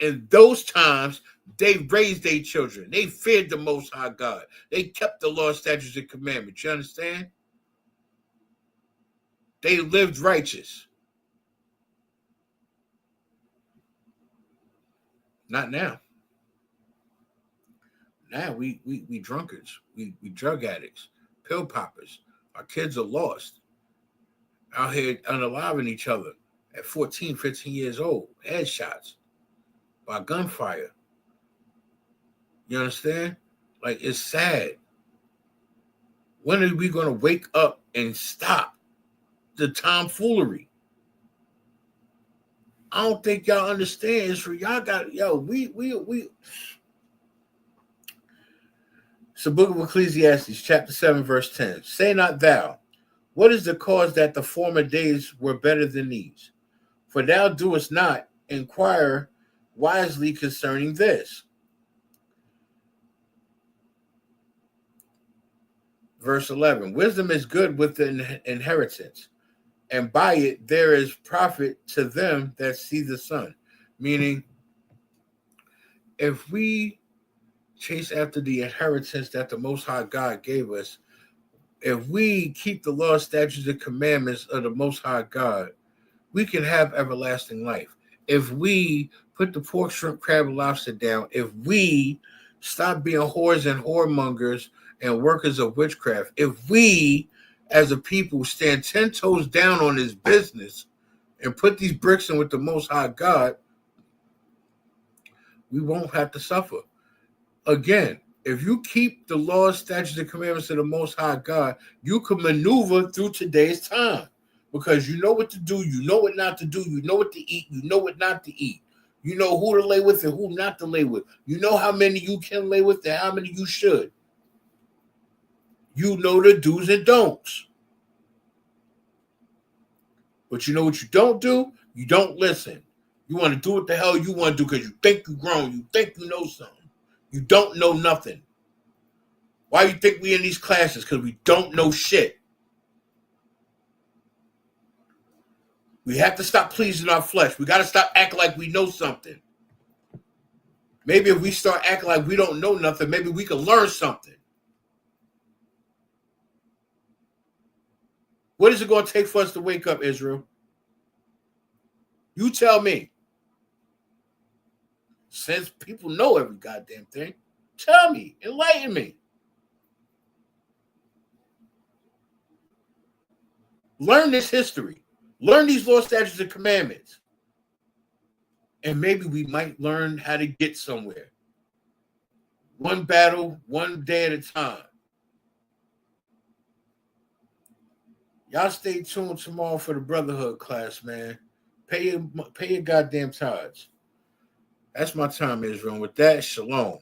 In those times, they raised their children. They feared the Most High God. They kept the law, statutes, and commandments. You understand? They lived righteous. Not now. Now we drunkards. We drug addicts, pill poppers. Our kids are lost. Out here unaliving each other at 14, 15 years old. Headshots by gunfire. You understand? Like, it's sad. When are we going to wake up and stop the tomfoolery? I don't think y'all understand Israel. Y'all got, we. It's the book of Ecclesiastes, chapter 7, verse 10. Say not thou, what is the cause that the former days were better than these? For thou doest not inquire wisely concerning this. Verse 11, wisdom is good with the inheritance, and by it there is profit to them that see the sun. Meaning, if we chase after the inheritance that the Most High God gave us, if we keep the law, statutes, and commandments of the Most High God, we can have everlasting life. If we put the pork, shrimp, crab, and lobster down, if we stop being whores and whoremongers and workers of witchcraft, if we as a people stand 10 toes down on this business and put these bricks in with the Most High God, we won't have to suffer. Again, if you keep the laws, statutes, and commandments of the Most High God, you can maneuver through today's time because you know what to do, you know what not to do, you know what to eat, you know what not to eat. You know who to lay with and who not to lay with. You know how many you can lay with and how many you should. You know the do's and don'ts. But you know what you don't do? You don't listen. You want to do what the hell you want to do because you think you're grown. You think you know something. You don't know nothing. Why you think we in these classes? Because we don't know shit. We have to stop pleasing our flesh. We got to stop acting like we know something. Maybe if we start acting like we don't know nothing, maybe we can learn something. What is it going to take for us to wake up, Israel? You tell me. Since people know every goddamn thing, tell me, enlighten me. Learn this history. Learn these law, statutes, and commandments. And maybe we might learn how to get somewhere. One battle, one day at a time. Y'all stay tuned tomorrow for the Brotherhood class, man. Pay your goddamn tithes. That's my time, Israel. With that, shalom.